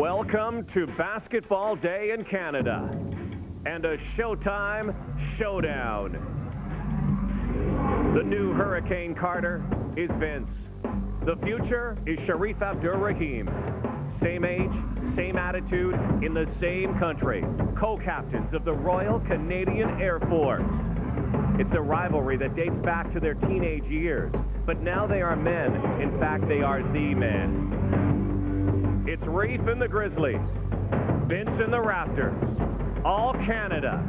Welcome to Basketball Day in Canada and a Showtime showdown. The new Hurricane Carter is Vince. The future is Sharif Abdur-Rahim. Same age, same attitude, in the same country. Co-captains of the Royal Canadian Air Force. It's a rivalry that dates back to their teenage years, but now they are men. In fact, they are the men. It's Reef and the Grizzlies, Vince and the Raptors, all Canada,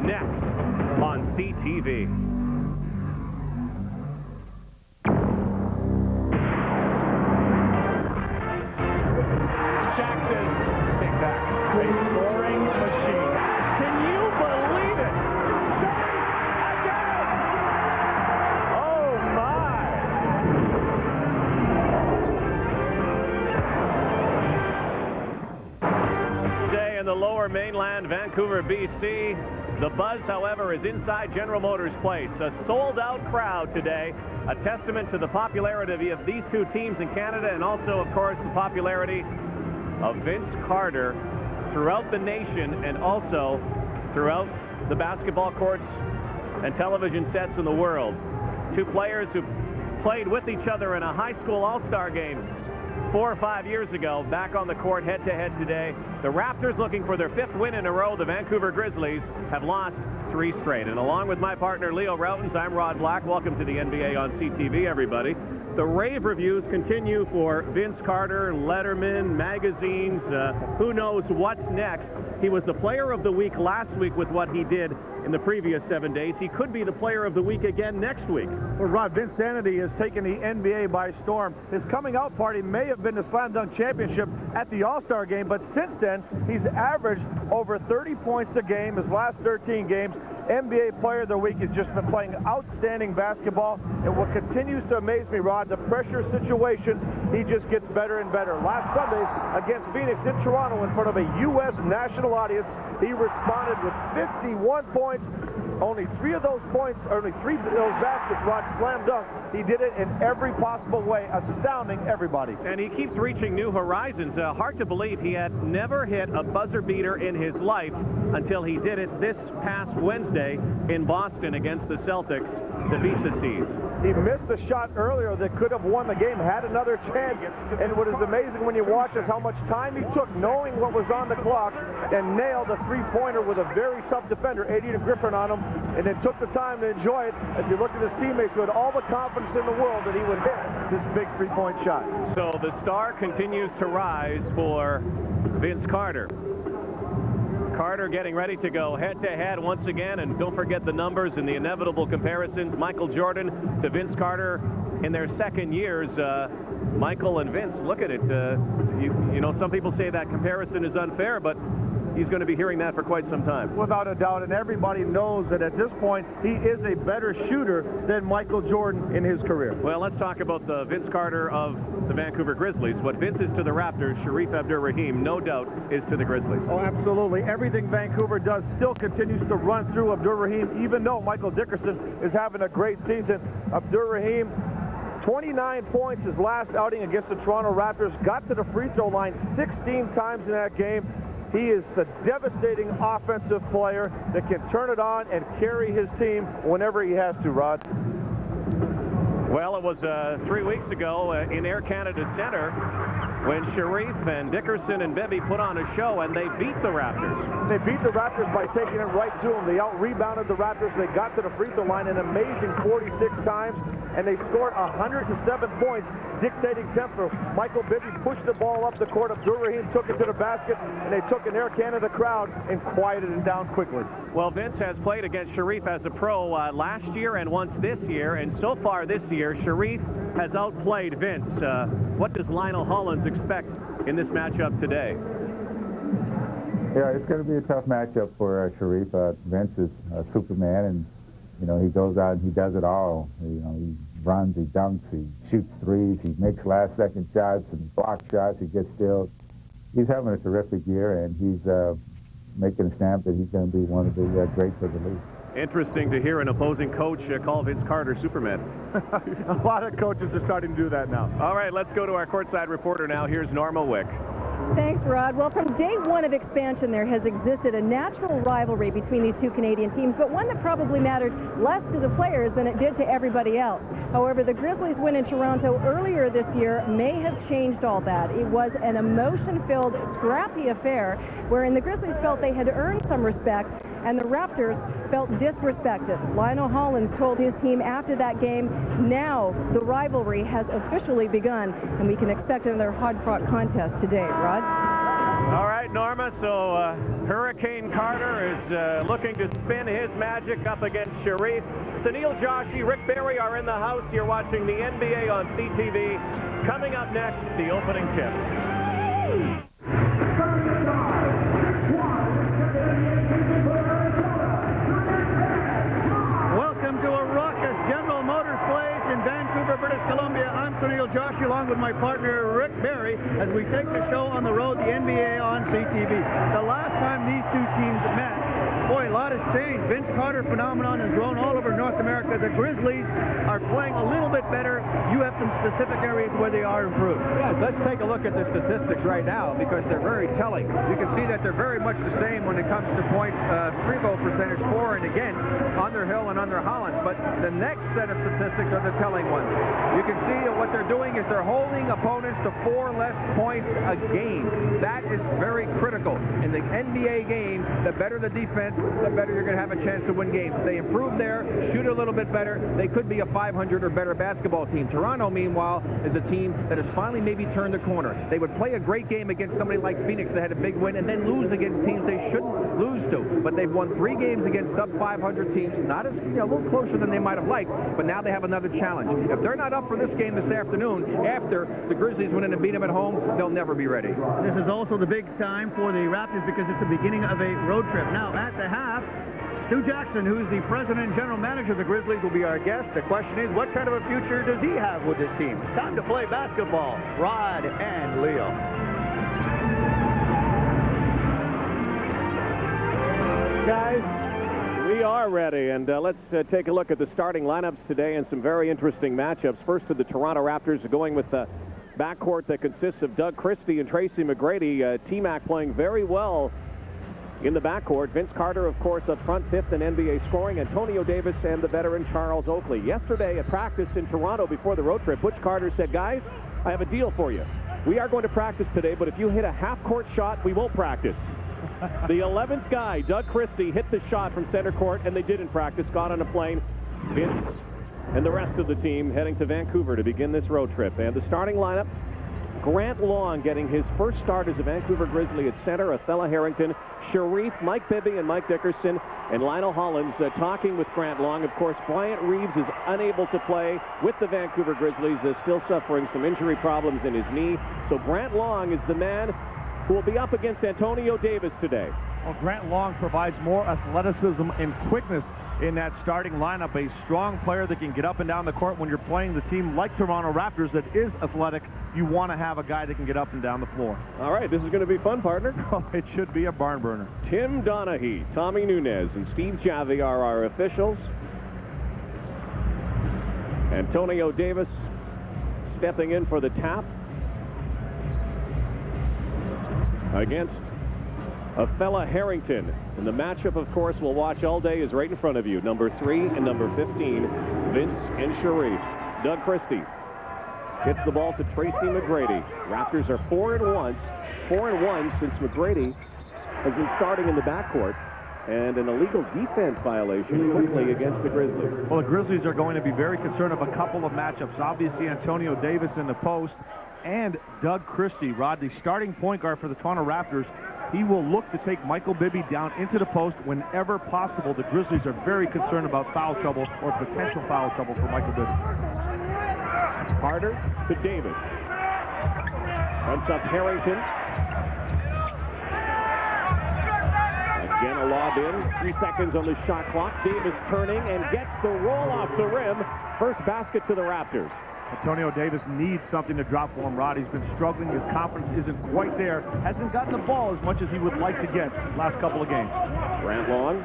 next on CTV. The lower mainland, Vancouver, BC. The buzz, however, is inside General Motors Place. A sold-out crowd today, a testament to the popularity of these two teams in Canada and also, of course, the popularity of Vince Carter throughout the nation and also throughout the basketball courts and television sets in the world. Two players who played with each other in a high school all-star game 4 or 5 years ago, back on the court head-to-head today. The Raptors looking for their 5th win in a row. The Vancouver Grizzlies have lost 3 straight. And along with my partner, Leo Routens, I'm Rod Black. Welcome to the NBA on CTV, everybody. The rave reviews continue for Vince Carter, Letterman, magazines, who knows what's next. He was the player of the week last week with what he did in the previous 7 days. He could be the player of the week again next week. Well, Rod, Vince Sanity has taken the NBA by storm. His coming out party may have been the Slam Dunk Championship at the All-Star game, but since then, he's averaged over 30 points a game his last 13 games. NBA Player of the Week has just been playing outstanding basketball. And what continues to amaze me, Rod, the pressure situations, he just gets better and better. Last Sunday against Phoenix in Toronto in front of a U.S. national audience, he responded with 51 points. Only 3 of those points, only 3 of those baskets, Rod, slam dunks. He did it in every possible way, astounding everybody. And he keeps reaching new horizons. Hard to believe he had never hit a buzzer beater in his life until he did it this past Wednesday in Boston against the Celtics to beat the Seas. He missed a shot earlier that could have won the game, had another chance. And what is amazing when you watch is how much time he took knowing what was on the clock and nailed a three-pointer with a very tough defender, Adrian Griffin, on him. And then took the time to enjoy it as he looked at his teammates who had all the confidence in the world that he would hit this big three-point shot. So the star continues to rise for Vince Carter. Carter getting ready to go head-to-head once again, and don't forget the numbers and the inevitable comparisons. Michael Jordan to Vince Carter in their second years. Michael and Vince, look at it. You know, some people say that comparison is unfair, but he's going to be hearing that for quite some time. Without a doubt, and everybody knows that at this point, he is a better shooter than Michael Jordan in his career. Well, let's talk about the Vince Carter of the Vancouver Grizzlies. What Vince is to the Raptors, Sharif Abdur-Rahim, no doubt, is to the Grizzlies. Oh, absolutely. Everything Vancouver does still continues to run through Abdur-Rahim, even though Michael Dickerson is having a great season. Abdur-Rahim, 29 points his last outing against the Toronto Raptors, got to the free throw line 16 times in that game. He is a devastating offensive player that can turn it on and carry his team whenever he has to, Rod. Well, it was 3 weeks ago in Air Canada Center when Sharif and Dickerson and Bibby put on a show, and they beat the Raptors. They beat the Raptors by taking it right to them. They out-rebounded the Raptors. They got to the free throw line an amazing 46 times, and they scored 107 points, dictating tempo. Michael Bibby pushed the ball up the court. Abdur-Rahim took it to the basket, and they took an Air Canada crowd and quieted it down quickly. Well, Vince has played against Sharif as a pro last year and once this year, and so far this year, Sharif has outplayed Vince. What does Lionel Hollins expect in this matchup today? Yeah, it's going to be a tough matchup for Sharif. Vince is Superman, and you know, he goes out and he does it all. You know, he runs, he dunks, he shoots threes, he makes last-second shots and block shots. He gets steals. He's having a terrific year, and he's making a stamp that he's going to be one of the greats of the league. Interesting to hear an opposing coach call Vince Carter Superman. A lot of coaches are starting to do that now. All right, let's go to our courtside reporter now. Here's Norma Wick. Thanks, Rod. Well, from day one of expansion, there has existed a natural rivalry between these two Canadian teams, but one that probably mattered less to the players than it did to everybody else. However, the Grizzlies' win in Toronto earlier this year may have changed all that. It was an emotion-filled, scrappy affair wherein the Grizzlies felt they had earned some respect and the Raptors felt disrespected. Lionel Hollins told his team after that game, now the rivalry has officially begun, and we can expect another hard-fought contest today. Rod? All right, Norma, so Hurricane Carter is looking to spin his magic up against Sharif. Sunil Joshi, Rick Barry are in the house. You're watching the NBA on CTV. Coming up next, the opening tip. Welcome to a raucous General Motors place in Vancouver, British Columbia. I'm Sunil Joshi along with my partner Rick Barry as we take the show on the road, the NBA on CTV. The last time these two teams met, boy, a lot has changed. Vince Carter phenomenon has grown all over North America. The Grizzlies are playing a little bit better. You have some specific areas where they are improved. Yes, let's take a look at the statistics right now because they're very telling. You can see that they're very much the same when it comes to points, free throw percentage for and against Underhill and under Hollins. But the next set of statistics are the telling ones. You can see that what they're doing is they're holding opponents to 4 less points a game. That is very critical. In the NBA game, the better the defense, the better you're going to have a chance to win games. If they improve there, shoot a little bit better, they could be a 500 or better basketball team. Toronto, meanwhile, is a team that has finally maybe turned the corner. They would play a great game against somebody like Phoenix that had a big win and then lose against teams they shouldn't lose to. But they've won 3 games against sub-500 teams, not as, a little closer than they might have liked, but now they have another challenge. If they're not up for this game this afternoon, after the Grizzlies win in and beat them at home, they'll never be ready. This is also the big time for the Raptors because it's the beginning of a road trip. Now, at the half, Stu Jackson, who's the president and general manager of the Grizzlies, will be our guest. The question is, what kind of a future does he have with this team? It's time to play basketball. Rod and Leo. Guys, we are ready, and let's take a look at the starting lineups today and some very interesting matchups. First to the Toronto Raptors, going with the backcourt that consists of Doug Christie and Tracy McGrady. T-Mac playing very well in the backcourt. Vince Carter, of course, up front, 5th in NBA scoring. Antonio Davis and the veteran Charles Oakley. Yesterday at practice in Toronto before the road trip, Butch Carter said, guys, I have a deal for you. We are going to practice today, but if you hit a half-court shot, we won't practice. The 11th guy, Doug Christie, hit the shot from center court, and they didn't practice, got on a plane. Vince and the rest of the team heading to Vancouver to begin this road trip. And the starting lineup, Grant Long getting his first start as a Vancouver Grizzly at center, Othello Harrington, Sharif, Mike Bibby, and Mike Dickerson, and Lionel Hollins talking with Grant Long. Of course, Bryant Reeves is unable to play with the Vancouver Grizzlies, still suffering some injury problems in his knee. So Grant Long is the man who will be up against Antonio Davis today. Well, Grant Long provides more athleticism and quickness in that starting lineup. A strong player that can get up and down the court. When you're playing the team like Toronto Raptors that is athletic, you want to have a guy that can get up and down the floor. All right, this is going to be fun, partner. Oh, it should be a barn burner. Tim Donaghy, Tommy Nunez, and Steve Javi are our officials. Antonio Davis stepping in for the tap against Othello Harrington. And the matchup, of course, we'll watch all day is right in front of you. Number 3 and number 15, Vince and Sharif. Doug Christie hits the ball to Tracy McGrady. Raptors are 4-1 since McGrady has been starting in the backcourt. And an illegal defense violation quickly against the Grizzlies. Well, the Grizzlies are going to be very concerned of a couple of matchups. Obviously, Antonio Davis in the post and Doug Christie, Rod, the starting point guard for the Toronto Raptors. He will look to take Michael Bibby down into the post whenever possible. The Grizzlies are very concerned about foul trouble or potential foul trouble for Michael Bibby. Carter to Davis. Runs up Harrington. Again, a lob in. 3 seconds on the shot clock. Davis turning and gets the roll off the rim. First basket to the Raptors. Antonio Davis needs something to drop for him, Rod. He's been struggling. His confidence isn't quite there. Hasn't gotten the ball as much as he would like to get last couple of games. Grant Long,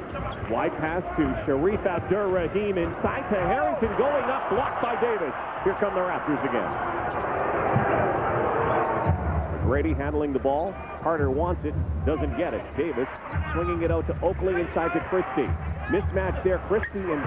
wide pass to Sharif Abdur-Rahim inside to Harrington, going up, blocked by Davis. Here come the Raptors again. McGrady handling the ball. Carter wants it, doesn't get it. Davis swinging it out to Oakley, inside to Christie. Mismatch there, Christie and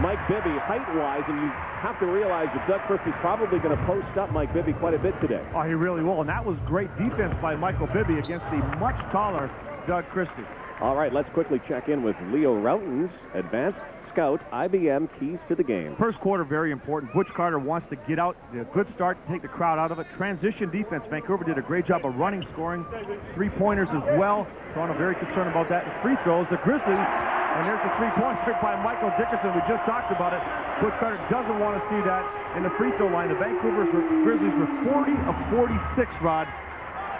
Mike Bibby height-wise, and you have to realize that Doug Christie's probably going to post up Mike Bibby quite a bit today. Oh, he really will, and that was great defense by Michael Bibby against the much taller Doug Christie. All right, let's quickly check in with Leo Routen's Advanced Scout IBM keys to the game. First quarter, very important. Butch Carter wants to get out, a good start, take the crowd out of it. Transition defense. Vancouver did a great job of running, scoring, three-pointers as well. Toronto very concerned about that. And free throws, the Grizzlies, and there's the three-pointer by Michael Dickerson. We just talked about it. Butch Carter doesn't want to see that in the free throw line. The Vancouver Grizzlies were 40 of 46, Rod,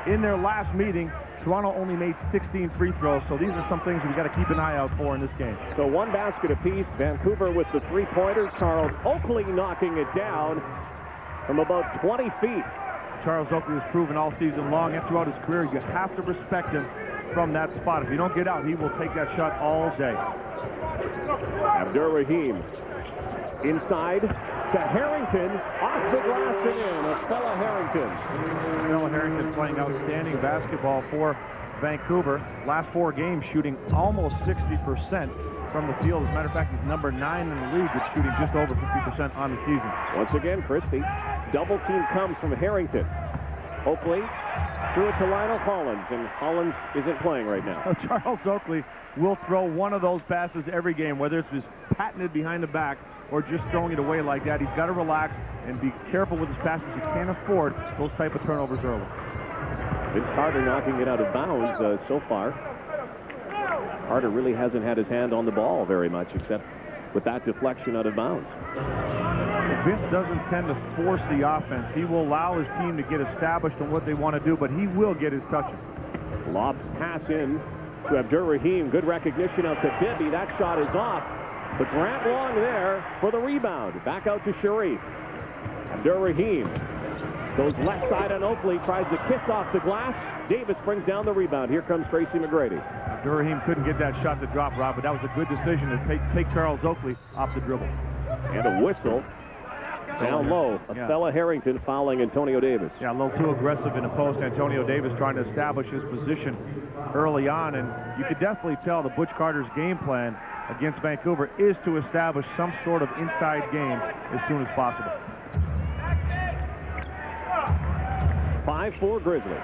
in their last meeting. Toronto only made 16 free throws, so these are some things we've got to keep an eye out for in this game. So one basket apiece. Vancouver with the three-pointer. Charles Oakley knocking it down from about 20 feet. Charles Oakley has proven all season long and throughout his career you have to respect him from that spot. If you don't get out, he will take that shot all day. Abdur-Rahim inside to Harrington, off the glass and in. A fella Harrington. Phil Harrington playing outstanding basketball for Vancouver. Last 4 games shooting almost 60% from the field. As a matter of fact, he's number 9 in the league with shooting just over 50% on the season. Once again, Christie. Double team comes from Harrington. Oakley threw it to Lionel Hollins, and Hollins isn't playing right now. Charles Oakley will throw one of those passes every game, whether it's just patting it behind the back or just throwing it away like that. He's got to relax and be careful with his passes. You can't afford those type of turnovers early. Vince Carter knocking it out of bounds so far. Carter really hasn't had his hand on the ball very much, except with that deflection out of bounds. Vince doesn't tend to force the offense. He will allow his team to get established on what they want to do, but he will get his touches. Lob pass in to Abdur-Rahim. Good recognition out to Bibby. That shot is off. But Grant Long there for the rebound. Back out to Sharif. Abdur-Rahim goes left side on Oakley. Tries to kiss off the glass. Davis brings down the rebound. Here comes Tracy McGrady. Abdur-Rahim couldn't get that shot to drop, Rob, but that was a good decision to take Charles Oakley off the dribble. And a whistle down low. A fella Harrington fouling Antonio Davis. Yeah, a little too aggressive in the post. Antonio Davis trying to establish his position early on, and you could definitely tell that Butch Carter's game plan against Vancouver is to establish some sort of inside game as soon as possible. 5-4 Grizzlies.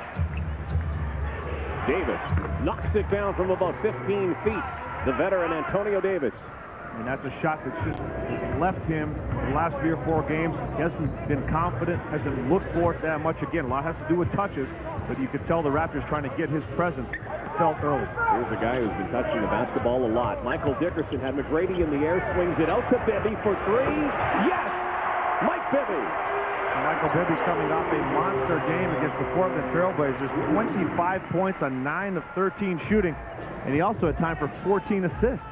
Davis knocks it down from about 15 feet. The veteran Antonio Davis. And that's a shot that just has left him the last 3 or 4 games. He hasn't been confident, hasn't looked for it that much. Again, a lot has to do with touches, but you could tell the Raptors trying to get his presence felt early. Here's a guy who's been touching the basketball a lot. Michael Dickerson had McGrady in the air, swings it out to Bibby for 3. Yes! Mike Bibby. Michael Bibby coming off a monster game against the Portland Trailblazers. 25 points on 9 of 13 shooting, and he also had time for 14 assists.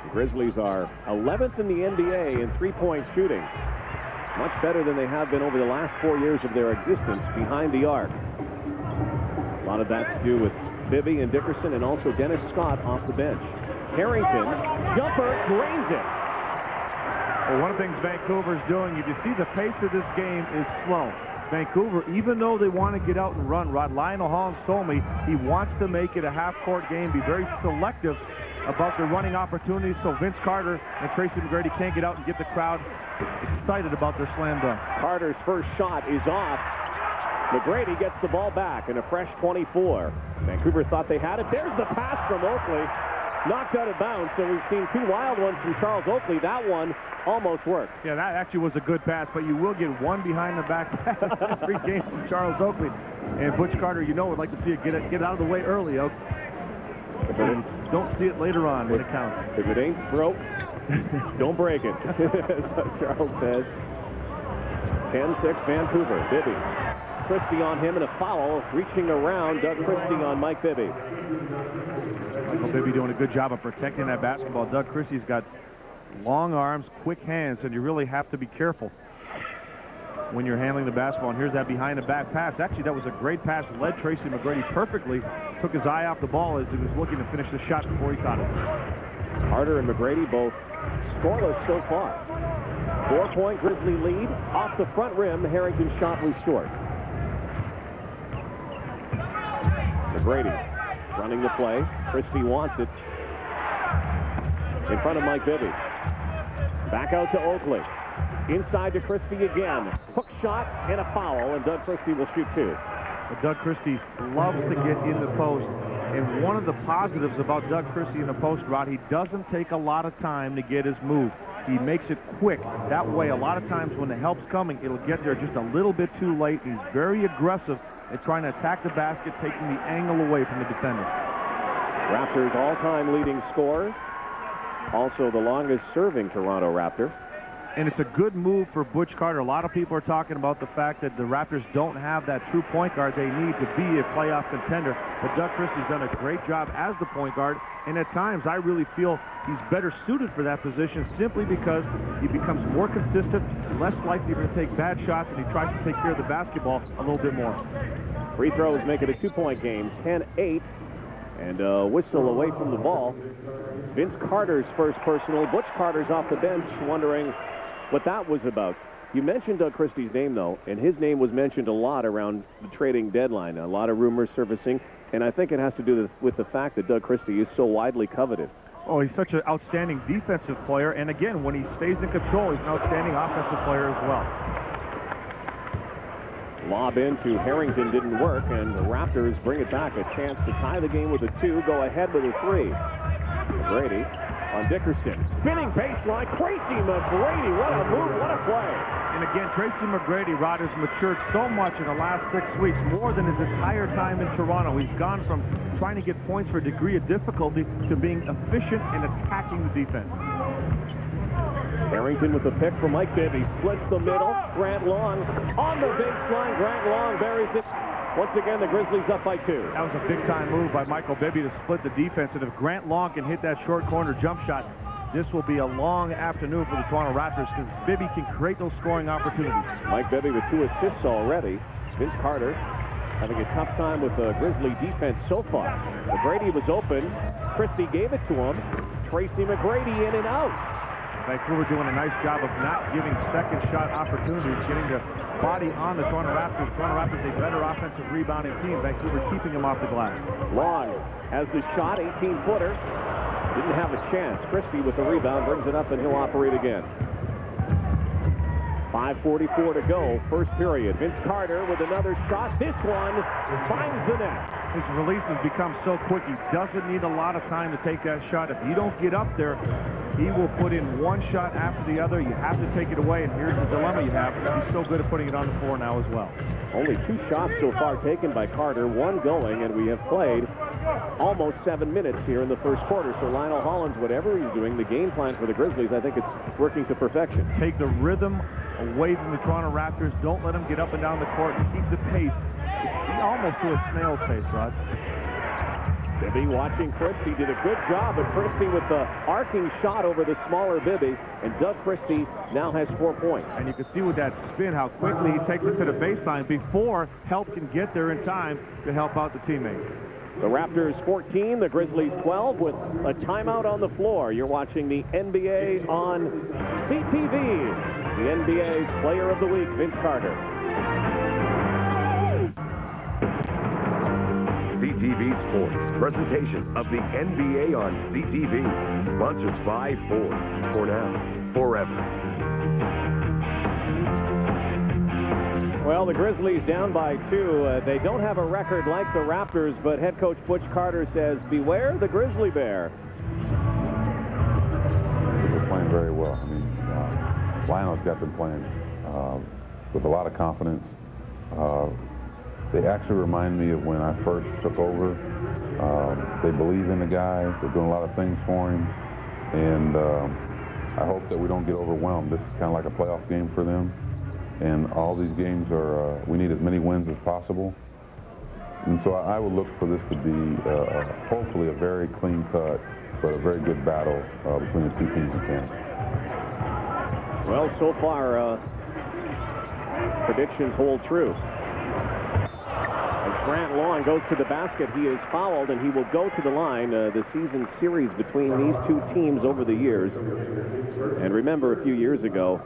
The Grizzlies are 11th in the NBA in three-point shooting. Much better than they have been over the last 4 years of their existence behind the arc. A lot of that to do with Bibby and Dickerson, and also Dennis Scott off the bench. Harrington, jumper, drains it. Well, one of the things Vancouver's doing, if you see the pace of this game is slow. Vancouver, even though they want to get out and run, Rod, Lionel Hollins told me he wants to make it a half-court game, be very selective about the running opportunities so Vince Carter and Tracy McGrady can't get out and get the crowd excited about their slam dunk. Carter's first shot is off. McGrady gets the ball back and a fresh 24. Vancouver thought they had it. There's the pass from Oakley. Knocked out of bounds, so we've seen 2 wild ones from Charles Oakley. That one almost worked. Yeah, that actually was a good pass, but you will get one behind-the-back pass every game from Charles Oakley. And Butch Carter, you know, would like to see it get out of the way early, Oak. So you don't see it later on when it counts. If it ain't broke, don't break it, as Charles says. 10-6 Vancouver. Bibby. Christie on him and a foul, reaching around. Doug Christie on Mike Bibby. Michael Bibby doing a good job of protecting that basketball. Doug Christie's got long arms, quick hands, and you really have to be careful when you're handling the basketball. And here's that behind-the-back pass. Actually, that was a great pass. Led Tracy McGrady perfectly. Took his eye off the ball as he was looking to finish the shot before he caught it. Carter and McGrady both scoreless so far. 4-point Grizzly lead. Off the front rim, Harrington's shot was short. Brady running the play. Christie wants it. In front of Mike Bibby. Back out to Oakley. Inside to Christie again. Hook shot and a foul, and Doug Christie will shoot two. But Doug Christie loves to get in the post. And one of the positives about Doug Christie in the post, Rod, he doesn't take a lot of time to get his move. He makes it quick. That way, a lot of times when the help's coming, it'll get there just a little bit too late. He's very aggressive at trying to attack the basket, taking the angle away from the defender. Raptors all-time leading scorer. Also the longest serving Toronto Raptor. And it's a good move for Butch Carter. A lot of people are talking about the fact that the Raptors don't have that true point guard they need to be a playoff contender. But Doug Christie's done a great job as the point guard. And at times, I really feel he's better suited for that position simply because he becomes more consistent, less likely to take bad shots, and he tries to take care of the basketball a little bit more. Free throws make it a 2-point game, 10-8. And a whistle away from the ball. Vince Carter's first personal. Butch Carter's off the bench, wondering what that was about. You mentioned Doug Christie's name, though, and his name was mentioned a lot around the trading deadline. A lot of rumors surfacing, and I think it has to do with the fact that Doug Christie is so widely coveted. Oh, he's such an outstanding defensive player, and again, when he stays in control, he's an outstanding offensive player as well. Lob into Harrington didn't work, and the Raptors bring it back. A chance to tie the game with a 2, go ahead with a 3. Brady on Dickerson. Spinning baseline. Tracy McGrady. What a move. What a play. And again, Tracy McGrady, Rod, has matured so much in the last 6 weeks, more than his entire time in Toronto. He's gone from trying to get points for a degree of difficulty to being efficient in attacking the defense. Harrington with the pick for Mike Bibby. Splits the middle. Grant Long on the baseline. Grant Long buries it. Once again, the Grizzlies up by 2. That was a big-time move by Michael Bibby to split the defense. And if Grant Long can hit that short corner jump shot, this will be a long afternoon for the Toronto Raptors because Bibby can create those scoring opportunities. Mike Bibby with 2 assists already. Vince Carter having a tough time with the Grizzly defense so far. McGrady was open. Christie gave it to him. Tracy McGrady in and out. Vancouver doing a nice job of not giving second shot opportunities, getting the body on the Toronto Raptors. Toronto Raptors a better offensive rebounding team. Vancouver keeping him off the glass. Long has the shot, 18-footer. Didn't have a chance. Christie with the rebound brings it up, and he'll operate again. 5:44 to go, first period. Vince Carter with another shot. This one finds the net. His release has become so quick, he doesn't need a lot of time to take that shot. If you don't get up there, he will put in one shot after the other. You have to take it away, and here's the dilemma you have. He's so good at putting it on the floor now as well. Only 2 shots so far taken by Carter, 1 going, and we have played almost 7 minutes here in the first quarter. So Lionel Hollins, whatever he's doing, the game plan for the Grizzlies, I think it's working to perfection. Take the rhythm away from the Toronto Raptors. Don't let them get up and down the court and keep the pace. Almost to a snail's pace, Rod. Bibby watching Christie. Did a good job, but Christie with the arcing shot over the smaller Bibby, and Doug Christie now has 4 points. And you can see with that spin how quickly he takes it to the baseline before help can get there in time to help out the teammate. The Raptors 14, the Grizzlies 12 with a timeout on the floor. You're watching the NBA on CTV. The NBA's Player of the Week, Vince Carter. CTV Sports, presentation of the NBA on CTV, sponsored by Ford. For now, forever. Well, the Grizzlies down by 2. They don't have a record like the Raptors, but head coach Butch Carter says, beware the Grizzly Bear. They're playing very well. I mean, Lionel's got them playing with a lot of confidence. They actually remind me of when I first took over. They believe in the guy. They're doing a lot of things for him. And I hope that we don't get overwhelmed. This is kind of like a playoff game for them. And all these games are, we need as many wins as possible. And so I would look for this to be hopefully a very clean cut, but a very good battle between the two teams in camp. Well, so far, predictions hold true. As Grant Long goes to the basket, he is fouled, and he will go to the line. The season series between these two teams over the years. And remember, a few years ago,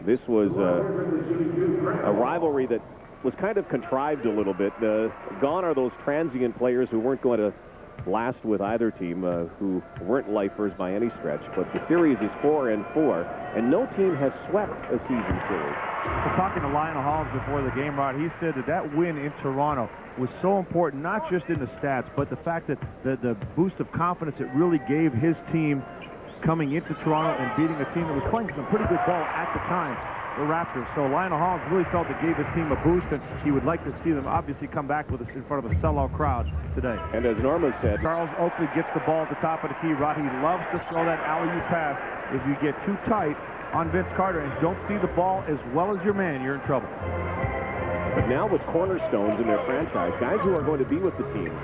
this was a rivalry that was kind of contrived a little bit. Gone are those transient players who weren't going to last with either team, who weren't lifers by any stretch. But the series is 4-4, and no team has swept a season series. We're talking to Lionel Hollins before the game, Rod. He said that win in Toronto was so important, not just in the stats, but the fact that the boost of confidence it really gave his team coming into Toronto and beating a team that was playing some pretty good ball at the time, the Raptors. So Lionel Hollins really felt it gave his team a boost, and he would like to see them obviously come back with us in front of a sellout crowd today. And as Norma said, Charles Oakley gets the ball at the top of the key. Rod, he loves to throw that alley-oop pass. If you get too tight on Vince Carter and don't see the ball as well as your man, you're in trouble. But now with cornerstones in their franchise, guys who are going to be with the teams,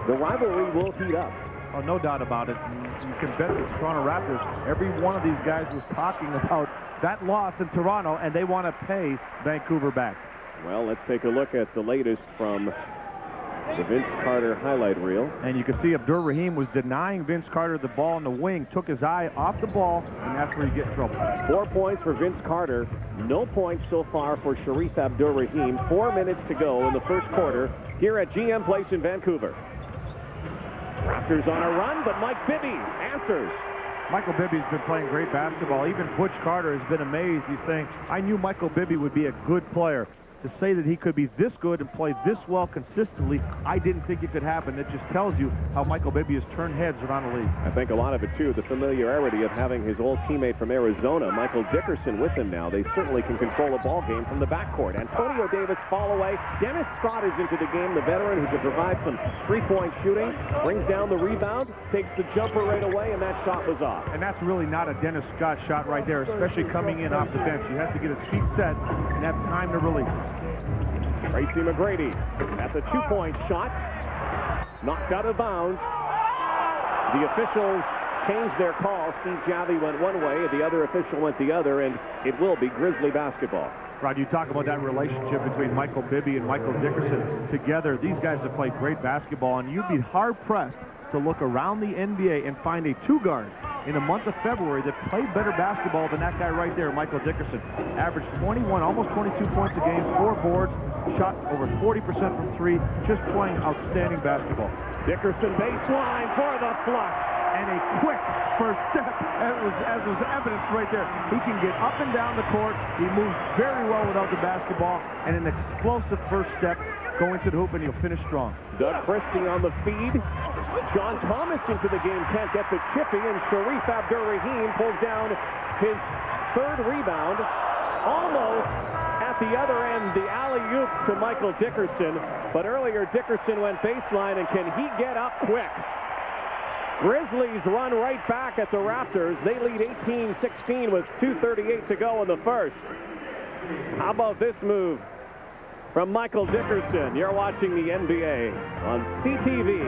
the rivalry will heat up. Oh, no doubt about it. You can bet the Toronto Raptors, every one of these guys was talking about that loss in Toronto, and they want to pay Vancouver back. Well, let's take a look at the latest from the Vince Carter highlight reel. And you can see Abdur Rahim was denying Vince Carter the ball in the wing, took his eye off the ball, and that's where you get in trouble. 4 points for Vince Carter. No points so far for Sharif Abdur Rahim. 4 minutes to go in the first quarter here at GM Place in Vancouver. Raptors on a run, but Mike Bibby answers. Michael Bibby's been playing great basketball. Even Butch Carter has been amazed. He's saying, I knew Michael Bibby would be a good player. To say that he could be this good and play this well consistently, I didn't think it could happen. It just tells you how Michael Bibby has turned heads around the league. I think a lot of it, too, the familiarity of having his old teammate from Arizona, Michael Dickerson, with him now. They certainly can control a ball game from the backcourt. Antonio Davis fall away. Dennis Scott is into the game, the veteran who can provide some three-point shooting, brings down the rebound, takes the jumper right away, and that shot was off. And that's really not a Dennis Scott shot right there, especially coming in off the bench. He has to get his feet set and have time to release. Tracy McGrady, that's a two-point shot, knocked out of bounds. The officials changed their call. Steve Javy went one way, the other official went the other, and it will be Grizzly basketball. Rod, you talk about that relationship between Michael Bibby and Michael Dickerson. Together, these guys have played great basketball, and you'd be hard-pressed to look around the NBA and find a two-guard in the month of February that played better basketball than that guy right there, Michael Dickerson. Averaged 21, almost 22 points a game, 4 boards, shot over 40% from 3, just playing outstanding basketball. Dickerson baseline for the flush. And a quick first step, as was evidenced right there. He can get up and down the court. He moves very well without the basketball, and an explosive first step going to the hoop, and he'll finish strong. Doug Christie on the feed. John Thomas into the game, can't get the chippy, and Sharif Abdur Rahim pulls down his third rebound. Almost at the other end, the alley-oop to Michael Dickerson, but earlier Dickerson went baseline, and can he get up quick? Grizzlies run right back at the Raptors. They lead 18-16 with 2:38 to go in the first. How about this move from Michael Dickerson? You're watching the NBA on CTV.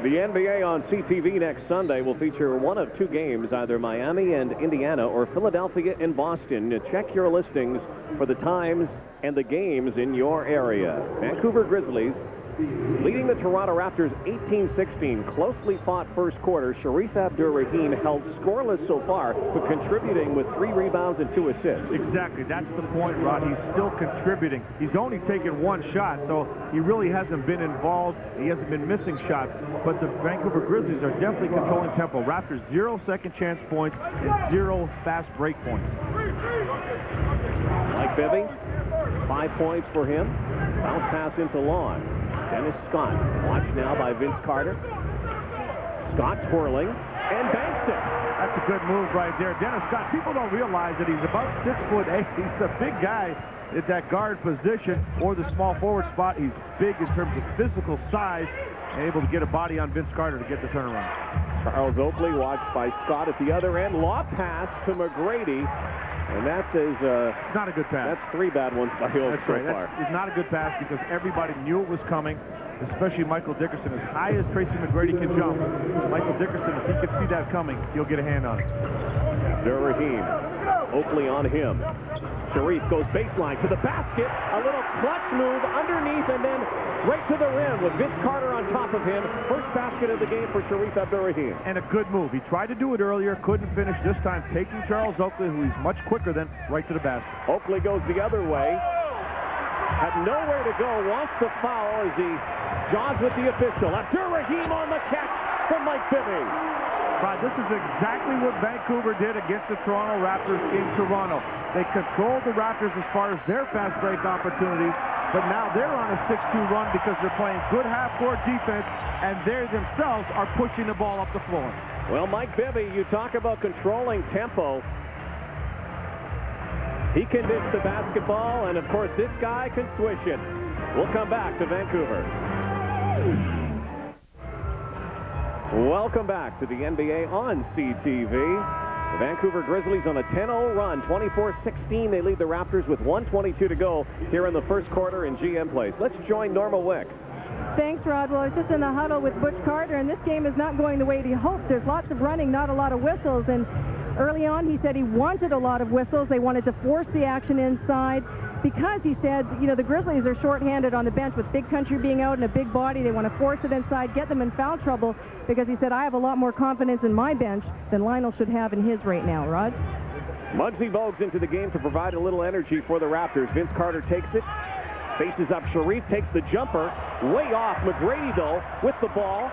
The NBA on CTV next Sunday will feature one of two games, either Miami and Indiana or Philadelphia and Boston. Check your listings for the times and the games in your area. Vancouver Grizzlies leading the Toronto Raptors 18-16. Closely fought first quarter. Sharif Abdur Rahim held scoreless so far, but contributing with 3 rebounds and 2 assists. Exactly. That's the point, Rod. He's still contributing. He's only taken 1 shot, so he really hasn't been involved. He hasn't been missing shots, but the Vancouver Grizzlies are definitely controlling tempo. Raptors 0 second chance points and 0 fast break points. Mike Bibby, 5 points for him. Bounce pass into Lawn. Dennis Scott, watched now by Vince Carter. Scott twirling and banks it. That's a good move right there. Dennis Scott, people don't realize that he's about 6'8". He's a big guy at that guard position or the small forward spot. He's big in terms of physical size and able to get a body on Vince Carter to get the turnaround. Charles Oakley watched by Scott at the other end. Lob pass to McGrady. And that is it's not a good pass. That's 3 bad ones by Oak so far. It's not a good pass because everybody knew it was coming, especially Michael Dickerson. As high as Tracy McGrady can jump, Michael Dickerson, if he can see that coming, he'll get a hand on it. Abdur Rahim, Oakley on him. Sharif goes baseline to the basket. A little clutch move underneath and then right to the rim with Vince Carter on top of him. First basket of the game for Sharif Abdurrahim. And a good move. He tried to do it earlier, couldn't finish. This time taking Charles Oakley, who is much quicker than, right to the basket. Oakley goes the other way. Had nowhere to go, wants to foul as he jogs with the official. Abdurrahim on the catch from Mike Bibby. Right, this is exactly what Vancouver did against the Toronto Raptors in Toronto. They controlled the Raptors as far as their fast break opportunities, but now they're on a 6-2 run because they're playing good half-court defense, and they themselves are pushing the ball up the floor. Well, Mike Bibby, you talk about controlling tempo. He can dish the basketball, and of course this guy can swish it. We'll come back to Vancouver. Welcome back to the NBA on CTV. The Vancouver Grizzlies on a 10-0 run, 24-16. They lead the Raptors with 1:22 to go here in the first quarter in GM Place. Let's join Norma Wick. Thanks, Rod. Well, I was just in the huddle with Butch Carter, and this game is not going the way he hoped. There's lots of running, not a lot of whistles, and early on he said he wanted a lot of whistles. They wanted to force the action inside because he said, you know, the Grizzlies are shorthanded on the bench with Big Country being out and a big body. They want to force it inside, get them in foul trouble, because he said, I have a lot more confidence in my bench than Lionel should have in his right now. Rod? Muggsy Bogues into the game to provide a little energy for the Raptors. Vince Carter takes it, faces up Sharif, takes the jumper, way off. McGrady, though, with the ball.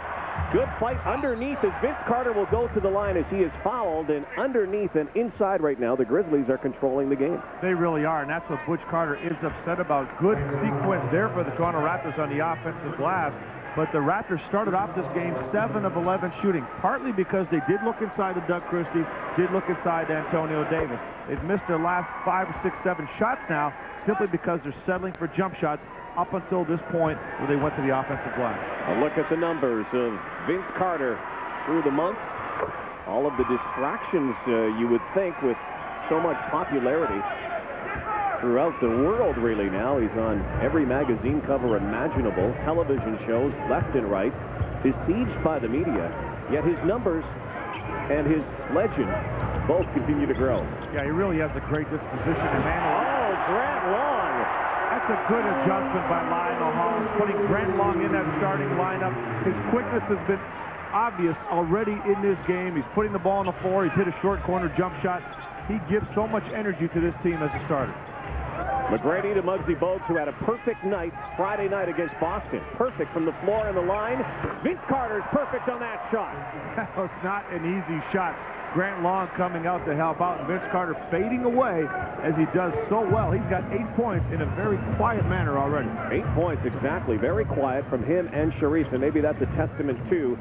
Good fight underneath as Vince Carter will go to the line as he is fouled, and underneath and inside right now, the Grizzlies are controlling the game. They really are, and that's what Butch Carter is upset about. Good sequence there for the Toronto Raptors on the offensive glass. But the Raptors started off this game 7 of 11 shooting, partly because they did look inside to Doug Christie, did look inside to Antonio Davis. They've missed their last 5 or 6, 7 shots now simply because they're settling for jump shots up until this point where they went to the offensive glass. A look at the numbers of Vince Carter through the months. All of the distractions you would think with so much popularity throughout the world really now. He's on every magazine cover imaginable, television shows left and right, besieged by the media, yet his numbers and his legend both continue to grow. Yeah, he really has a great disposition. And oh, Grant Long. That's a good adjustment by Lionel Hollins, putting Grant Long in that starting lineup. His quickness has been obvious already in this game. He's putting the ball on the floor. He's hit a short corner jump shot. He gives so much energy to this team as a starter. McGrady to Muggsy Bogues, who had a perfect night Friday night against Boston. Perfect from the floor and the line. Vince Carter's perfect on that shot. That was not an easy shot. Grant Long coming out to help out, and Vince Carter fading away as he does so well. He's got 8 points in a very quiet manner already. 8 points, exactly. Very quiet from him and Sharif, and maybe that's a testament, too,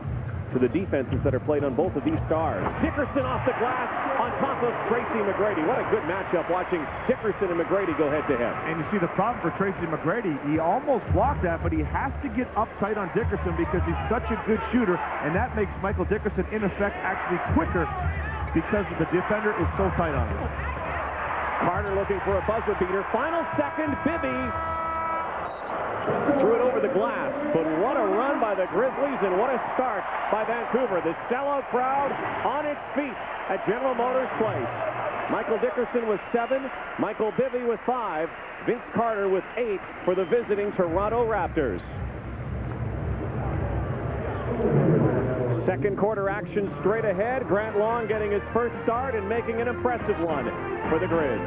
to the defenses that are played on both of these stars. Dickerson off the glass on top of Tracy McGrady. What a good matchup watching Dickerson and McGrady go head-to-head. And you see the problem for Tracy McGrady. He almost blocked that, but he has to get uptight on Dickerson because he's such a good shooter, and that makes Michael Dickerson, in effect, actually quicker because the defender is so tight on him. Carter looking for a buzzer beater. Final second, Bibby threw it over the glass, but what a run by the Grizzlies and what a start by Vancouver. The sellout crowd on its feet at General Motors Place. Michael Dickerson with 7, Michael Bibby with 5, Vince Carter with 8 for the visiting Toronto Raptors. Second quarter action straight ahead. Grant Long getting his first start and making an impressive one for the Grizz.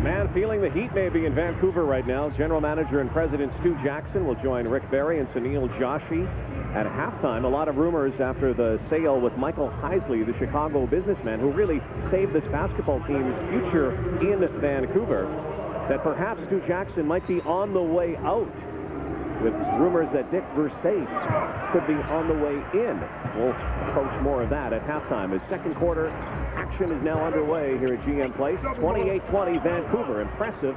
Man feeling the heat maybe in Vancouver right now. General Manager and President Stu Jackson will join Rick Barry and Sunil Joshi at halftime. A lot of rumors after the sale with Michael Heisley, the Chicago businessman who really saved this basketball team's future in Vancouver, that perhaps Stu Jackson might be on the way out, with rumors that Dick Versace could be on the way in. We'll approach more of that at halftime as second quarter action is now underway here at GM Place. 28-20 Vancouver. Impressive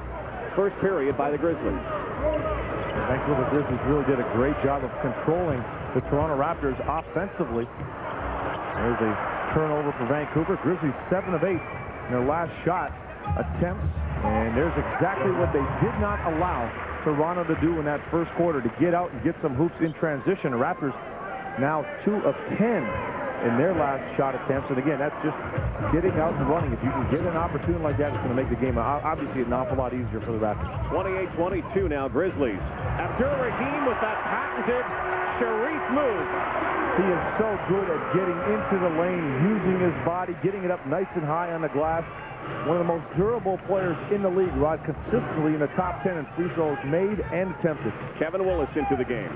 first period by the Grizzlies. The Vancouver Grizzlies really did a great job of controlling the Toronto Raptors offensively. There's a turnover for Vancouver. Grizzlies 7 of 8 in their last shot attempts, and there's exactly what they did not allow Toronto to do in that first quarter, to get out and get some hoops in transition. The Raptors now 2 of 10 in their last shot attempts, and again, that's just getting out and running. If you can get an opportunity like that, it's going to make the game obviously an awful lot easier for the Raptors. 28-22 now, Grizzlies. Abdur-Rahim with that patented Sharif move. He is so good at getting into the lane, using his body, getting it up nice and high on the glass. One of the most durable players in the league, Rod, consistently in the top 10 in free throws made and attempted. Kevin Willis into the game.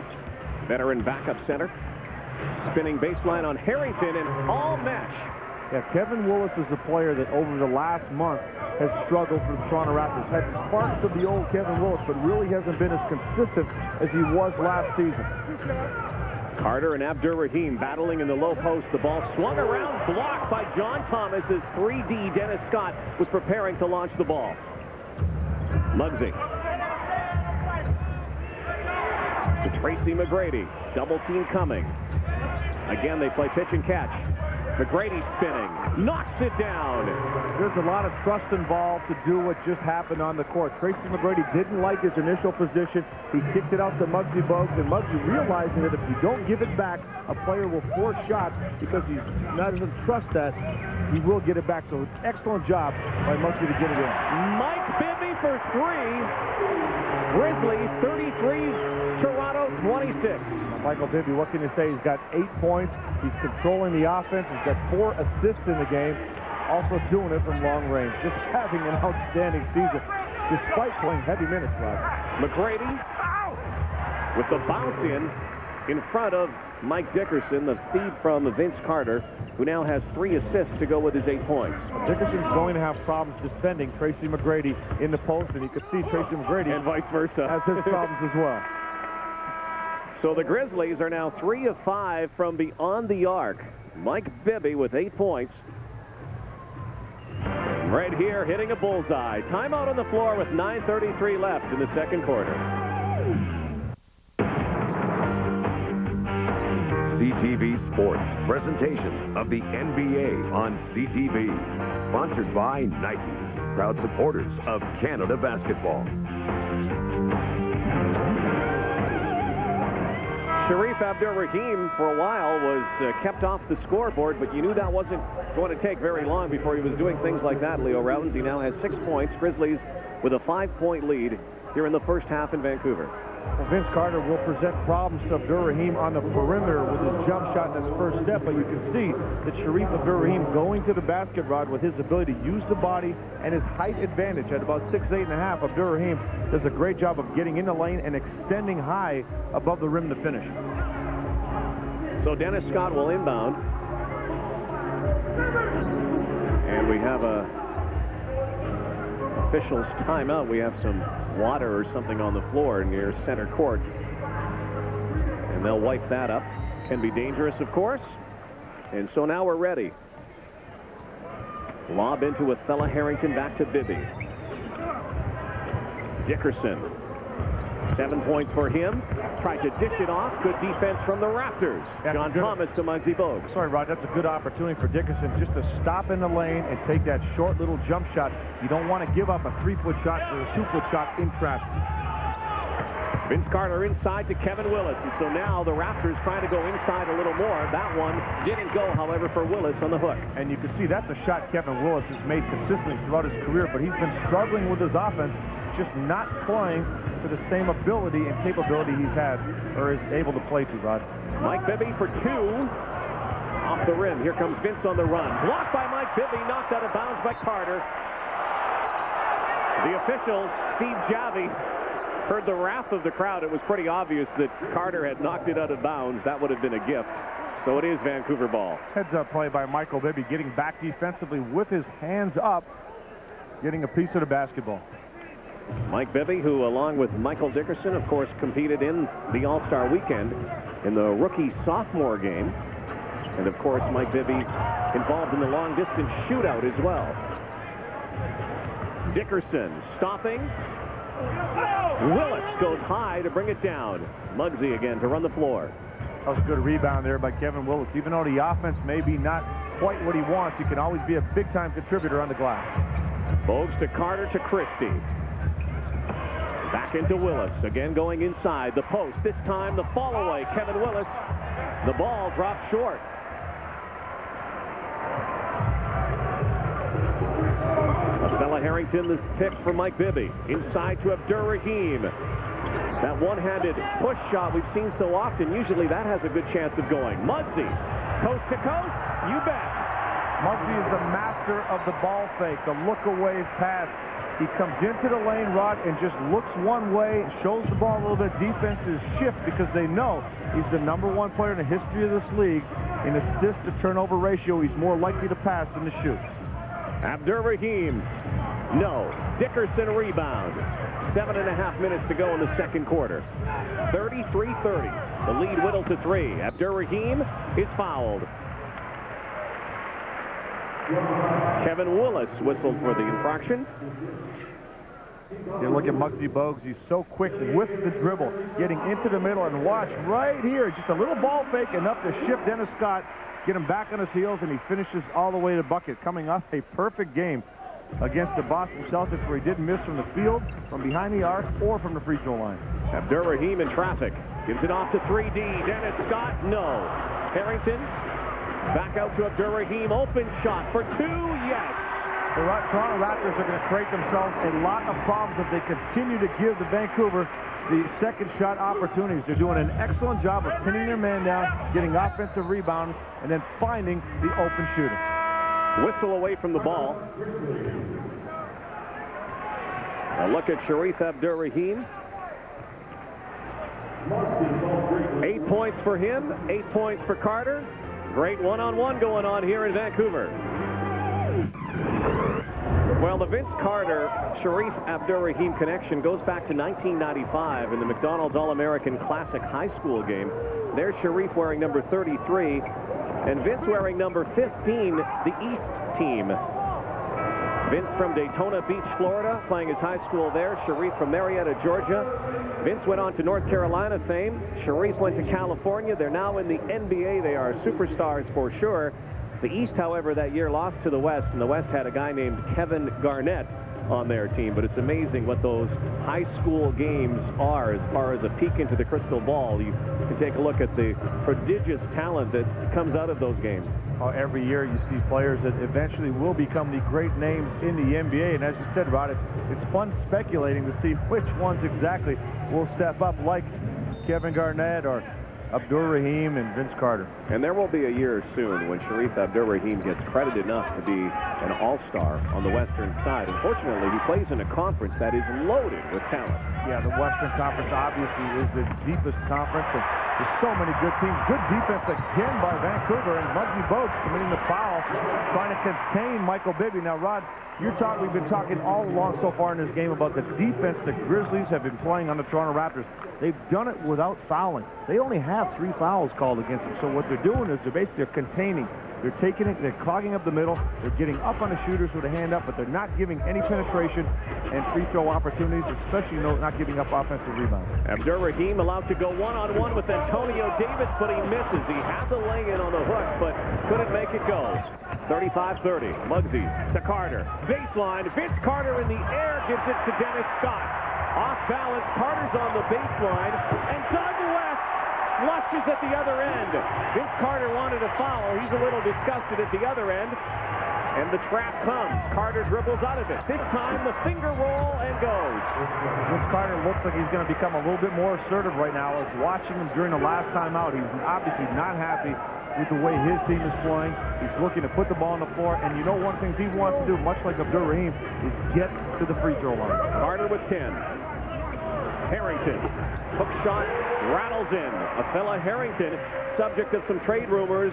Veteran backup center. Spinning baseline on Harrington and all mesh. Yeah, Kevin Willis is a player that over the last month has struggled for the Toronto Raptors. Had sparks of the old Kevin Willis, but really hasn't been as consistent as he was last season. Carter and Abdur-Rahim battling in the low post. The ball swung around, blocked by John Thomas as 3D Dennis Scott was preparing to launch the ball. Muggsy. To Tracy McGrady. Double team coming. Again, they play pitch and catch. McGrady spinning. Knocks it down. There's a lot of trust involved to do what just happened on the court. Tracy McGrady didn't like his initial position. He kicked it out to Muggsy Bogues, and Muggsy realizing that if you don't give it back, a player will force shots because he doesn't trust that. He will get it back. So excellent job by Muggsy to get it in. Mike Bibby for three. Grizzlies 33, Toronto 26. Michael Bibby, what can you say? He's got 8 points. He's controlling the offense. He's got 4 assists in the game. Also doing it from long range. Just having an outstanding season despite playing heavy minutes, Rod. McGrady with the bounce in front of Mike Dickerson, the feed from Vince Carter, who now has 3 assists to go with his 8 points. Dickerson's going to have problems defending Tracy McGrady in the post, and you can see Tracy McGrady and vice versa has his problems as well. So the Grizzlies are now 3 of 5 from beyond the arc. Mike Bibby with 8 points. Right here, hitting a bullseye. Timeout on the floor with 9:33 left in the second quarter. CTV Sports presentation of the NBA on CTV. Sponsored by Nike, proud supporters of Canada basketball. Sharif Abdur-Rahim, for a while, was kept off the scoreboard, but you knew that wasn't going to take very long before he was doing things like that, Leo Rounds. He now has 6 points. Grizzlies with a 5-point lead here in the first half in Vancouver. Well, Vince Carter will present problems to Abdur-Rahim on the perimeter with his jump shot in his first step, but you can see that Sharif Abdur-Rahim going to the basket, Rod, with his ability to use the body and his height advantage at about 6'8.5". Abdur-Rahim does a great job of getting in the lane and extending high above the rim to finish. So Dennis Scott will inbound. And we have a official's timeout. We have some water or something on the floor near center court. And they'll wipe that up. Can be dangerous, of course. And so now we're ready. Lob into a fella Harrington, back to Bibby. Dickerson. 7 points for him. Tried to dish it off. Good defense from the Raptors. John Thomas to Muggsy Bogues. Sorry, Rod, that's a good opportunity for Dickerson just to stop in the lane and take that short little jump shot. You don't want to give up a 3-foot shot or a 2-foot shot in traffic. Vince Carter inside to Kevin Willis. And so now the Raptors trying to go inside a little more. That one didn't go, however, for Willis on the hook. And you can see that's a shot Kevin Willis has made consistently throughout his career, but he's been struggling with his offense, just not playing to the same ability and capability he's had or is able to play to, Rod. Mike Bibby for 2. Off the rim. Here comes Vince on the run. Blocked by Mike Bibby. Knocked out of bounds by Carter. The official, Steve Javi, heard the wrath of the crowd. It was pretty obvious that Carter had knocked it out of bounds. That would have been a gift. So it is Vancouver ball. Heads-up play by Michael Bibby, getting back defensively with his hands up, getting a piece of the basketball. Mike Bibby, who along with Michael Dickerson, of course, competed in the All-Star weekend in the rookie-sophomore game. And, of course, Mike Bibby involved in the long-distance shootout as well. Dickerson stopping. Willis goes high to bring it down. Muggsy again to run the floor. That was a good rebound there by Kevin Willis. Even though the offense may be not quite what he wants, he can always be a big-time contributor on the glass. Bogues to Carter to Christie. Back into Willis, again going inside the post. This time the fall away, Kevin Willis. The ball dropped short. Harrington, the pick for Mike Bibby. Inside to Abdur-Rahim. That one-handed push shot we've seen so often, usually that has a good chance of going. Muggsy, coast to coast, you bet. Muggsy is the master of the ball fake, the look-away pass. He comes into the lane, Rod, and just looks one way, shows the ball a little bit. Defenses shift because they know he's the #1 player in the history of this league. In assist-to-turnover ratio, he's more likely to pass than to shoot. Abdur-Rahim, no. Dickerson rebound. 7.5 minutes to go in the second quarter. 33-30. The lead whittled to 3. Abdur-Rahim is fouled. Kevin Willis whistled for the infraction. You look at Muggsy Bogues, he's so quick with the dribble, getting into the middle, and watch right here, just a little ball fake enough to shift Dennis Scott, get him back on his heels, and he finishes all the way to the bucket, coming off a perfect game against the Boston Celtics where he didn't miss from the field, from behind the arc, or from the free throw line. Abdur-Rahim in traffic. Gives it off to 3D. Dennis Scott, no. Harrington, back out to Abdur-Rahim. Open shot for 2, yes. The Toronto Raptors are going to create themselves a lot of problems if they continue to give the Vancouver the second shot opportunities. They're doing an excellent job of pinning their man down, getting offensive rebounds, and then finding the open shooter. Whistle away from the ball. A look at Sharif Abdur-Rahim. 8 points for him, 8 points for Carter. Great one-on-one going on here in Vancouver. Well, the Vince Carter-Sharif Abdur-Rahim connection goes back to 1995 in the McDonald's All-American Classic High School game. There's Sharif wearing number 33 and Vince wearing number 15, the East team. Vince from Daytona Beach, Florida, playing his high school there. Sharif from Marietta, Georgia. Vince went on to North Carolina fame. Sharif went to California. They're now in the NBA. They are superstars for sure. The East, however, that year lost to the West, and the West had a guy named Kevin Garnett on their team. But it's amazing what those high school games are as far as a peek into the crystal ball. You can take a look at the prodigious talent that comes out of those games. Every year you see players that eventually will become the great names in the NBA. And as you said, Rod, it's fun speculating to see which ones exactly will step up, like Kevin Garnett or Abdur-Rahim and Vince Carter. And there will be a year soon when Sharif Abdur-Rahim gets credit enough to be an all-star on the Western side. Unfortunately, he plays in a conference that is loaded with talent. Yeah, the Western Conference obviously is the deepest conference, and there's so many good teams. Good defense again by Vancouver, and Muggsy Bogues committing the foul, trying to contain Michael Bibby. Now, Rod, we've been talking all along so far in this game about the defense the Grizzlies have been playing on the Toronto Raptors. They've done it without fouling. They only have 3 fouls called against them. So what they're doing is they're containing. They're taking it, they're clogging up the middle. They're getting up on the shooters with a hand up, but they're not giving any penetration and free throw opportunities, especially not giving up offensive rebounds. Abdur-Rahim allowed to go one-on-one with Antonio Davis, but he misses. He had the lay-in on the hook, but couldn't make it go. 35-30. Muggsy to Carter. Baseline. Vince Carter in the air gives it to Dennis Scott. Off balance. Carter's on the baseline. And Doug West flushes at the other end. Vince Carter wanted a foul. He's a little disgusted at the other end. And the trap comes. Carter dribbles out of it. This time the finger roll and goes. Vince Carter looks like he's going to become a little bit more assertive right now. I was watching him during the last time out. He's obviously not happy with the way his team is playing. He's looking to put the ball on the floor. And you know one thing he wants to do, much like Abdur-Rahim, is get to the free throw line. Carter with 10. Harrington. Hook shot rattles in. A fella Harrington, subject of some trade rumors.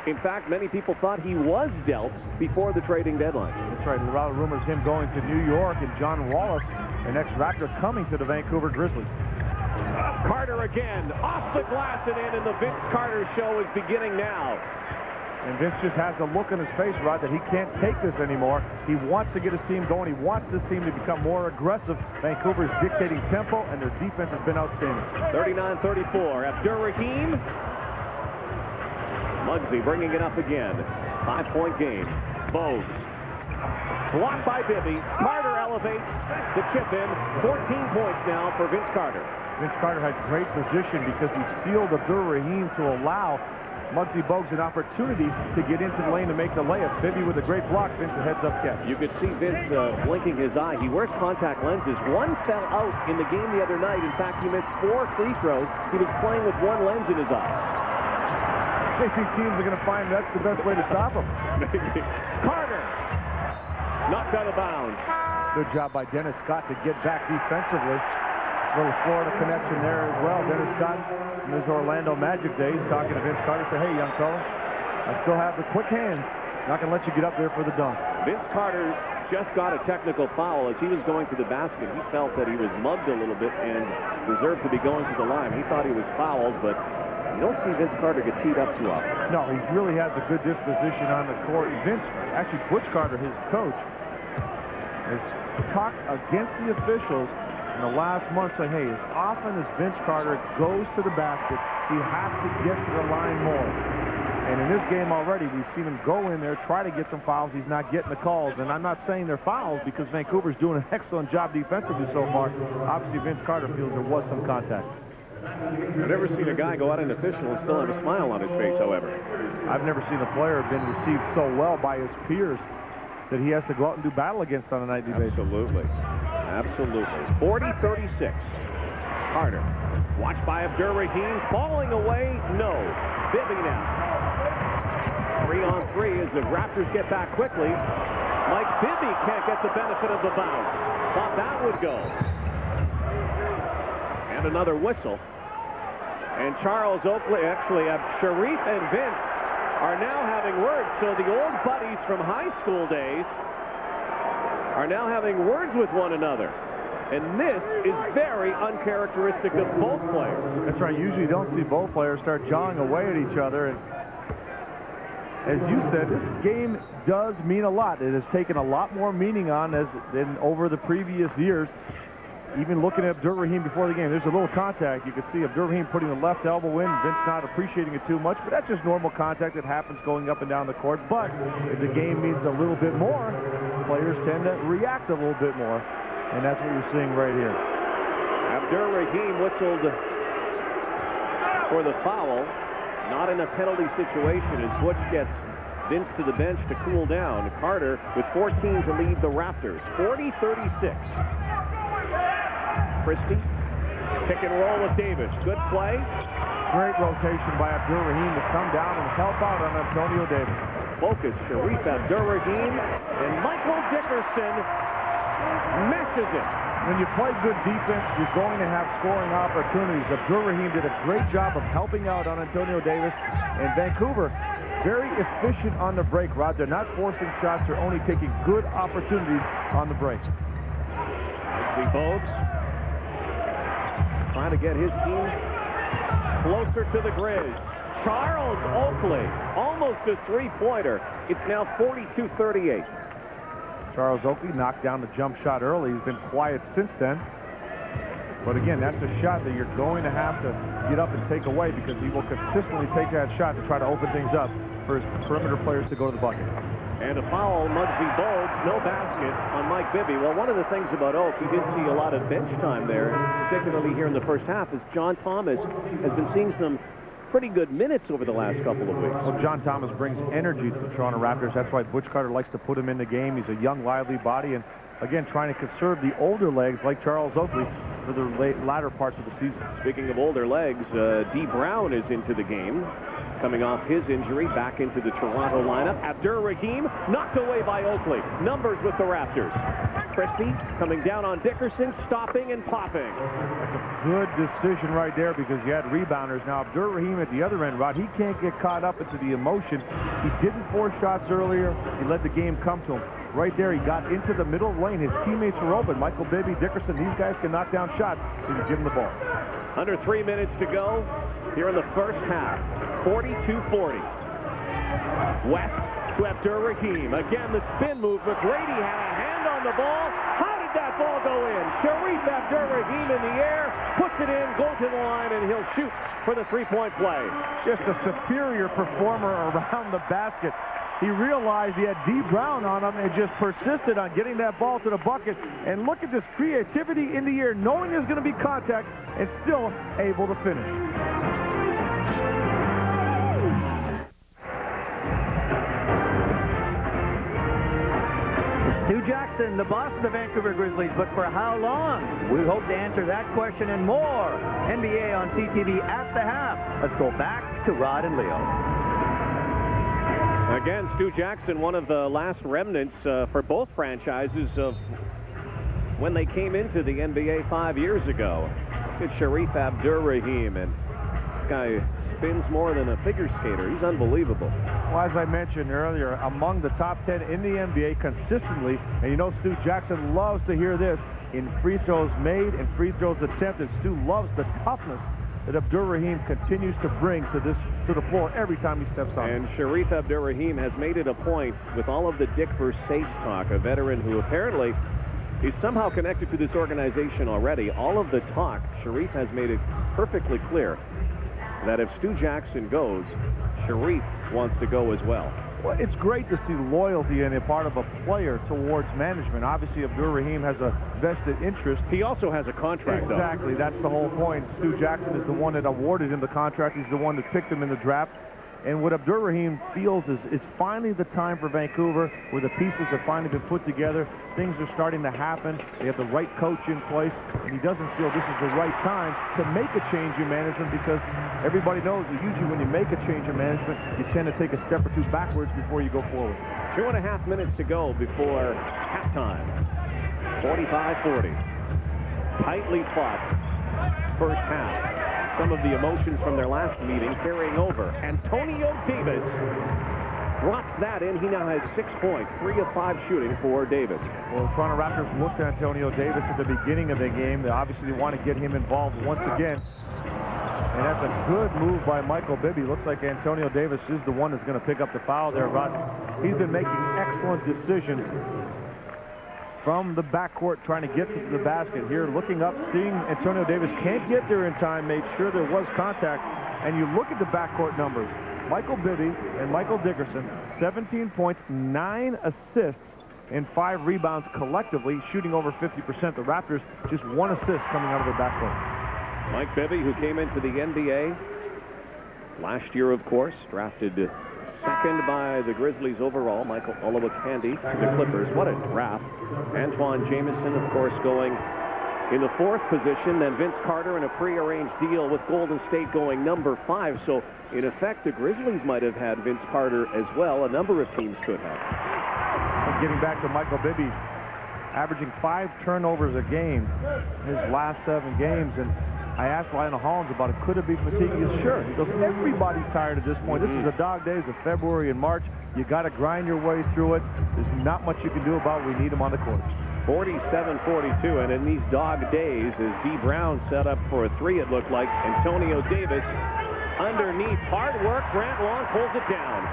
In fact, many people thought he was dealt before the trading deadline. That's right. A lot of rumors him going to New York, and John Wallace, an ex-Raptor, coming to the Vancouver Grizzlies. Carter again, off the glass and in, and the Vince Carter show is beginning now. And Vince just has a look on his face, Rod, that he can't take this anymore. He wants to get his team going. He wants this team to become more aggressive. Vancouver's dictating tempo, and their defense has been outstanding. 39-34. Abdur-Rahim. Muggsy bringing it up again. 5-point game. Bogues Blocked by Bibby. Carter elevates the chip in. 14 points now for Vince Carter. Vince Carter had great position because he sealed Abdur-Rahim to allow Muggsy Bogues an opportunity to get into the lane to make the layup. Bibby with a great block. Vince a heads-up catch. You could see Vince blinking his eye. He wears contact lenses. One fell out in the game the other night. In fact, he missed 4 free throws. He was playing with one lens in his eye. Maybe teams are going to find that's the best way to stop him. Maybe. Carter knocked out of bounds. Good job by Dennis Scott to get back defensively. Little Florida connection there as well. Dennis Scott in his Orlando Magic days talking to Vince Carter. Said, hey, young fella, I still have the quick hands. Not going to let you get up there for the dunk. Vince Carter just got a technical foul as he was going to the basket. He felt that he was mugged a little bit and deserved to be going to the line. He thought he was fouled, but you don't see Vince Carter get teed up too often. No, he really has a good disposition on the court. Vince, actually Butch Carter, his coach, has talked against the officials in the last month, saying, hey, as often as Vince Carter goes to the basket, he has to get to the line more. And in this game already, we've seen him go in there, try to get some fouls. He's not getting the calls. And I'm not saying they're fouls because Vancouver's doing an excellent job defensively so far. Obviously, Vince Carter feels there was some contact. I've never seen a guy go out an official and still have a smile on his face, however. I've never seen a player been received so well by his peers that he has to go out and do battle against on a nightly basis. Absolutely. Absolutely. 40-36. Carter. Watched by Abdur-Rahim. Falling away. No. Bibby now. 3-on-3 as the Raptors get back quickly. Mike Bibby can't get the benefit of the bounce. Thought that would go. And another whistle. And Charles Oakley, actually, Sharif and Vince are now having words. So the old buddies from high school days are now having words with one another. And this is very uncharacteristic of both players. That's right. Usually you don't see both players start jawing away at each other. And as you said, this game does mean a lot. It has taken a lot more meaning on than over the previous years. Even looking at Abdur-Rahim before the game, there's a little contact. You can see Abdur-Rahim putting the left elbow in. Vince not appreciating it too much, but that's just normal contact that happens going up and down the court. But if the game means a little bit more, players tend to react a little bit more, and that's what you're seeing right here. Abdur-Rahim whistled for the foul. Not in a penalty situation as Butch gets Vince to the bench to cool down. Carter with 14 to lead the Raptors. 40-36. Christie, pick and roll with Davis. Good play. Great rotation by Abdur-Rahim to come down and help out on Antonio Davis. Focus, Sharif Abdur-Rahim, and Michael Dickerson meshes it. When you play good defense, you're going to have scoring opportunities. Abdur-Rahim did a great job of helping out on Antonio Davis. And Vancouver, very efficient on the break, Rod. They're not forcing shots. They're only taking good opportunities on the break. See Bogues trying to get his team closer to the Grizz. Charles Oakley, almost a three-pointer. It's now 42-38. Charles Oakley knocked down the jump shot early. He's been quiet since then. But again, that's a shot that you're going to have to get up and take away because he will consistently take that shot to try to open things up for his perimeter players to go to the bucket. And a foul, Muggsy Bogues, no basket on Mike Bibby. Well, one of the things about Oak, he did see a lot of bench time there, particularly here in the first half, is John Thomas has been seeing some pretty good minutes over the last couple of weeks. Well, John Thomas brings energy to the Toronto Raptors. That's why Butch Carter likes to put him in the game. He's a young, lively body, and again, trying to conserve the older legs like Charles Oakley for the latter parts of the season. Speaking of older legs, D. Brown is into the game. Coming off his injury, back into the Toronto lineup. Abdur-Rahim knocked away by Oakley. Numbers with the Raptors. Christie coming down on Dickerson, stopping and popping. That's a good decision right there because you had rebounders. Now, Abdur-Rahim at the other end, Rod, he can't get caught up into the emotion. He didn't force shots earlier. He let the game come to him. Right there, he got into the middle lane. His teammates were open. Michael Bibby, Dickerson, these guys can knock down shots if you give them the ball. Under 3 minutes to go here in the first half. 42-40. West to Abdur-Rahim. Again, the spin move. McGrady had a hand on the ball. How did that ball go in? Sharif Abdur-Rahim in the air, puts it in, goes to the line, and he'll shoot for the three-point play. Just a superior performer around the basket. he realized he had D. Brown on him and just persisted on getting that ball to the bucket. And look at this creativity in the air, knowing there's going to be contact and still able to finish. Stu Jackson, the boss of the Vancouver Grizzlies, but for how long? We hope to answer that question and more. NBA on CTV at the half. Let's go back to Rod and Leo. Again, Stu Jackson, one of the last remnants for both franchises of when they came into the NBA 5 years ago. It's Sharif Abdur-Rahim, and this guy spins more than a figure skater. He's unbelievable. Well, as I mentioned earlier, among the top 10 in the NBA consistently, and you know Stu Jackson loves to hear this, in free throws made and free throws attempted. Stu loves the toughness that Abdur-Rahim continues to bring to the floor every time he steps on. And Sharif Abdur-Rahim has made it a point with all of the Dick Versace talk, a veteran who apparently is somehow connected to this organization already. All of the talk, Sharif has made it perfectly clear that if Stu Jackson goes, Sharif wants to go as well. Well, it's great to see loyalty in a part of a player towards management. Obviously, Abdur-Rahim has a vested interest. He also has a contract, Exactly. though. That's the whole point. Stu Jackson is the one that awarded him the contract. He's the one that picked him in the draft. And what Abdur-Rahim feels is it's finally the time for Vancouver where the pieces have finally been put together. Things are starting to happen. They have the right coach in place, and he doesn't feel this is the right time to make a change in management because everybody knows that usually when you make a change in management, you tend to take a step or two backwards before you go forward. 2.5 minutes to go before halftime. 45-40. Tightly fought first half. Some of the emotions from their last meeting carrying over. Antonio Davis drops that in. He now has 6 points, 3 of 5 shooting for Davis. Well, the Toronto Raptors looked at Antonio Davis at the beginning of the game. They obviously want to get him involved once again. And that's a good move by Michael Bibby. Looks like Antonio Davis is the one that's going to pick up the foul there, Rod. He's been making excellent decisions from the backcourt, trying to get to the basket here, looking up, seeing Antonio Davis can't get there in time, made sure there was contact. And you look at the backcourt numbers. Michael Bibby and Michael Dickerson, 17 points, 9 assists, and 5 rebounds collectively, shooting over 50%. The Raptors just 1 assist coming out of their backcourt. Mike Bibby, who came into the NBA last year, of course, drafted second by the Grizzlies overall. Michael Olowokandi to the Clippers. What a draft. Antoine Jameson, of course, going in the 4th position. Then Vince Carter in a prearranged deal with Golden State going number 5. So, in effect, the Grizzlies might have had Vince Carter as well. A number of teams could have. And getting back to Michael Bibby, averaging 5 turnovers a game his last 7 games. And I asked Lionel Hollins about it. Could it be fatigue? He goes, sure. He goes, everybody's tired at this point. This is the dog days of February and March. You got to grind your way through it. There's not much you can do about it. We need him on the court. 47-42, and in these dog days, as D. Brown set up for a 3, it looked like. Antonio Davis underneath. Hard work. Grant Long pulls it down.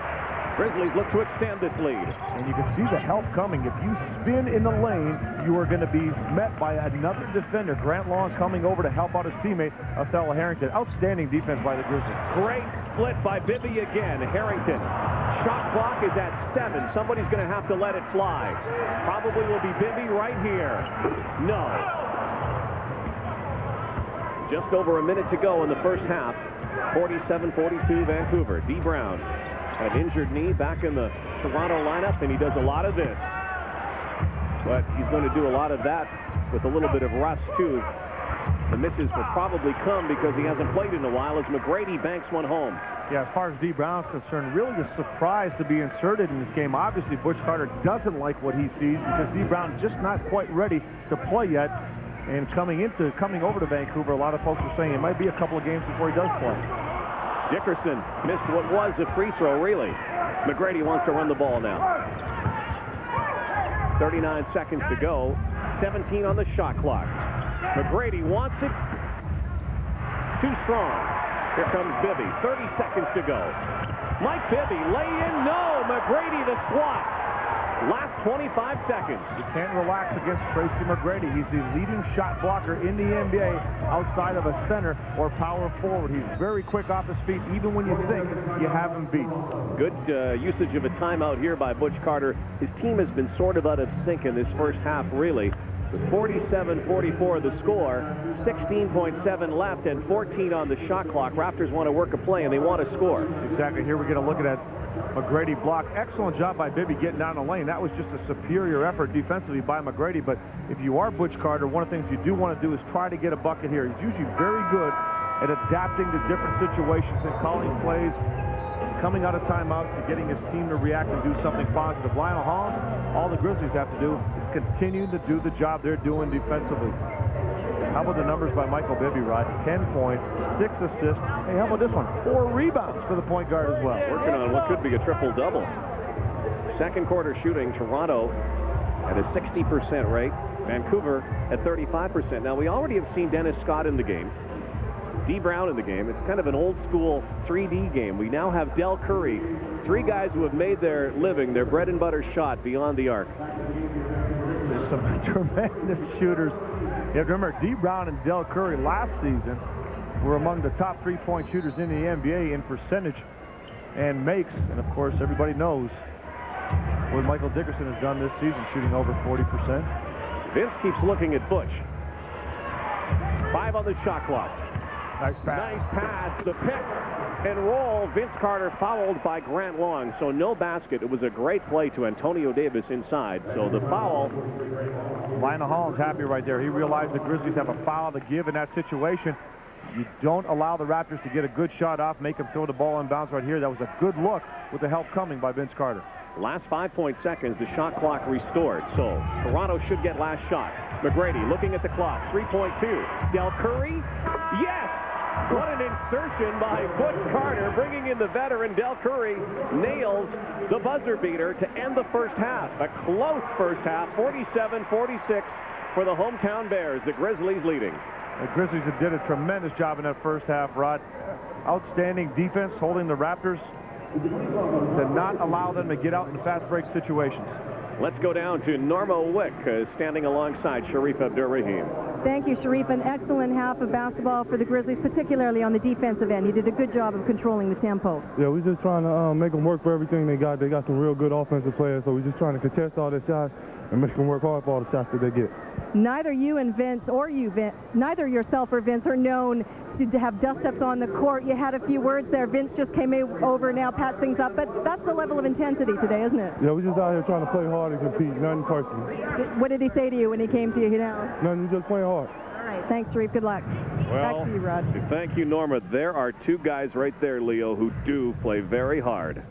Grizzlies look to extend this lead. And you can see the help coming. If you spin in the lane, you are going to be met by another defender. Grant Long coming over to help out his teammate, Stella Harrington. Outstanding defense by the Grizzlies. Great split by Bibby again. Harrington. Shot clock is at 7. Somebody's going to have to let it fly. Probably will be Bibby right here. No. Just over a minute to go in the first half. 47-42 Vancouver. D. Brown. An injured knee back in the Toronto lineup, and he does a lot of this. But he's going to do a lot of that with a little bit of rust, too. The misses will probably come because he hasn't played in a while as McGrady banks one home. Yeah, as far as D. Brown's concerned, really a surprise to be inserted in this game. Obviously, Butch Carter doesn't like what he sees because D. Brown just not quite ready to play yet. And coming over to Vancouver, a lot of folks are saying it might be a couple of games before he does play. Dickerson missed what was a free throw, really. McGrady wants to run the ball now. 39 seconds to go. 17 on the shot clock. McGrady wants it. Too strong. Here comes Bibby. 30 seconds to go. Mike Bibby, lay in. No. McGrady the swat. Last 25 seconds. You can't relax against Tracy McGrady. He's the leading shot blocker in the NBA outside of a center or power forward. He's very quick off his feet, even when you think you have him beat. Good usage of a timeout here by Butch Carter. His team has been sort of out of sync in this first half, really. With 47-44 the score, 16.7 left and 14 on the shot clock. Raptors want to work a play and they want to score. Exactly. Here we're going to look at that McGrady block. Excellent job by Bibby getting down the lane. That was just a superior effort defensively by McGrady. But if you are Butch Carter, one of the things you do want to do is try to get a bucket here. He's usually very good at adapting to different situations and calling plays, coming out of timeouts and getting his team to react and do something positive. Lionel Hollins, all the Grizzlies have to do is continue to do the job they're doing defensively. How about the numbers by Michael Bibby, Rod? 10 points, 6 assists. Hey, how about this one? 4 rebounds for the point guard as well. Working on what could be a triple-double. Second quarter shooting, Toronto at a 60% rate. Vancouver at 35%. Now, we already have seen Dennis Scott in the game. D. Brown in the game. It's kind of an old-school 3D game. We now have Del Curry. 3 guys who have made their living, their bread-and-butter shot beyond the arc. There's some tremendous shooters. You have to remember, D. Brown and Del Curry last season were among the top 3-point shooters in the NBA in percentage and makes. And, of course, everybody knows what Michael Dickerson has done this season, shooting over 40%. Vince keeps looking at Butch. 5 on the shot clock. Nice pass. Nice pass. The pick and roll. Vince Carter fouled by Grant Long. So no basket. It was a great play to Antonio Davis inside. So the foul. Lionel Hollins happy right there. He realized the Grizzlies have a foul to give in that situation. You don't allow the Raptors to get a good shot off, make them throw the ball in bounds right here. That was a good look with the help coming by Vince Carter. Last 5 seconds, the shot clock restored. So Toronto should get last shot. McGrady looking at the clock. 3.2. Del Curry. Yes! What an insertion by Butch Carter, bringing in the veteran. Del Curry nails the buzzer beater to end the first half. A close first half, 47-46 for the hometown Bears. The Grizzlies leading. The Grizzlies did a tremendous job in that first half, Rod. Outstanding defense, holding the Raptors to not allow them to get out in fast break situations. Let's go down to Norma Wick, standing alongside Sharif Abdur-Rahim. Thank you, Sharif. An excellent half of basketball for the Grizzlies, particularly on the defensive end. You did a good job of controlling the tempo. Yeah, we're just trying to make them work for everything they got. They got some real good offensive players, so we're just trying to contest all their shots and make them work hard for all the shots that they get. Neither you and Vince, or you, neither yourself or Vince are known to have dust-ups on the court. You had a few words there. Vince just came over now, patched things up, but that's the level of intensity today, isn't it? Yeah, we're just out here trying to play hard and compete, nothing personal. What did he say to you when he came to you now? Nothing, we're just playing hard. All right, thanks, Sharif. Good luck. Well, back to you, Rod. Thank you, Norma. There are 2 guys right there, Leo, who do play very hard.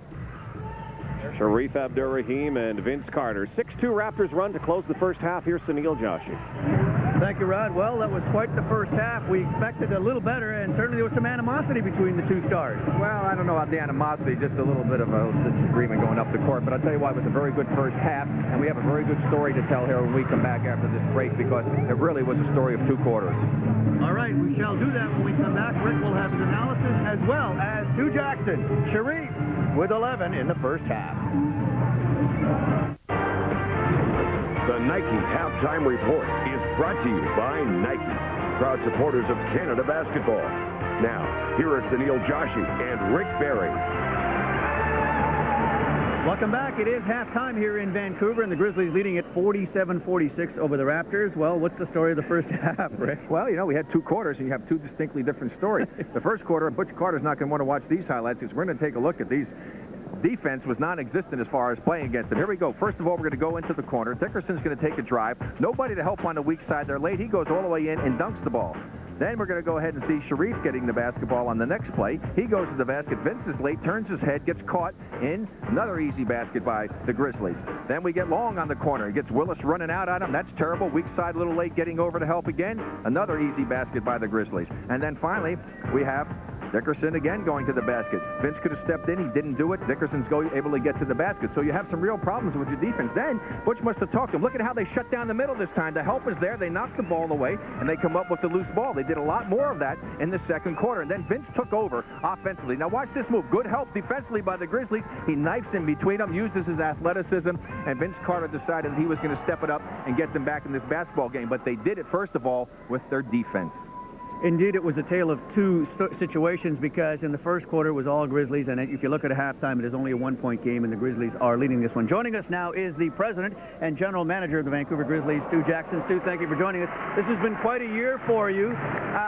Sharif Abdur-Rahim and Vince Carter. 6-2 Raptors run to close the first half. Here's Sunil Joshi. Thank you, Rod. Well, that was quite the first half. We expected a little better, and certainly there was some animosity between the 2 stars. Well, I don't know about the animosity, just a little bit of a disagreement going up the court. But I'll tell you what, it was a very good first half, and we have a very good story to tell here when we come back after this break, because it really was a story of 2 quarters. All right, we shall do that when we come back. Rick will have his analysis, as well as Stu Jackson. Sharif with 11 in the first half. The Nike Halftime Report is brought to you by Nike, proud supporters of Canada basketball. Now, here are Sunil Joshi and Rick Barry. Welcome back. It is halftime here in Vancouver, and the Grizzlies leading at 47-46 over the Raptors. Well, what's the story of the first half, Rick? Well, you know, we had 2 quarters, and you have 2 distinctly different stories. The first quarter, Butch Carter's not going to want to watch these highlights, because we're going to take a look at these. Defense was non-existent as far as playing against it. Here we go. First of all, we're going to go into the corner. Dickerson's going to take a drive. Nobody to help on the weak side. They're late. He goes all the way in and dunks the ball. Then we're going to go ahead and see Sharif getting the basketball on the next play. He goes to the basket. Vince is late, turns his head, gets caught in another easy basket by the Grizzlies. Then we get Long on the corner. He gets Willis running out at him. That's terrible. Weak side a little late, getting over to help again. Another easy basket by the Grizzlies. And then finally, we have Dickerson again going to the basket. Vince could have stepped in. He didn't do it. Dickerson's able to get to the basket. So you have some real problems with your defense. Then Butch must have talked to him. Look at how they shut down the middle this time. The help is there. They knocked the ball away, and they come up with the loose ball. They did a lot more of that in the second quarter. And then Vince took over offensively. Now watch this move. Good help defensively by the Grizzlies. He knifes in between them, uses his athleticism, and Vince Carter decided that he was going to step it up and get them back in this basketball game. But they did it, first of all, with their defense. Indeed, it was a tale of two situations, because in the first quarter it was all Grizzlies, and if you look at a halftime, it is only a one-point game, and the Grizzlies are leading this one. Joining us now is the president and general manager of the Vancouver Grizzlies, Stu Jackson. Stu, thank you for joining us. This has been quite a year for you.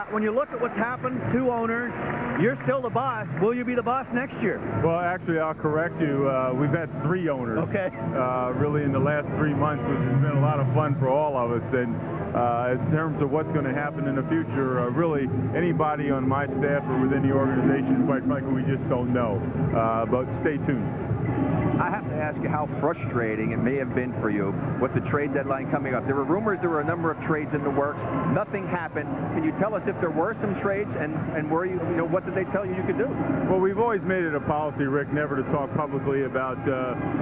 When you look at what's happened, two owners, you're still the boss. Will you be the boss next year? Well, actually, I'll correct you. We've had three owners. Okay. Really in the last 3 months, which has been a lot of fun for all of us. And in terms of what's going to happen in the future, really anybody on my staff or within the organization, quite frankly, we just don't know. But stay tuned. I have to ask you how frustrating it may have been for you with the trade deadline coming up. There were rumors there were a number of trades in the works. Nothing happened. Can you tell us if there were some trades, and were you know, what did they tell you could do? Well, we've always made it a policy, Rick, never to talk publicly about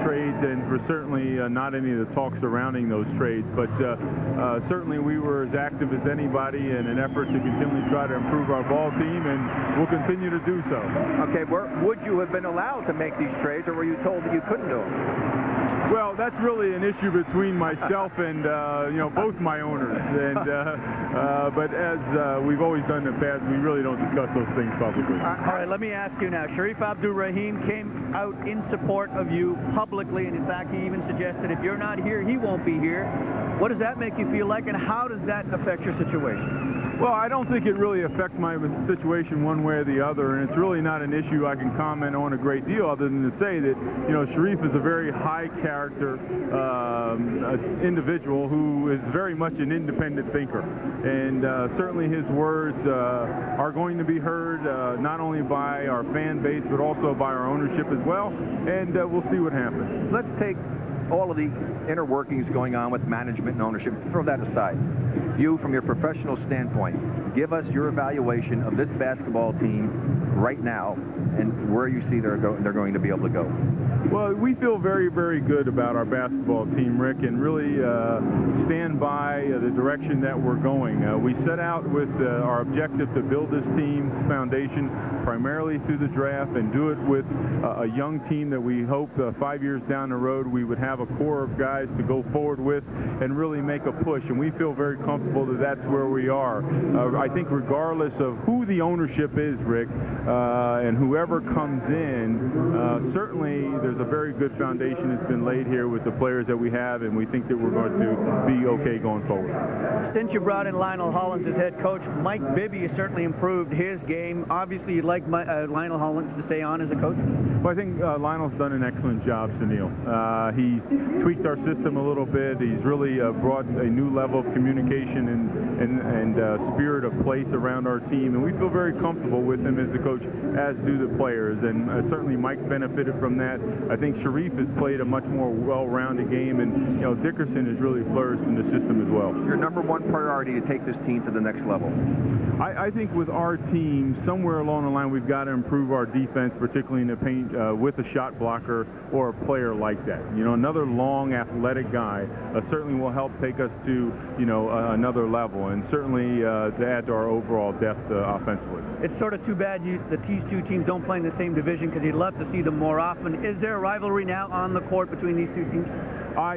trades, and we're certainly not any of the talk surrounding those trades. But certainly we were as active as anybody in an effort to continually try to improve our ball team, and we'll continue to do so. Okay, would you have been allowed to make these trades, or were you told that you couldn't do them? Well, that's really an issue between myself and both my owners. And but as we've always done in the past, we really don't discuss those things publicly. All right, let me ask you now. Sharif Abdur-Rahim came out in support of you publicly, and in fact, he even suggested if you're not here, he won't be here. What does that make you feel like, and how does that affect your situation? Well, I don't think it really affects my situation one way or the other, and it's really not an issue I can comment on a great deal, other than to say that, Sharif is a very high-character individual who is very much an independent thinker, and certainly his words are going to be heard not only by our fan base, but also by our ownership as well, and we'll see what happens. Let's take all of the inner workings going on with management and ownership. Throw that aside. You, from your professional standpoint, give us your evaluation of this basketball team right now and where you see they're going to be able to go. Well, we feel very, very good about our basketball team, Rick, and really stand by the direction that we're going. We set out with our objective to build this team's foundation primarily through the draft, and do it with a young team that we hope 5 years down the road we would have a core of guys to go forward with and really make a push. And we feel very comfortable that that's where we are. I think regardless of who the ownership is, Rick, and whoever comes in, certainly there's a very good foundation that's been laid here with the players that we have, and we think that we're going to be okay going forward. Since you brought in Lionel Hollins as head coach, Mike Bibby has certainly improved his game. Obviously, you'd like Lionel Hollins to stay on as a coach? Well, I think Lionel's done an excellent job, Sunil. He's tweaked our system a little bit. He's really brought a new level of communication and spirit of place around our team, and we feel very comfortable with him as a coach, as do the players, and certainly Mike's benefited from that. I think Sharif has played a much more well-rounded game, and Dickerson has really flourished in the system as well. Your number one priority to take this team to the next level? I think with our team, somewhere along the line, we've got to improve our defense, particularly in the paint, with a shot blocker or a player like that. Another long, athletic guy certainly will help take us to, another level, and certainly to add to our overall depth offensively. It's sort of too bad these two teams don't play in the same division, because you'd love to see them more often. Is there a rivalry now on the court between these two teams?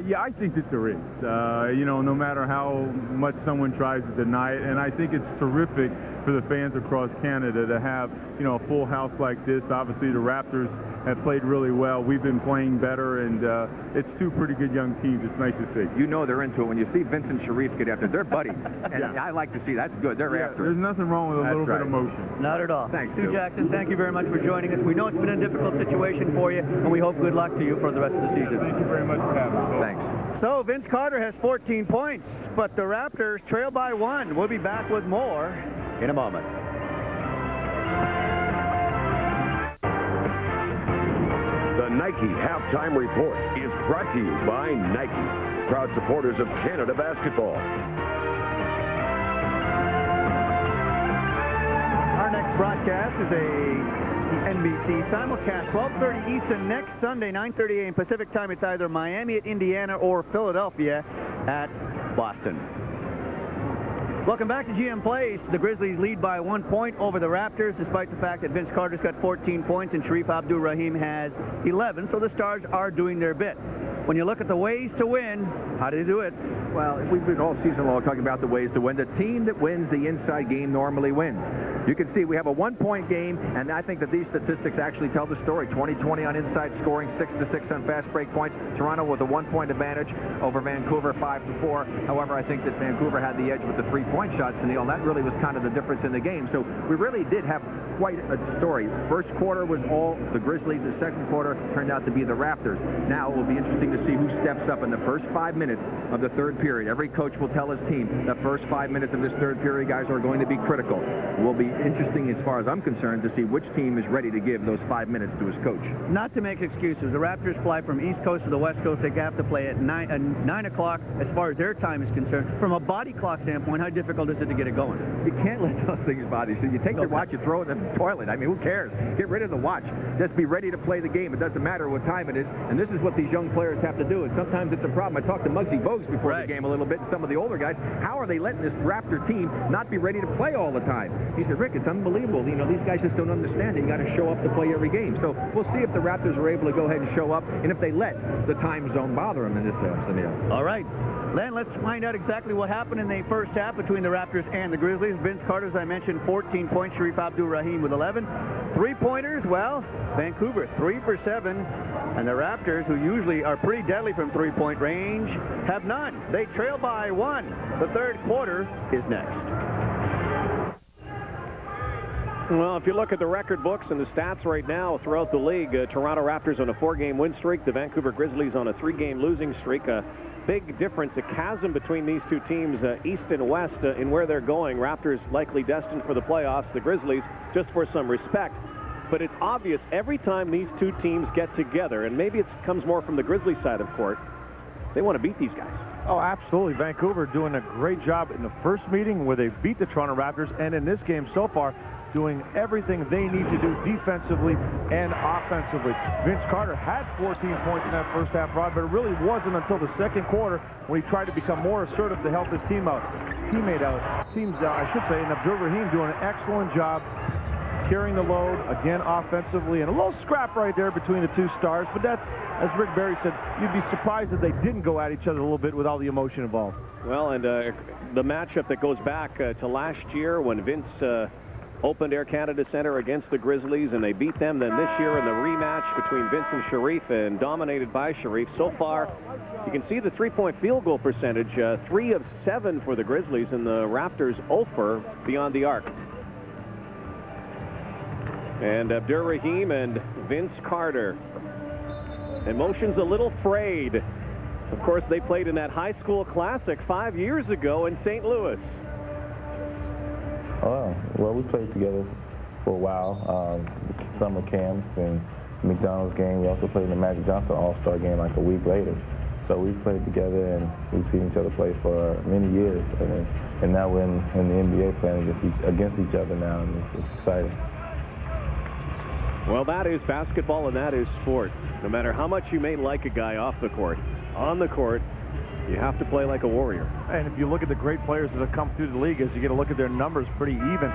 Yeah, I think that there is. No matter how much someone tries to deny it, and I think it's terrific for the fans across Canada to have, a full house like this. Obviously, the Raptors have played really well. We've been playing better, and it's two pretty good young teams. It's nice to see. They're into it. When you see Vince and Sharif get after it, they're buddies. And I like to see that's good. They're after it. There's nothing wrong with a little bit of motion. Not at all. Thanks, Stu Jackson, thank you very much for joining us. We know it's been a difficult situation for you, and we hope good luck to you for the rest of the season. Thank you very much for having us. Thanks. So Vince Carter has 14 points, but the Raptors trail by 1. We'll be back with more in a moment. The Nike Halftime Report is brought to you by Nike, proud supporters of Canada basketball. Our next broadcast broadcast is a NBC simulcast, 12:30 Eastern next Sunday, 9:30 a.m. Pacific time. It's either Miami at Indiana or Philadelphia at Boston. Welcome back to GM Place. The Grizzlies lead by 1 point over the Raptors, despite the fact that Vince Carter's got 14 points and Sharif Abdur-Rahim has 11, so the Stars are doing their bit. When you look at the ways to win, how do they do it? Well, we've been all season long talking about the ways to win. The team that wins the inside game normally wins. You can see we have a 1-point game, and I think that these statistics actually tell the story. 20-20 on inside scoring, 6-6 on fast break points. Toronto with a 1-point advantage over Vancouver, 5-4. However, I think that Vancouver had the edge with the 3-point shots, Neil, and that really was kind of the difference in the game. So we really did have quite a story. First quarter was all the Grizzlies. The second quarter turned out to be the Raptors. Now it will be interesting to see who steps up in the first 5 minutes of the third period. Every coach will tell his team the first 5 minutes of this third period, guys, are going to be critical. It will be interesting, as far as I'm concerned, to see which team is ready to give those 5 minutes to his coach. Not to make excuses. The Raptors fly from East Coast to the West Coast. They have to play at 9 o'clock as far as their time is concerned. From a body clock standpoint, how difficult is it to get it going? You can't let those things bother you. So you take your watch, you throw it in the toilet. I mean, who cares? Get rid of the watch. Just be ready to play the game. It doesn't matter what time it is. And this is what these young players have to do. And sometimes it's a problem. I talked to Muggsy Bogues before the game a little bit, and some of the older guys. How are they letting this Raptor team not be ready to play all the time? He said, Rick, it's unbelievable. You know, these guys just don't understand it. You got to show up to play every game. So we'll see if the Raptors are able to go ahead and show up, and if they let the time zone bother them in this scenario. All right. Len, let's find out exactly what happened in the first half between the Raptors and the Grizzlies. Vince Carter, as I mentioned, 14 points. Sharif Abdur-Rahim with 11. Three-pointers, well, Vancouver, 3 for 7. And the Raptors, who usually are pretty deadly from three-point range, have none. They trail by 1. The third quarter is next. Well, if you look at the record books and the stats right now throughout the league, Toronto Raptors on a 4-game win streak, the Vancouver Grizzlies on a 3-game losing streak. A big difference, a chasm between these two teams, east and west, in where they're going. Raptors likely destined for the playoffs, the Grizzlies just for some respect. But it's obvious every time these two teams get together, and maybe it comes more from the Grizzlies side of court, they want to beat these guys. Oh, absolutely. Vancouver doing a great job in the first meeting where they beat the Toronto Raptors, and in this game so far, doing everything they need to do defensively and offensively. Vince Carter had 14 points in that first half, Rod, but it really wasn't until the second quarter when he tried to become more assertive to help his teammate out. I should say, and Abdur-Rahim doing an excellent job carrying the load, again, offensively, and a little scrap right there between the two stars, but that's, as Rick Barry said, you'd be surprised if they didn't go at each other a little bit with all the emotion involved. Well, and the matchup that goes back to last year when Vince opened Air Canada Center against the Grizzlies, and they beat them. Then this year in the rematch between Vince and Sharif, and dominated by Sharif. So far, you can see the three-point field goal percentage, 3 of 7 for the Grizzlies, and the Raptors 0 for beyond the arc. And Abdur-Rahim and Vince Carter. Emotions a little frayed. Of course, they played in that high school classic 5 years ago in St. Louis. Oh, well, we played together for a while, summer camps and McDonald's game. We also played in the Magic Johnson All-Star game like a week later. So we played together, and we've seen each other play for many years. And now we're in the NBA playing against each other now, and it's exciting. Well, that is basketball, and that is sport. No matter how much you may like a guy off the court, on the court, you have to play like a warrior. And if you look at the great players that have come through the league, as you get a look at their numbers, pretty even.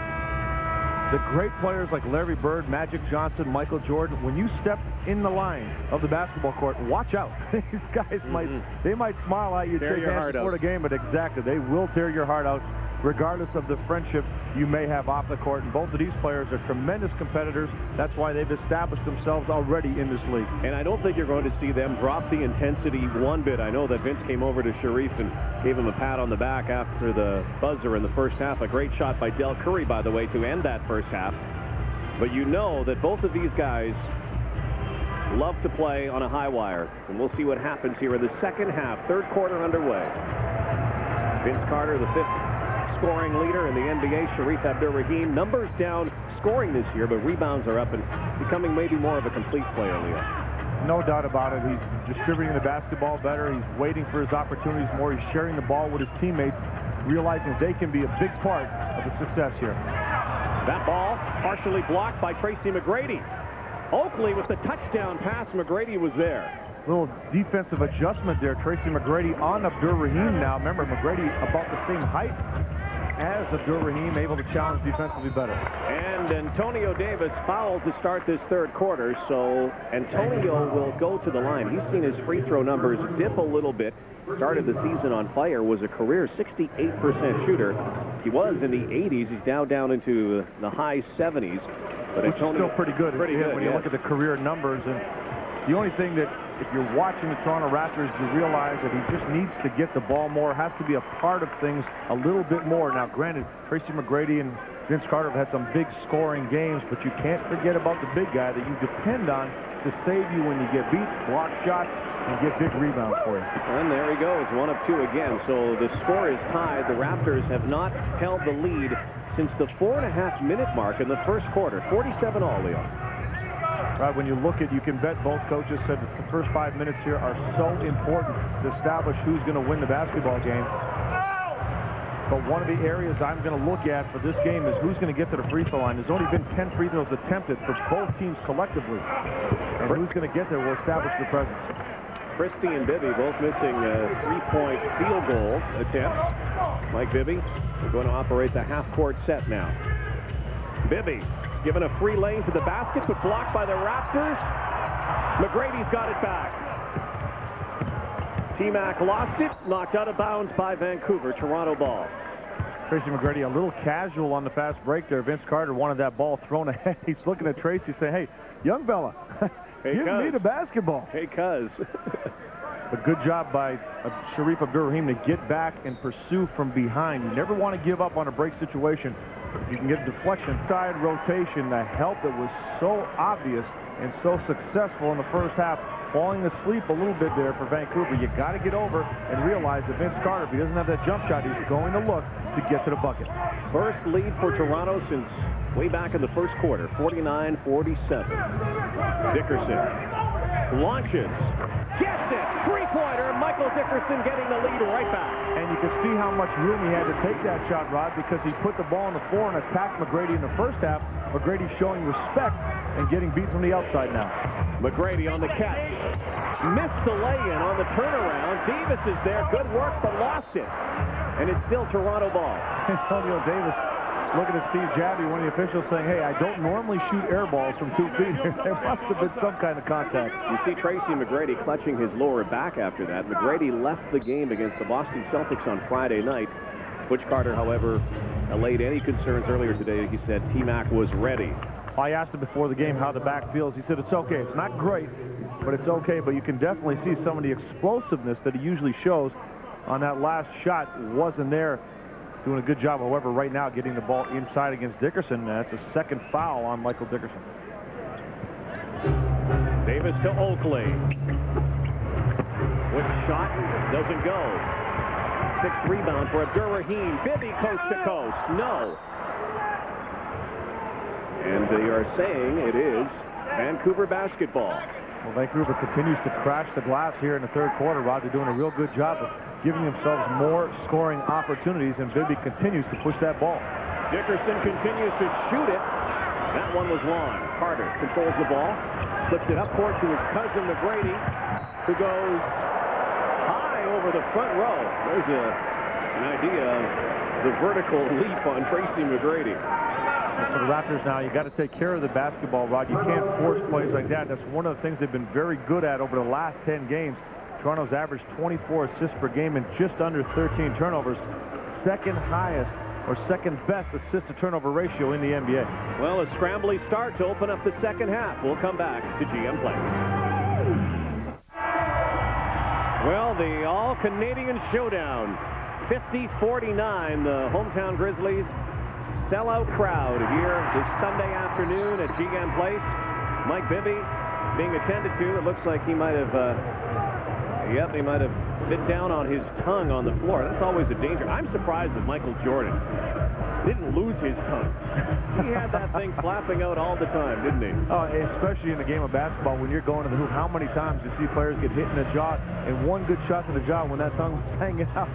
The great players like Larry Bird, Magic Johnson, Michael Jordan, when you step in the line of the basketball court, watch out. These guys might smile at you, shake hands before the game, but exactly, they will tear your heart out, regardless of the friendship you may have off the court. And both of these players are tremendous competitors. That's why they've established themselves already in this league. And I don't think you're going to see them drop the intensity one bit. I know that Vince came over to Sharif and gave him a pat on the back after the buzzer in the first half. A great shot by Del Curry, by the way, to end that first half. But you know that both of these guys love to play on a high wire. And we'll see what happens here in the second half. Third quarter underway. Vince Carter, the 5th scoring leader in the NBA. Sharif Abdur-Rahim, numbers down scoring this year, but rebounds are up and becoming maybe more of a complete player, Leo. No doubt about it. He's distributing the basketball better. He's waiting for his opportunities more. He's sharing the ball with his teammates, realizing they can be a big part of the success here. That ball partially blocked by Tracy McGrady. Oakley with the touchdown pass. McGrady was there. Little defensive adjustment there. Tracy McGrady on Abdur-Rahim now. Remember, McGrady about the same height as Abdur-Rahim, able to challenge defensively better. And Antonio Davis fouled to start this third quarter, so Antonio will go to the line. He's seen his free throw numbers dip a little bit. Started the season on fire, was a career 68% shooter. He was in the 80s. He's now down into the high 70s. But Which is still pretty good. Pretty good, when you look at the career numbers. And the only thing that, if you're watching the Toronto Raptors, you realize that he just needs to get the ball more, has to be a part of things a little bit more. Now, granted, Tracy McGrady and Vince Carter have had some big scoring games, but you can't forget about the big guy that you depend on to save you when you get beat, block shots, and get big rebounds for you. And there he goes, 1 of 2 again. So the score is tied. The Raptors have not held the lead since the 4.5-minute mark in the first quarter. 47 all, Leo. Right, when you look at, you can bet both coaches said that the first 5 minutes here are so important to establish who's going to win the basketball game. But one of the areas I'm going to look at for this game is who's going to get to the free throw line. There's only been 10 free throws attempted for both teams collectively. And who's going to get there will establish the presence. Christie and Bibby both missing 3-point field goal attempts. Mike Bibby is going to operate the half-court set now. Bibby given a free lane to the basket, but blocked by the Raptors. McGrady's got it back. T-Mac lost it, knocked out of bounds by Vancouver. Toronto ball. Tracy McGrady a little casual on the fast break there. Vince Carter wanted that ball thrown ahead. He's looking at Tracy saying, hey, young fella, hey, give me the basketball. Hey, cuz. A good job by Sharif Abdur-Rahim to get back and pursue from behind. You never want to give up on a break situation. You can get a deflection, side rotation, the help that was so obvious and so successful in the first half, falling asleep a little bit there for Vancouver. You got to get over and realize that Vince Carter, if he doesn't have that jump shot, he's going to look to get to the bucket. First lead for Toronto since way back in the first quarter, 49-47. Dickerson launches, gets it, three-pointer. Michael Dickerson getting the lead right back. And you can see how much room he had to take that shot, Rod, because he put the ball on the floor and attacked McGrady in the first half. McGrady showing respect and getting beat from the outside now. McGrady on the catch. Missed the lay-in on the turnaround. Davis is there. Good work, but lost it. And it's still Toronto ball. Antonio Davis looking at Steve Jabby, one of the officials, saying, hey, I don't normally shoot air balls from 2 feet. There must have been some kind of contact. You see Tracy McGrady clutching his lower back after that. McGrady left the game against the Boston Celtics on Friday night. Butch Carter, however, allayed any concerns earlier today. He said T-Mac was ready. I asked him before the game how the back feels. He said it's okay. It's not great, but it's okay. But you can definitely see some of the explosiveness that he usually shows on that last shot wasn't there. Doing a good job, however, right now getting the ball inside against Dickerson. That's a second foul on Michael Dickerson. Davis to Oakley. Quick shot, doesn't go. 6th rebound for Abdur-Rahim. Bibby coast to coast. No. And they are saying it is Vancouver basketball. Well, Vancouver continues to crash the glass here in the third quarter, Rod. They're doing a real good job of giving themselves more scoring opportunities, and Bibby continues to push that ball. Dickerson continues to shoot it. That one was long. Carter controls the ball, flips it up court to his cousin McGrady, who goes high over the front row. There's an idea of the vertical leap on Tracy McGrady. For the Raptors now, you got to take care of the basketball, Rod. You can't force plays like that. That's one of the things they've been very good at over the last 10 games. Toronto's averaged 24 assists per game and just under 13 turnovers. Second highest or second best assist-to-turnover ratio in the NBA. Well, a scrambly start to open up the second half. We'll come back to GM Play. Well, the all-Canadian showdown. 50-49, the hometown Grizzlies sellout crowd here this Sunday afternoon at GM Place. Mike Bibby being attended to. It looks like he might have, he might have bit down on his tongue on the floor. That's always a danger. I'm surprised that Michael Jordan didn't lose his tongue. He had that thing flapping out all the time, didn't he? Oh, especially in a game of basketball when you're going to the hoop. How many times you see players get hit in the jaw, and one good shot to the jaw when that tongue was hanging out.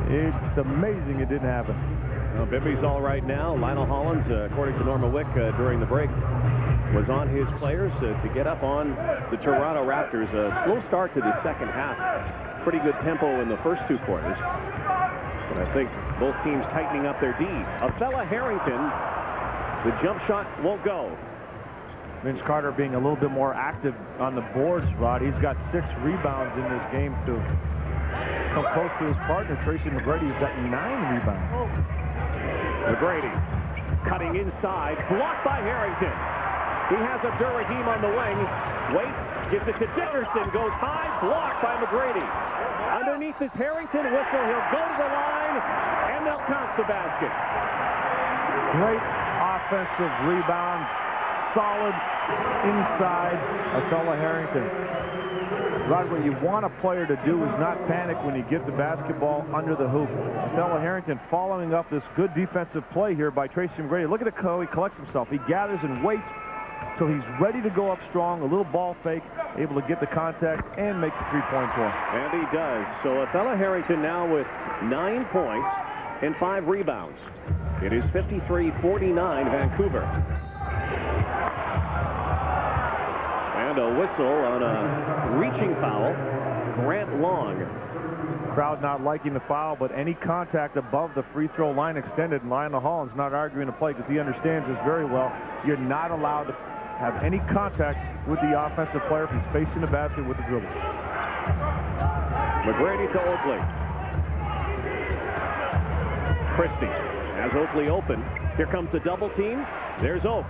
It's amazing it didn't happen. Well, Bibby's all right now. Lionel Hollins, according to Norma Wick during the break, was on his players to get up on the Toronto Raptors. A slow start to the second half. Pretty good tempo in the first 2 quarters. And I think both teams tightening up their D. Othello Harrington, the jump shot won't go. Vince Carter being a little bit more active on the boards, Rod. He's got 6 rebounds in this game to come close to his partner, Tracy McGrady, who's got 9 rebounds. McGrady cutting inside, blocked by Harrington. He has Abdur-Rahim on the wing, waits, gives it to Dickerson, goes high, blocked by McGrady. Underneath is Harrington whistle, he'll go to the line, and they'll count the basket. Great offensive rebound, solid inside Othello Harrington. Rod, what you want a player to do is not panic when you get the basketball under the hoop. Othello Harrington following up this good defensive play here by Tracy McGrady. Look at how he collects himself. He gathers and waits till he's ready to go up strong, a little ball fake, able to get the contact and make the three-point play. And he does. So Othello Harrington now with 9 points and 5 rebounds. It is 53-49 Vancouver. And a whistle on a reaching foul. Grant Long. Crowd not liking the foul, but any contact above the free throw line extended, and Lionel Hollins not arguing the play because he understands this very well. You're not allowed to have any contact with the offensive player if he's facing the basket with the dribble. McGrady to Oakley. Christie has Oakley open. Here comes the double team. There's Oak.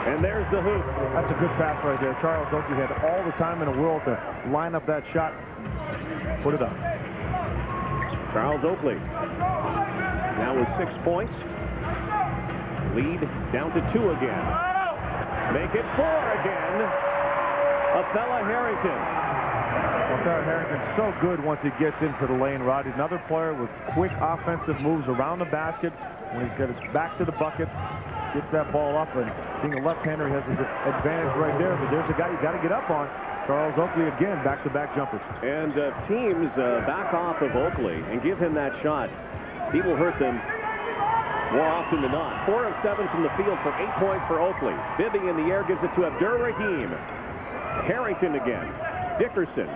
And there's the hoop. That's a good pass right there. Charles Oakley had all the time in the world to line up that shot. Put it up. Charles Oakley now with 6 points. Lead down to 2 again. Make it 4 again. Othello Harrington. Othello Harrington's so good once he gets into the lane, Rod. He's another player with quick offensive moves around the basket. When he's got his back to the bucket, gets that ball up, and being a left-hander, he has an advantage right there. But there's a guy you got to get up on. Charles Oakley again, back-to-back jumpers. And teams back off of Oakley and give him that shot. He will hurt them more often than not. 4 of 7 from the field for 8 points for Oakley. Bibby in the air gives it to Abdur-Rahim. Harrington again. Dickerson.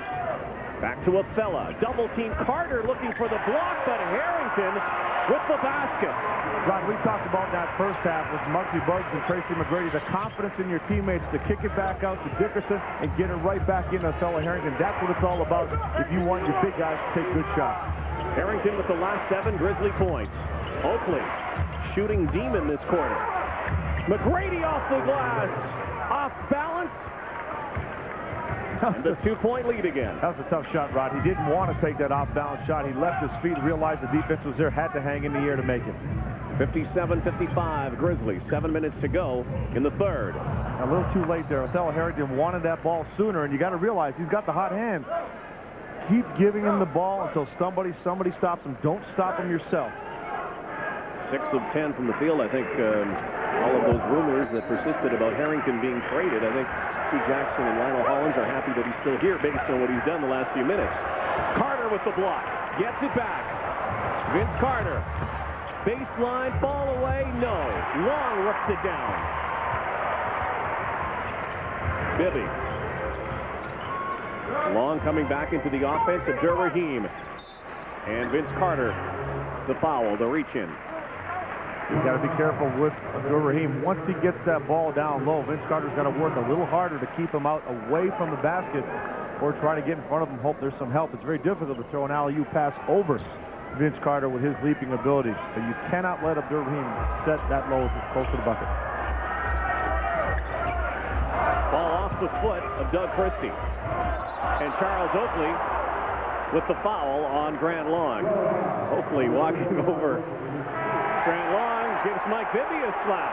Back to Othello. Double team. Carter looking for the block, but Harrington with the basket. Rod, we talked about that first half with Muggsy Bogues and Tracy McGrady. The confidence in your teammates to kick it back out to Dickerson and get it right back into Othello Harrington. That's what it's all about if you want your big guys to take good shots. Harrington with the last 7 Grizzly points. Oakley shooting demon this quarter. McGrady off the glass. Off balance. The 2-point lead again. That was a tough shot, Rod. He didn't want to take that off-balance shot. He left his feet, realized the defense was there, had to hang in the air to make it. 57-55 Grizzlies. 7 minutes to go in the third. A little too late there. Othello Harrington wanted that ball sooner, and you got to realize he's got the hot hand. Keep giving him the ball until somebody stops him. Don't stop him yourself. 6 of 10 from the field. I think all of those rumors that persisted about Harrington being traded, I think Steve Jackson and Lionel Hollins are happy that he's still here based on what he's done the last few minutes. Carter with the block. Gets it back. Vince Carter. Baseline, ball away. No. Long rips it down. Bibby. Long coming back into the offense. Abdur-Rahim. And Vince Carter. The foul, the reach in. You've got to be careful with Abdur-Rahim. Once he gets that ball down low, Vince Carter's got to work a little harder to keep him out away from the basket or try to get in front of him, hope there's some help. It's very difficult to throw an alley-oop pass over Vince Carter with his leaping ability. But you cannot let Abdur-Rahim set that low close to the bucket. Ball off the foot of Doug Christie. And Charles Oakley with the foul on Grant Long. Oakley walking over Grant Long. Gives Mike Bibby a slap.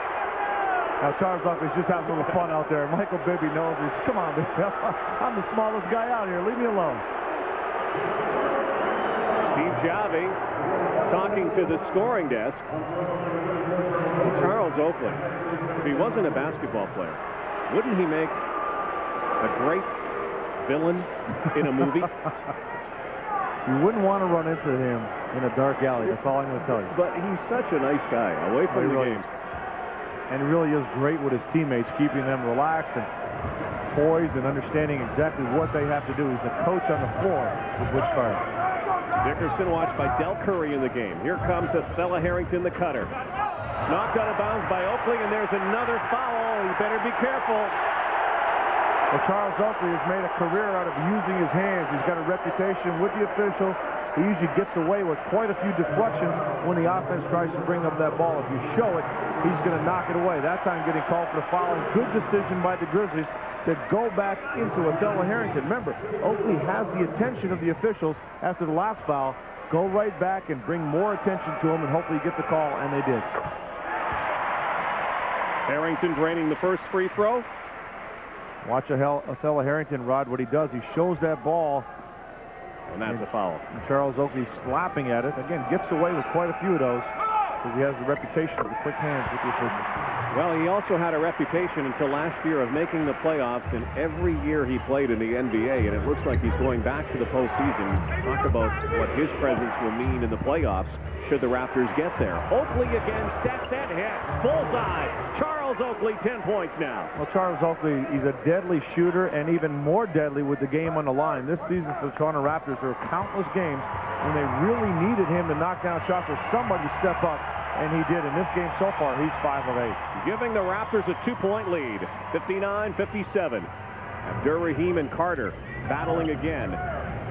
Now Charles Oakley's just having a little fun out there. Michael Bibby knows he's, come on, Bibby. I'm the smallest guy out here. Leave me alone. Steve Javi talking to the scoring desk. Charles Oakley, if he wasn't a basketball player, wouldn't he make a great villain in a movie? You wouldn't want to run into him in a dark alley. That's all I'm going to tell you. But he's such a nice guy away from the game. And he really is great with his teammates, keeping them relaxed and poised and understanding exactly what they have to do. He's a coach on the floor with Butch Carter. Dickerson watched by Del Curry in the game. Here comes Fella Harrington, the cutter. Knocked out of bounds by Oakley, and there's another foul. You better be careful. Well, Charles Oakley has made a career out of using his hands. He's got a reputation with the officials. He usually gets away with quite a few deflections when the offense tries to bring up that ball. If you show it, he's going to knock it away. That time getting called for the foul, and good decision by the Grizzlies to go back into Fella Harrington. Remember, Oakley has the attention of the officials after the last foul. Go right back and bring more attention to him and hopefully get the call, and they did. Harrington draining the first free throw. Watch Fella Harrington, Rod, what he does. He shows that ball. And that's a foul. And Charles Oakley slapping at it. Again, gets away with quite a few of those because he has the reputation of the quick hands with the officials. Well, he also had a reputation until last year of making the playoffs in every year he played in the NBA, and it looks like he's going back to the postseason. Talk about what his presence will mean in the playoffs should the Raptors get there. Oakley again sets and hits. Bullseye. Charles Oakley, 10 points now. Well, Charles Oakley, he's a deadly shooter and even more deadly with the game on the line. This season for the Toronto Raptors, there were countless games when they really needed him to knock down shots or somebody step up, and he did. In this game so far, he's 5 of 8. Giving the Raptors a 2-point lead, 59-57. Abdur-Rahim and Carter battling again.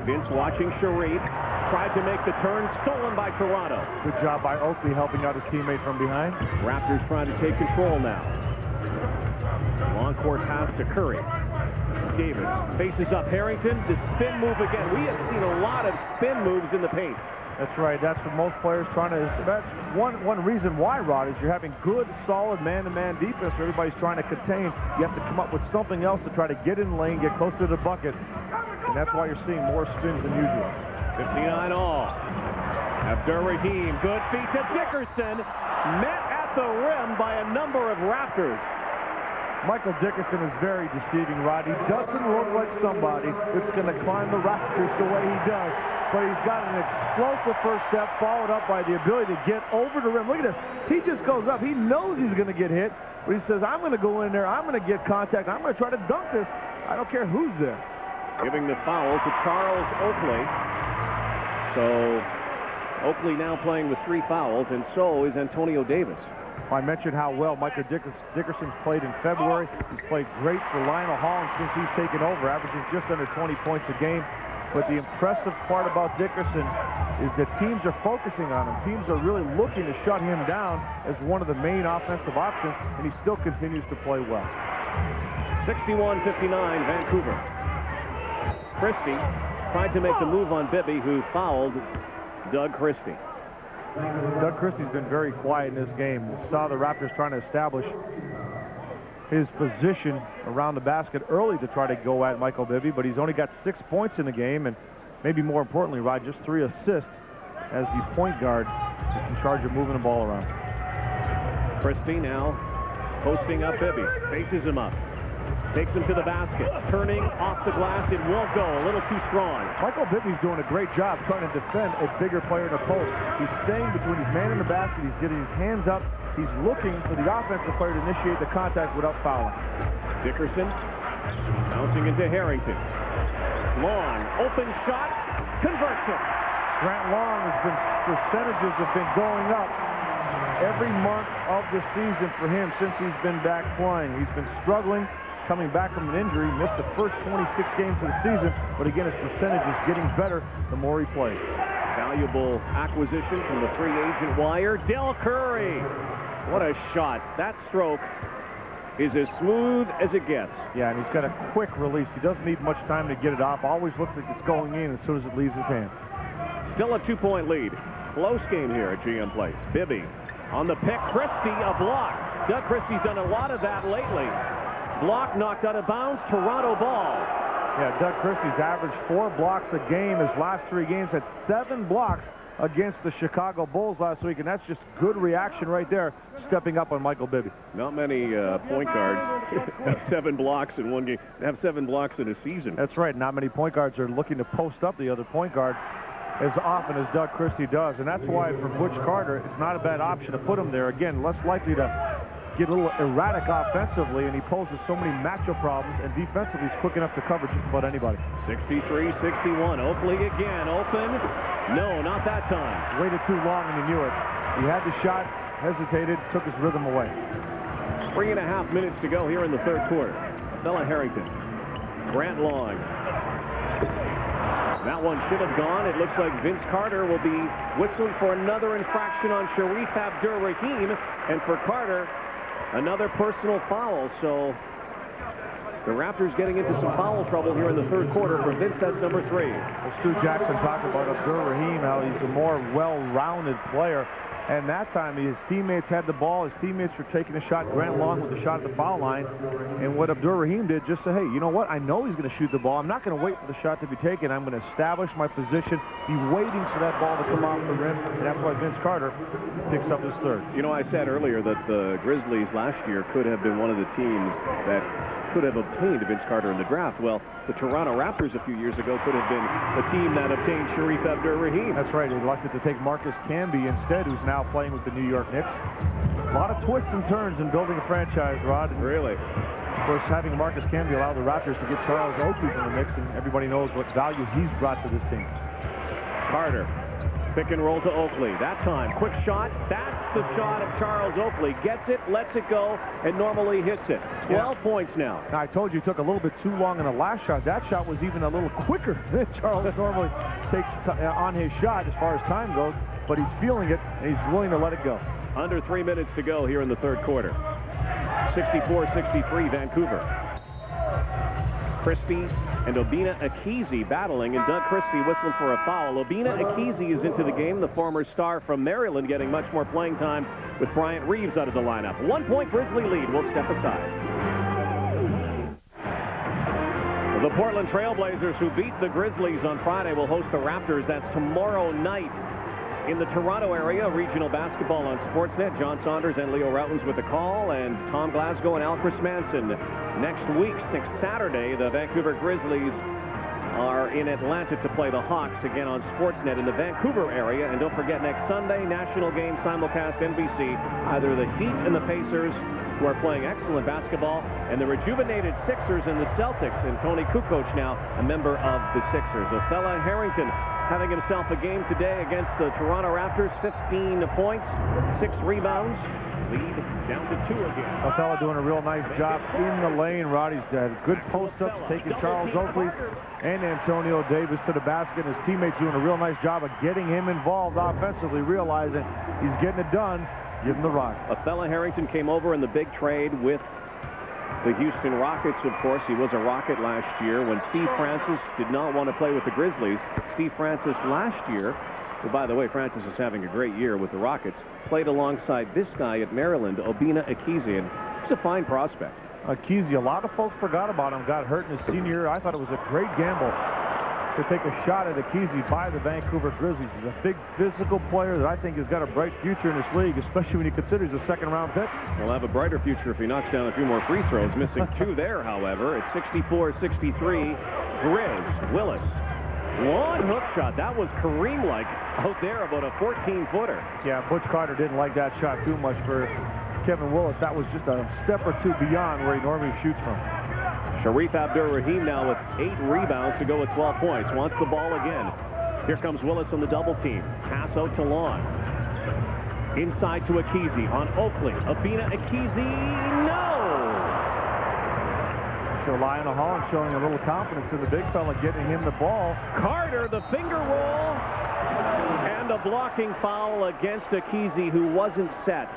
Vince watching Sharif. Tried to make the turn, stolen by Toronto. Good job by Oakley helping out his teammate from behind. Raptors trying to take control now. Long course pass to Curry. Davis faces up Harrington. The spin move again. We have seen a lot of spin moves in the paint. That's right. That's what most players trying to. That's one reason why, Rod, is you're having good, solid man-to-man defense. Where everybody's trying to contain. You have to come up with something else to try to get in the lane, get closer to the bucket, and that's why you're seeing more spins than usual. 59 all. Abdur-Rahim, good feet to Dickerson. Met at the rim by a number of Raptors. Michael Dickerson is very deceiving, Rod. He doesn't look like somebody that's going to climb the Raptors the way he does. But he's got an explosive first step, followed up by the ability to get over the rim. Look at this. He just goes up. He knows he's going to get hit. But he says, I'm going to go in there. I'm going to get contact. I'm going to try to dunk this. I don't care who's there. Giving the foul to Charles Oakley. So Oakley now playing with 3 fouls, and so is Antonio Davis. I mentioned how well Michael Dickerson's played in February. He's played great for Lionel Hollins since he's taken over, averaging just under 20 points a game. But the impressive part about Dickerson is that teams are focusing on him. Teams are really looking to shut him down as one of the main offensive options, and he still continues to play well. 61-59 Vancouver. Christie tried to make the move on Bibby, who fouled Doug Christie. Doug Christie's been very quiet in this game. We saw the Raptors trying to establish his position around the basket early to try to go at Michael Bibby, but he's only got 6 points in the game, and maybe more importantly, Rod, just 3 assists as the point guard is in charge of moving the ball around. Christie now posting up Bibby, faces him up. Takes him to the basket, turning off the glass. It won't go, a little too strong. Michael Bibby's doing a great job trying to defend a bigger player in the post. He's staying between his man and the basket. He's getting his hands up. He's looking for the offensive player to initiate the contact without fouling. Dickerson bouncing into Harrington. Long, open shot, converts it. Grant Long percentages have been going up every month of the season for him since he's been back playing. He's been struggling, coming back from an injury, missed the first 26 games of the season, but again, his percentage is getting better the more he plays. Valuable acquisition from the free agent wire. Del Curry, what a shot. That stroke is as smooth as it gets. Yeah, and he's got a quick release. He doesn't need much time to get it off. Always looks like it's going in as soon as it leaves his hand. Still a 2-point lead. Close game here at GM Place. Bibby on the pick. Christie, a block. Doug Christie's done a lot of that lately. Block knocked out of bounds. Toronto ball. Yeah, Doug Christie's averaged 4 blocks a game. His last 3 games had 7 blocks against the Chicago Bulls last week, and that's just good reaction right there, stepping up on Michael Bibby. Not many point guards have 7 blocks in one game. Have 7 blocks in a season. That's right. Not many point guards are looking to post up the other point guard. as often as Doug Christie does. And that's why for Butch Carter, it's not a bad option to put him there. Again, less likely to get a little erratic offensively, and he poses so many matchup problems, and defensively he's quick enough to cover just about anybody. 63-61. Oakley again. Open. No, not that time. Waited too long and he knew it. He had the shot, hesitated, took his rhythm away. 3.5 minutes to go here in the third quarter. Fella Harrington. Grant Long. That one should have gone. It looks like Vince Carter will be whistled for another infraction on Sharif Abdur-Rahim. And for Carter, another personal foul. So the Raptors getting into some foul trouble here in the third quarter. For Vince, that's number 3. Well, Stu Jackson talked about Abdur-Rahim, how he's a more well-rounded player. And that time, his teammates had the ball. His teammates were taking a shot. Grant Long with the shot at the foul line. And what Abdur-Rahim did, just say, hey, you know what? I know he's going to shoot the ball. I'm not going to wait for the shot to be taken. I'm going to establish my position, be waiting for that ball to come off the rim. And that's why Vince Carter picks up his third. You know, I said earlier that the Grizzlies last year could have been one of the teams that could have obtained Vince Carter in the draft. Well, the Toronto Raptors a few years ago could have been the team that obtained Sharif Abdur-Rahim. That's right. They elected to take Marcus Camby instead, who's now playing with the New York Knicks. A lot of twists and turns in building a franchise, Rod. Really? Of course, having Marcus Camby allowed the Raptors to get Charles Oakley from the mix, and everybody knows what value he's brought to this team. Carter. Pick and roll to Oakley. That time, quick shot. That's the shot of Charles Oakley. Gets it, lets it go, and normally hits it. 12 points now. Now, I told you it took a little bit too long in the last shot. That shot was even a little quicker than Charles normally takes on his shot as far as time goes, but he's feeling it, and he's willing to let it go. Under 3 minutes to go here in the third quarter. 64-63 Vancouver. Christie and Obina Akizi battling, and Doug Christie whistled for a foul. Obina Akizi is into the game, the former star from Maryland, getting much more playing time with Bryant Reeves out of the lineup. 1 point Grizzly lead. We'll step aside. The Portland Trailblazers, who beat the Grizzlies on Friday, will host the Raptors. That's tomorrow night in the Toronto area. Regional basketball on Sportsnet. John Saunders and Leo Routens with the call, and Tom Glasgow and Al Chris Manson. Next week, next Saturday, the Vancouver Grizzlies are in Atlanta to play the Hawks again on Sportsnet in the Vancouver area. And don't forget, next Sunday, national game simulcast NBC, either the Heat and the Pacers, who are playing excellent basketball, and the rejuvenated Sixers and the Celtics. And Tony Kukoc now a member of the Sixers. Fella Harrington having himself a game today against the Toronto Raptors. 15 points, 6 rebounds. Lead down to 2 again. Fella doing a real nice job in the lane. Roddy's had good post-ups, taking Charles Oakley and Antonio Davis to the basket. His teammates doing a real nice job of getting him involved offensively, realizing he's getting it done. Give him the rock. Fella Harrington came over in the big trade with the Houston Rockets, of course. He was a Rocket last year when Steve Francis did not want to play with the Grizzlies. Steve Francis last year, well, by the way, Francis is having a great year with the Rockets, played alongside this guy at Maryland, Obina Akizi, and he's a fine prospect. Akizi, a lot of folks forgot about him, got hurt in his senior year. I thought it was a great gamble to take a shot at Akizi by the Vancouver Grizzlies. He's a big physical player that I think has got a bright future in this league, especially when you consider he's a second-round pick. He'll have a brighter future if he knocks down a few more free throws. Missing 2 there, however. It's 64-63. Grizz. Willis. Long hook shot. That was Kareem-like out there, about a 14-footer. Yeah, Butch Carter didn't like that shot too much for Kevin Willis. That was just a step or 2 beyond where he normally shoots from. Sharif Abdur-Rahim now with 8 rebounds to go with 12 points. Wants the ball again. Here comes Willis on the double team. Pass out to Long. Inside to Akizi on Oakley. Obina Akizi, no! Lionel Holland showing a little confidence in the big fella, getting him the ball. Carter, the finger roll, and a blocking foul against Akizi, who wasn't set.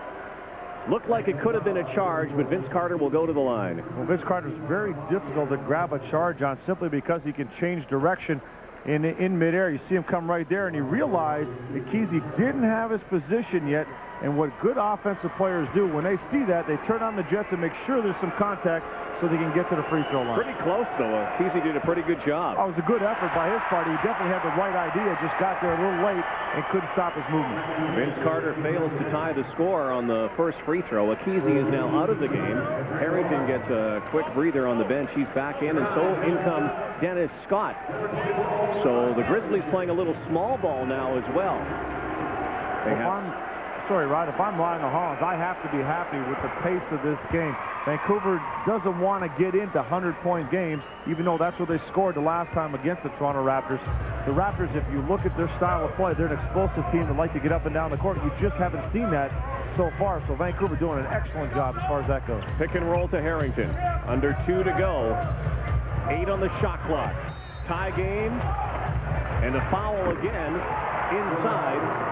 Looked like it could have been a charge, but Vince Carter will go to the line. Well, Vince Carter's very difficult to grab a charge on simply because he can change direction in midair. You see him come right there, and he realized Akizi didn't have his position yet, And what good offensive players do, when they see that, they turn on the jets and make sure there's some contact so they can get to the free throw line. Pretty close, though. Kesey did a pretty good job. It was a good effort by his part. He definitely had the right idea, just got there a little late and couldn't stop his movement. Vince Carter fails to tie the score on the first free throw. Kesey is now out of the game. Harrington gets a quick breather on the bench. He's back in, and so in comes Dennis Scott. So the Grizzlies playing a little small ball now as well. Sorry, Rod, if I'm Ryan Hollins, I have to be happy with the pace of this game. Vancouver doesn't want to get into 100-point games, even though that's what they scored the last time against the Toronto Raptors. The Raptors, if you look at their style of play, they're an explosive team that like to get up and down the court. You just haven't seen that so far, so Vancouver doing an excellent job as far as that goes. Pick and roll to Harrington. Under 2 to go. 8 on the shot clock. Tie game, and a foul again inside.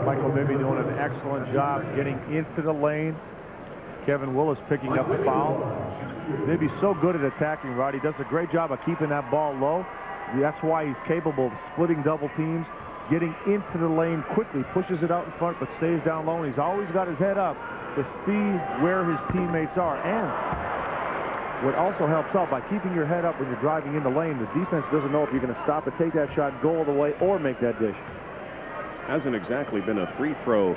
Michael Bibby doing an excellent job getting into the lane. Kevin Willis picking up the foul. Bibby's so good at attacking, Rod. He does a great job of keeping that ball low. That's why he's capable of splitting double teams, getting into the lane quickly, pushes it out in front, but stays down low. And he's always got his head up to see where his teammates are. And what also helps out, by keeping your head up when you're driving in the lane, the defense doesn't know if you're going to stop and take that shot, go all the way, or make that dish. Hasn't exactly been a free throw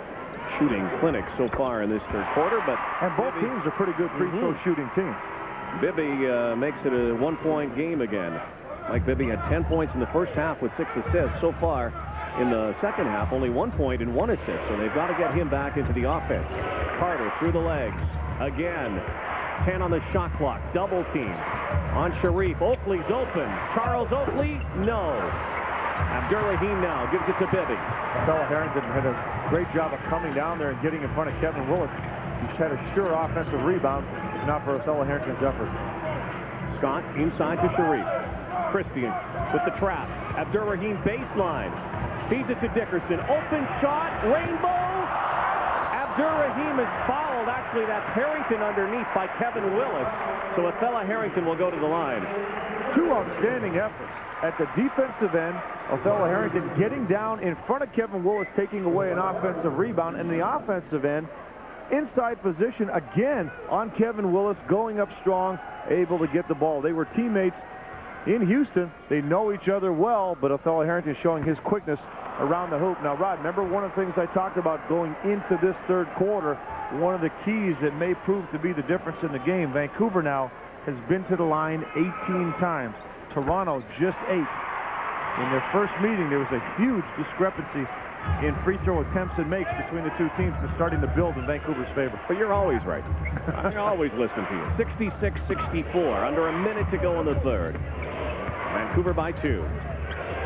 shooting clinic so far in this third quarter, but both teams are pretty good free throw shooting teams. Bibby makes it a 1-point game again. Mike Bibby had 10 points in the first half with 6 assists. So far in the second half, only 1 point and 1 assist, so they've got to get him back into the offense. Carter through the legs again. 10 on the shot clock. Double team on Sharif. Oakley's open. Charles Oakley, no. Abdur-Rahim now gives it to Bibby. Fella Harrington had a great job of coming down there and getting in front of Kevin Willis. He's had a sure offensive rebound, if not for Fella Harrington's effort. Scott inside to Sharif. Christian with the trap. Abdur-Rahim baseline. Feeds it to Dickerson. Open shot. Rainbow. Abdur-Rahim is fouled. Actually, that's Harrington underneath by Kevin Willis. So Fella Harrington will go to the line. 2 outstanding efforts. At the defensive end, Othello Harrington getting down in front of Kevin Willis, taking away an offensive rebound. And the offensive end, inside position again on Kevin Willis, going up strong, able to get the ball. They were teammates in Houston. They know each other well, but Othello Harrington showing his quickness around the hoop. Now, Rod, remember one of the things I talked about going into this third quarter, one of the keys that may prove to be the difference in the game. Vancouver now has been to the line 18 times. Toronto just 8. In their first meeting, there was a huge discrepancy in free throw attempts and makes between the two teams, and starting to build in Vancouver's favor. But you're always right. I always listen to you. 66-64, under a minute to go in the third. Vancouver by 2.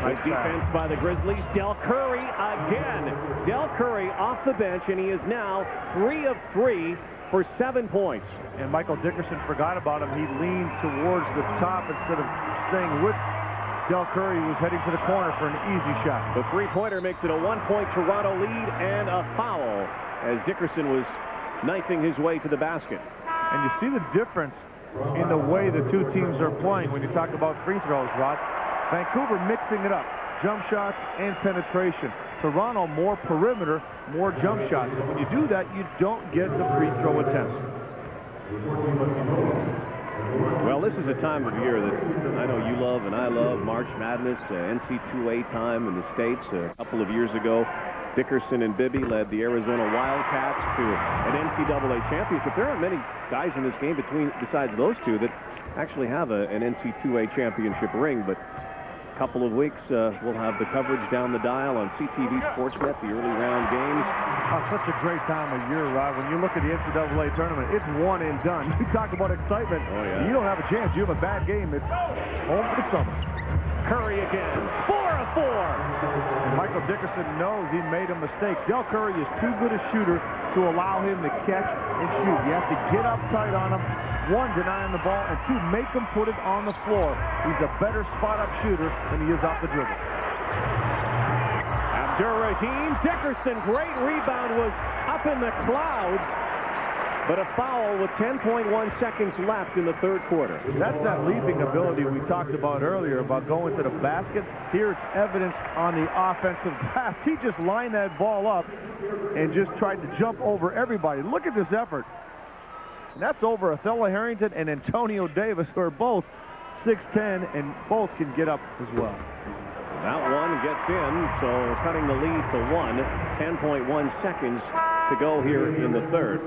Nice defense by the Grizzlies. Del Curry again. Del Curry off the bench, and he is now 3 of 3 for 7 points. And Michael Dickerson forgot about him. He leaned towards the top instead of staying with Del Curry, who was heading to the corner for an easy shot. The three-pointer makes it a 1-point Toronto lead and a foul as Dickerson was knifing his way to the basket. And you see the difference in the way the two teams are playing when you talk about free throws, Rod. Vancouver mixing it up, jump shots and penetration. Toronto more perimeter, more jump shots. And when you do that, you don't get the free throw attempts. Well, this is a time of year that I know you love and I love, March Madness, NC2A time in the States. A couple of years ago, Dickerson and Bibby led the Arizona Wildcats to an NCAA championship. There aren't many guys in this game besides those two that actually have an NC2A championship ring, but couple of weeks, we'll have the coverage down the dial on CTV Sportsnet, the early round games. Oh, such a great time of year, Rod. When you look at the NCAA tournament, it's one and done. You talk about excitement. Oh, yeah. You don't have a chance. You have a bad game. It's home for the summer. Curry again. 4 of 4. And Michael Dickerson knows he made a mistake. Del Curry is too good a shooter to allow him to catch and shoot. You have to get up tight on him. 1, deny him the ball, and 2, make him put it on the floor. He's a better spot-up shooter than he is off the dribble. Abdur-Rahim. Dickerson, great rebound, was up in the clouds. but a foul with 10.1 seconds left in the third quarter. That's that leaping ability we talked about earlier about going to the basket. Here it's evidence on the offensive pass. He just lined that ball up and just tried to jump over everybody. Look at this effort. And that's over Othello Harrington and Antonio Davis, who are both 6'10", and both can get up as well. That one gets in, so cutting the lead to 1. 10.1 seconds to go here in the third.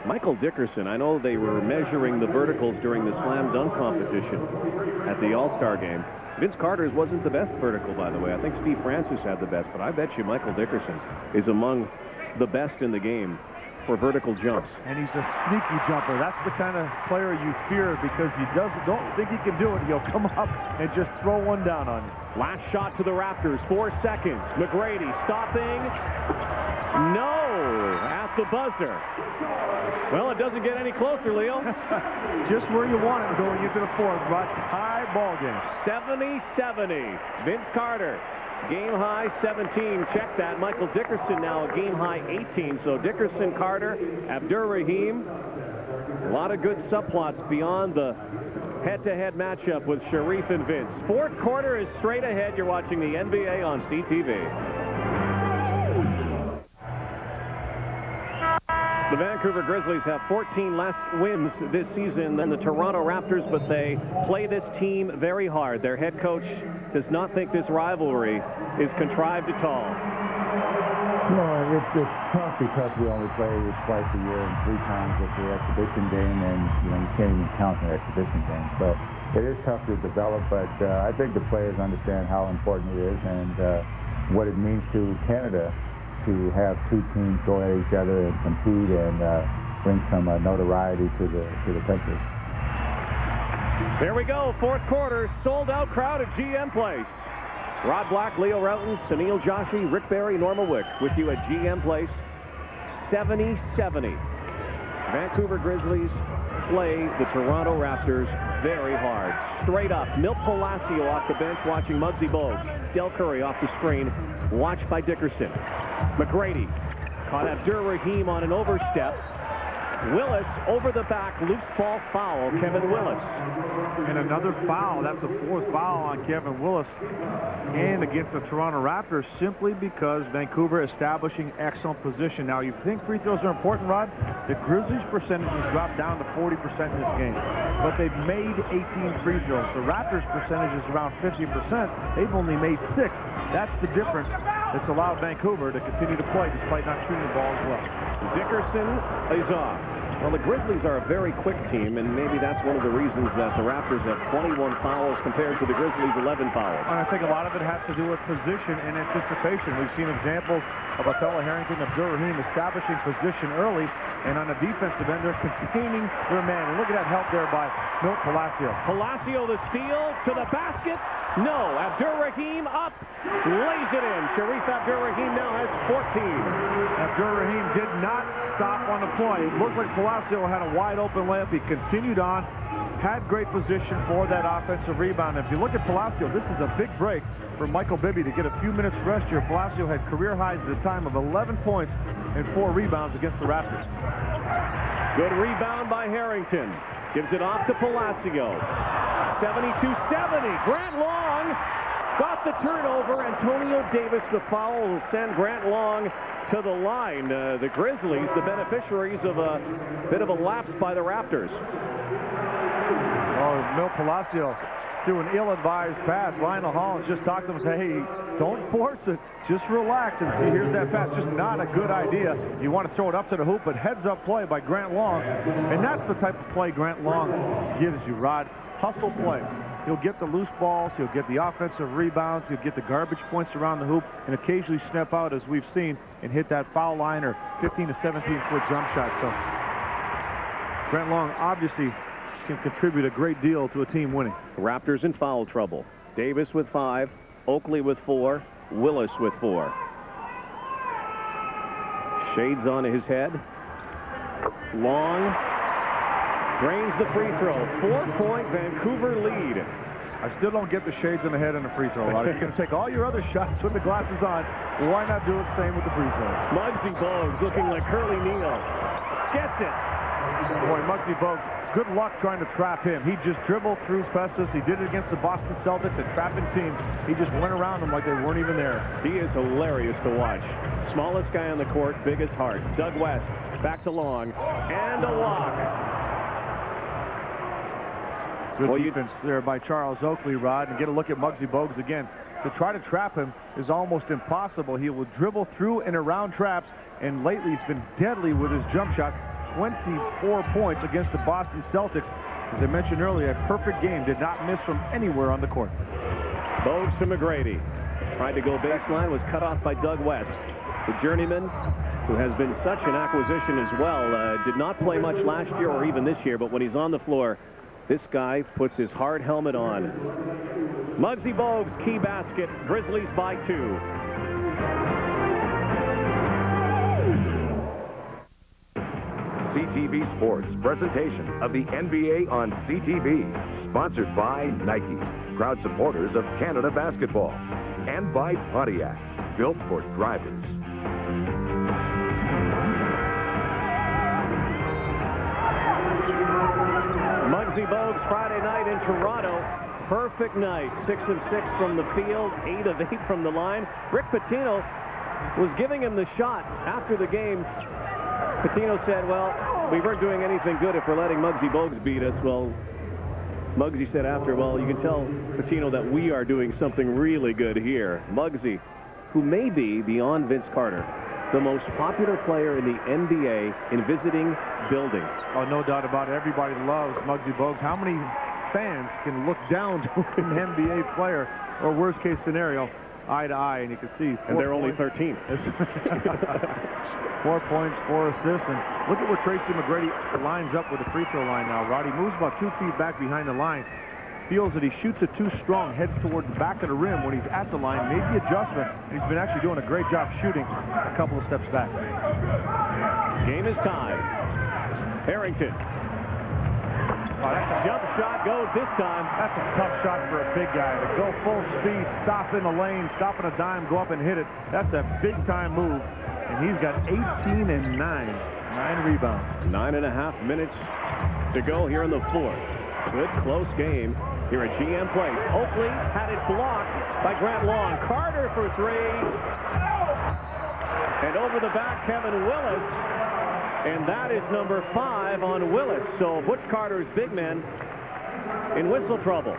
Michael Dickerson, I know they were measuring the verticals during the slam dunk competition at the All-Star game. Vince Carter's wasn't the best vertical, by the way. I think Steve Francis had the best, but I bet you Michael Dickerson is among the best in the game for vertical jumps. And he's a sneaky jumper. That's the kind of player you fear because he don't think he can do it. He'll come up and just throw one down on you. Last shot to the Raptors, 4 seconds. McGrady stopping. No, at the buzzer. Well, it doesn't get any closer, Leo. Just where you want it going into the fourth, but tie ball game. 70-70. Vince Carter. Game high 17. Check that. Michael Dickerson now a game high 18. So Dickerson, Carter, Abdur-Rahim. A lot of good subplots beyond the head-to-head matchup with Sharif and Vince. Fourth quarter is straight ahead. You're watching the NBA on CTV. The Vancouver Grizzlies have 14 less wins this season than the Toronto Raptors, but they play this team very hard. Their head coach does not think this rivalry is contrived at all. No, it's tough because we only play twice a year and 3 times with the exhibition game, and you can't even count the exhibition game. So it is tough to develop, but I think the players understand how important it is and what it means to Canada to have 2 teams go at each other and compete and bring some notoriety to the country. There we go, fourth quarter, sold-out crowd at GM Place. Rod Black, Leo Routon, Sunil Joshi, Rick Barry, Norma Wick with you at GM Place. 70-70. Vancouver Grizzlies play the Toronto Raptors very hard. Straight up, Milt Palacio off the bench watching Muggsy Bogues. Del Curry off the screen, watched by Dickerson. McGrady caught Abdur-Rahim on an overstep. Willis over the back, loose ball foul, Kevin Willis. And another foul. That's the 4th foul on Kevin Willis and against the Toronto Raptors simply because Vancouver establishing excellent position. Now, you think free throws are important, Rod? The Grizzlies' percentage has dropped down to 40% in this game, but they've made 18 free throws. The Raptors' percentage is around 50%. They've only made 6. That's the difference that's allowed Vancouver to continue to play despite not shooting the ball as well. Dickerson is off. Well, the Grizzlies are a very quick team, and maybe that's one of the reasons that the Raptors have 21 fouls compared to the Grizzlies' 11 fouls. And I think a lot of it has to do with position and anticipation. We've seen examples of Othello Harrington, Abdur-Rahim establishing position early, and on the defensive end, they're containing their man. And look at that help there by Milt Palacio. Palacio the steal to the basket. No, Abdur-Rahim up, lays it in. Sharif Abdur-Rahim now has 14. Abdur-Rahim did not stop on the play. It looked like Palacio had a wide open layup. He continued on, had great position for that offensive rebound. If you look at Palacio, this is a big break for Michael Bibby to get a few minutes rest here. Palacio had career highs at the time of 11 points and 4 rebounds against the Raptors. Good rebound by Harrington. Gives it off to Palacio. 72-70. Grant Long got the turnover. Antonio Davis, the foul, will send Grant Long to the line. The Grizzlies, the beneficiaries of a bit of a lapse by the Raptors. Oh, Milt Palacio threw an ill-advised pass. Lionel Hollins just talked to him and said, hey, don't force it. Just relax and see. Here's that pass. Just not a good idea. You want to throw it up to the hoop, but heads-up play by Grant Long. And that's the type of play Grant Long gives you, Rod. Hustle play. He'll get the loose balls. He'll get the offensive rebounds. He'll get the garbage points around the hoop and occasionally snap out, as we've seen, and hit that foul line or 15 to 17-foot jump shot. So Grant Long obviously can contribute a great deal to a team winning. Raptors in foul trouble. Davis with 5, Oakley with 4, Willis with 4. Shades on his head. Long drains the free throw. 4-point Vancouver lead. I still don't get the shades in the head and the free throw. If you're going to take all your other shots with the glasses on, why not do it the same with the free throws? Muggsy Bogues looking like Curly Neal. Gets it. Boy, Muggsy Bogues, good luck trying to trap him. He just dribbled through Festus. He did it against the Boston Celtics, a trapping team. He just went around them like they weren't even there. He is hilarious to watch. Smallest guy on the court, biggest heart. Doug West, back to Long, and a walk. Good defense there by Charles Oakley, Rod, and get a look at Muggsy Bogues again. To try to trap him is almost impossible. He will dribble through and around traps, and lately he's been deadly with his jump shot. 24 points against the Boston Celtics. As I mentioned earlier, a perfect game. Did not miss from anywhere on the court. Bogues to McGrady. Tried to go baseline, was cut off by Doug West. The journeyman, who has been such an acquisition as well, did not play much last year or even this year, but when he's on the floor, this guy puts his hard helmet on. Muggsy Bogues, key basket. Grizzlies by 2. CTV Sports presentation of the NBA on CTV, sponsored by Nike, proud supporters of Canada basketball, and by Pontiac, built for drivers. Muggsy Bogues Friday night in Toronto. Perfect night. 6 of 6 from the field, 8 of 8 from the line. Rick Pitino was giving him the shot after the game. Pitino said, well, we weren't doing anything good if we're letting Muggsy Bogues beat us. Well, Muggsy said after, well, you can tell Pitino that we are doing something really good here. Muggsy, who may be, beyond Vince Carter, the most popular player in the NBA in visiting buildings. Oh, no doubt about it. Everybody loves Muggsy Bogues. How many fans can look down to an NBA player, or worst case scenario, eye to eye, and you can see. And they're only 13. 4 points, 4 assists, and look at where Tracy McGrady lines up with the free throw line now. Roddy moves about 2 feet back behind the line. Feels that he shoots it too strong, heads toward the back of the rim when he's at the line, made the adjustment, and he's been actually doing a great job shooting a couple of steps back. Game is tied. Harrington. Jump shot goes this time. That's a tough shot for a big guy. To go full speed, stop in the lane, stop in a dime, go up and hit it. That's a big-time move, and he's got 18 and 9 rebounds. 9.5 minutes to go here in the fourth. Good close game here at GM Place. Oakley had it blocked by Grant Long. Carter for 3. And over the back, Kevin Willis. And that is number 5 on Willis. So Butch Carter's big men in whistle trouble.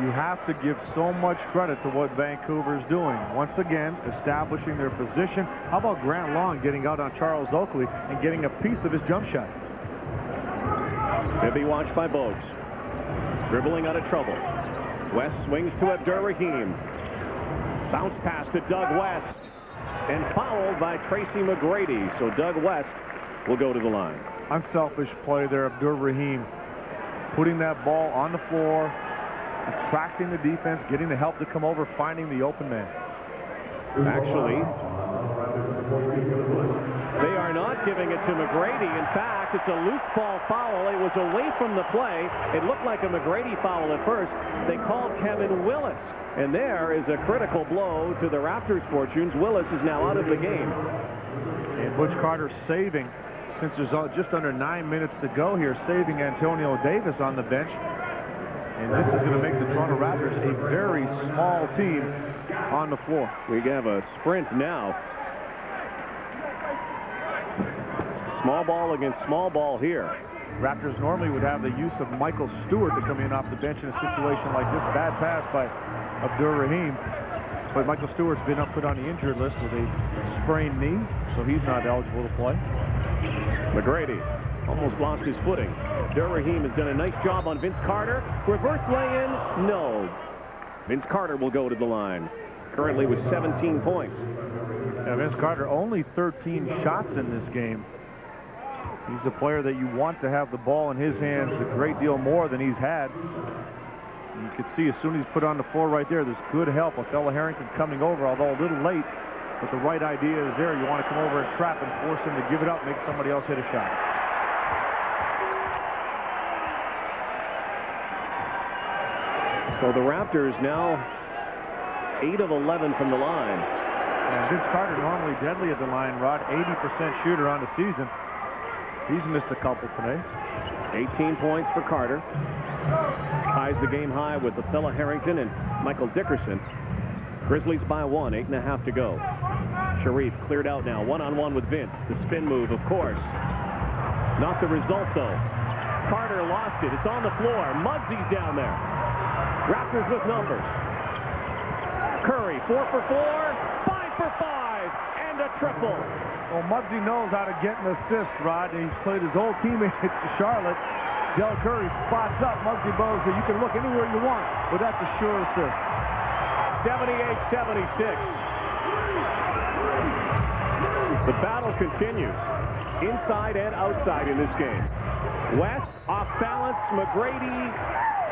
You have to give so much credit to what Vancouver's doing. Once again, establishing their position. How about Grant Long getting out on Charles Oakley and getting a piece of his jump shot? He'll be watched by Bogues. Dribbling out of trouble. West swings to Abdur-Rahim. Bounce pass to Doug West. And fouled by Tracy McGrady. So Doug West will go to the line. Unselfish play there, Abdur-Rahim. Putting that ball on the floor, attracting the defense, getting the help to come over, finding the open man. Actually, they are not giving it to McGrady. In fact, it's a loose ball foul. It was away from the play. It looked like a McGrady foul at first. They called Kevin Willis. And there is a critical blow to the Raptors' fortunes. Willis is now out of the game. And Butch Carter saving, since there's just under 9 minutes to go here, saving Antonio Davis on the bench. And this is going to make the Toronto Raptors a very small team on the floor. We have a sprint now. Small ball against small ball here. Raptors normally would have the use of Michael Stewart to come in off the bench in a situation like this. Bad pass by Abdur-Rahim. But Michael Stewart's been put on the injured list with a sprained knee, so he's not eligible to play. McGrady almost lost his footing. Abdur-Rahim has done a nice job on Vince Carter. Reverse lay-in, no. Vince Carter will go to the line. Currently with 17 points. Yeah, Vince Carter only 13 shots in this game. He's a player that you want to have the ball in his hands a great deal more than he's had. And you can see as soon as he's put on the floor right there, there's good help. Othello Harrington coming over, although a little late. But the right idea is there. You want to come over and trap and force him to give it up, make somebody else hit a shot. So the Raptors now 8 of 11 from the line. And Vince Carter, normally deadly at the line, Rod, 80% shooter on the season. He's missed a couple today. 18 points for Carter. Ties the game high with Phila Harrington and Michael Dickerson. Grizzlies by 1, 8.5 to go. Sharif cleared out now, one-on-one with Vince. The spin move, of course. Not the result, though. Carter lost it. It's on the floor. Muggsy's down there. Raptors with numbers. Curry, 4 for 4, 5 for 5, and a triple. Well, Muggsy knows how to get an assist, Rod. He's played his old teammate to Charlotte. Del Curry spots up. Muggsy Bogues, you can look anywhere you want, but that's a sure assist. 78-76. The battle continues, inside and outside in this game. West off balance. McGrady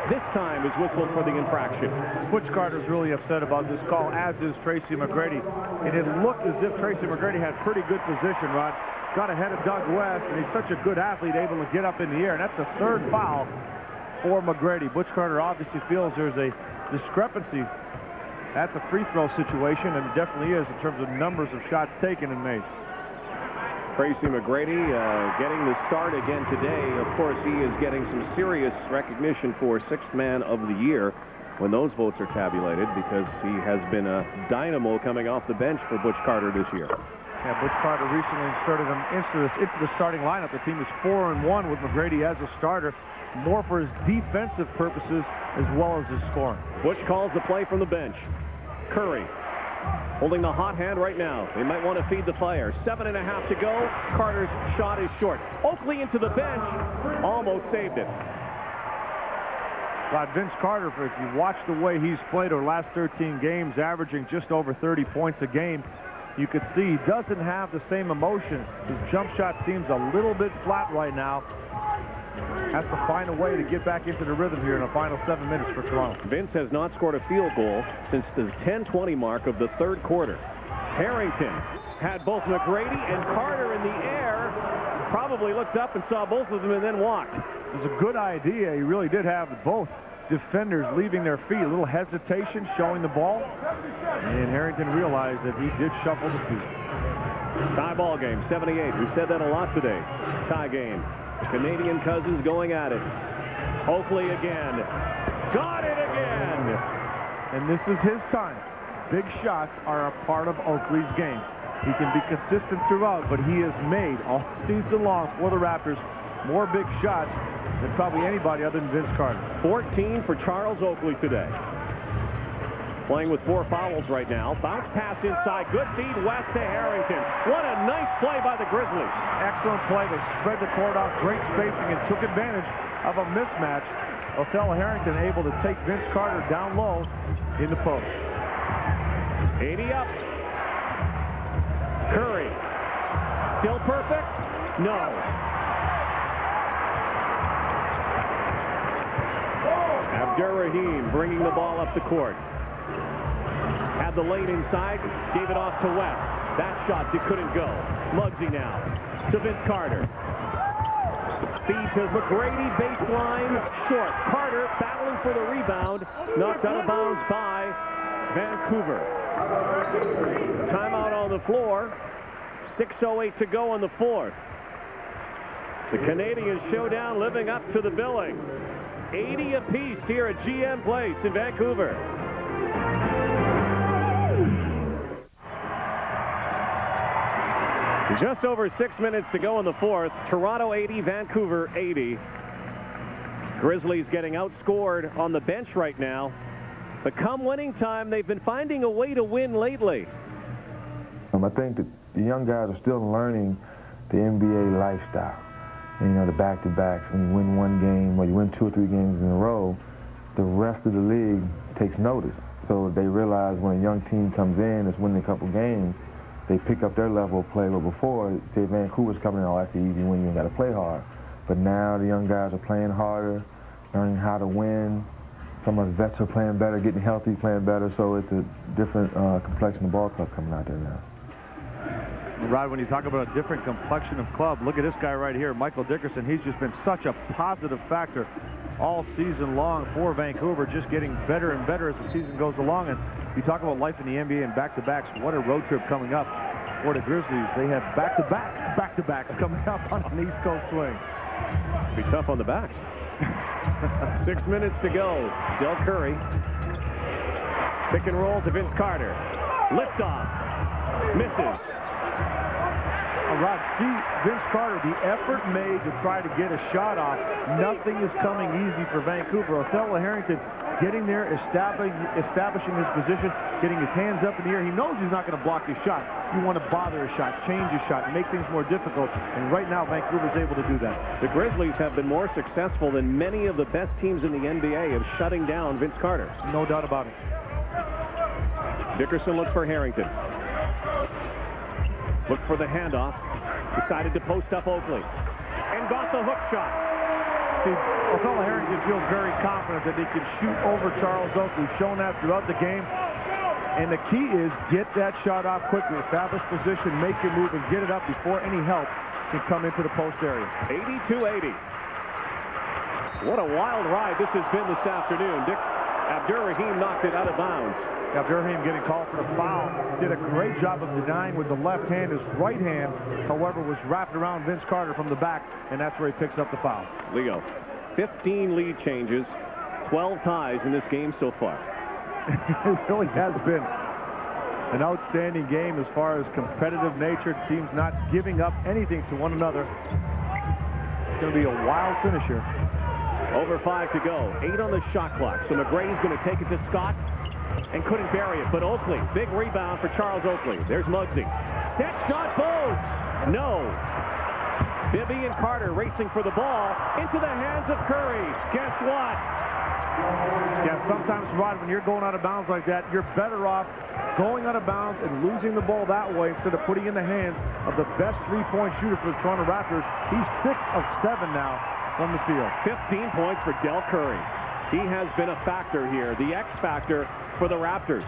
this time is whistled for the infraction. Butch Carter's really upset about this call, as is Tracy McGrady. And it looked as if Tracy McGrady had pretty good position, Rod. Got ahead of Doug West, and he's such a good athlete, able to get up in the air. And that's a third foul for McGrady. Butch Carter obviously feels there's a discrepancy at the free throw situation, and it definitely is in terms of numbers of shots taken and made. Tracy McGrady getting the start again today. Of course, he is getting some serious recognition for 6th man of the year when those votes are tabulated, because he has been a dynamo coming off the bench for Butch Carter this year. Yeah, Butch Carter recently inserted him into the starting lineup. The team is 4-1 with McGrady as a starter, more for his defensive purposes as well as his scoring. Butch calls the play from the bench. Curry holding the hot hand right now. They might want to feed the fire. 7.5 to go. Carter's shot is short. Oakley into the bench. Almost saved it. Rod, Vince Carter, if you watch the way he's played over the last 13 games, averaging just over 30 points a game, you could see he doesn't have the same emotion. His jump shot seems a little bit flat right now. Has to find a way to get back into the rhythm here in the final 7 minutes for Toronto. Vince has not scored a field goal since the 10:20 mark of the third quarter. Harrington had both McGrady and Carter in the air. Probably looked up and saw both of them and then walked. It was a good idea. He really did have both defenders leaving their feet. A little hesitation showing the ball. And Harrington realized that he did shuffle the feet. Tie ball game, 78. We've said that a lot today. Tie game. Canadian cousins going at it. Oakley again. Got it again. And this is his time. Big shots are a part of Oakley's game. He can be consistent throughout, but he has made all season long for the Raptors more big shots than probably anybody other than Vince Carter. 14 for Charles Oakley today. Playing with 4 fouls right now. Bounce pass inside. Good feed west to Harrington. What a nice play by the Grizzlies. Excellent play. They spread the court out, great spacing, and took advantage of a mismatch. Phila Harrington able to take Vince Carter down low in the post. 80 up. Curry. Still perfect? No. Abdur-Rahim bringing the ball up the court. Had the lane inside, gave it off to West. That shot couldn't go. Muggsy now to Vince Carter. Feed to McGrady, baseline, short. Carter battling for the rebound, knocked out of bounds by Vancouver. Timeout on the floor. 6:08 to go in the fourth. The Canadian showdown living up to the billing. 80 apiece here at GM Place in Vancouver. Just over 6 minutes to go in the fourth. Toronto 80, Vancouver 80. Grizzlies getting outscored on the bench right now. But come winning time, they've been finding a way to win lately. I think that the young guys are still learning the NBA lifestyle. And, you know, the back-to-backs. When you win one game or you win 2 or 3 games in a row, the rest of the league takes notice. So they realize when a young team comes in that's winning a couple games, they pick up their level of play. But before, say Vancouver's coming in, oh, that's the easy win, you ain't got to play hard. But now the young guys are playing harder, learning how to win. Some of the vets are playing better, getting healthy, playing better. So it's a different complexion of ball club coming out there now. Rod, when you talk about a different complexion of club, look at this guy right here, Michael Dickerson. He's just been such a positive factor all season long for Vancouver, just getting better and better as the season goes along. And you talk about life in the NBA and back-to-backs. What a road trip coming up for the Grizzlies. They have back-to-backs coming up on an East Coast swing. Be tough on the backs. 6 minutes to go. Del Curry. Pick and roll to Vince Carter. Liftoff. Misses. Rod, see Vince Carter, the effort made to try to get a shot off. Nothing is coming easy for Vancouver. Othello Harrington getting there, establishing his position, getting his hands up in the air. He knows he's not going to block his shot. You want to bother a shot, change a shot, make things more difficult. And right now, Vancouver's able to do that. The Grizzlies have been more successful than many of the best teams in the NBA of shutting down Vince Carter. No doubt about it. Dickerson looks for Harrington. Looked for the handoff. Decided to post up Oakley. And got the hook shot. See, Othello Harrington feels very confident that he can shoot over Charles Oakley. He's shown that throughout the game. And the key is get that shot off quickly. Establish position, make your move, and get it up before any help can come into the post area. 82-80. What a wild ride this has been this afternoon. Dick Abdur-Rahim knocked it out of bounds. Abdur-Rahim getting called for the foul. Did a great job of denying with the left hand. His right hand, however, was wrapped around Vince Carter from the back, and that's where he picks up the foul. Leo, 15 lead changes, 12 ties in this game so far. It really has been an outstanding game as far as competitive nature. Teams not giving up anything to one another. It's going to be a wild finish here. Over 5 to go. 8 on the shot clock. So McGrady's going to take it to Scott and couldn't bury it. But Oakley, big rebound for Charles Oakley. There's Muggsy. Step shot, Bogues. No. Bibby and Carter racing for the ball into the hands of Curry. Guess what? Yeah, sometimes, Rod, when you're going out of bounds like that, you're better off going out of bounds and losing the ball that way instead of putting it in the hands of the best three-point shooter for the Toronto Raptors. He's 6 of 7 now from the field. 15 points for Del Curry. He has been a factor here, the X factor for the Raptors.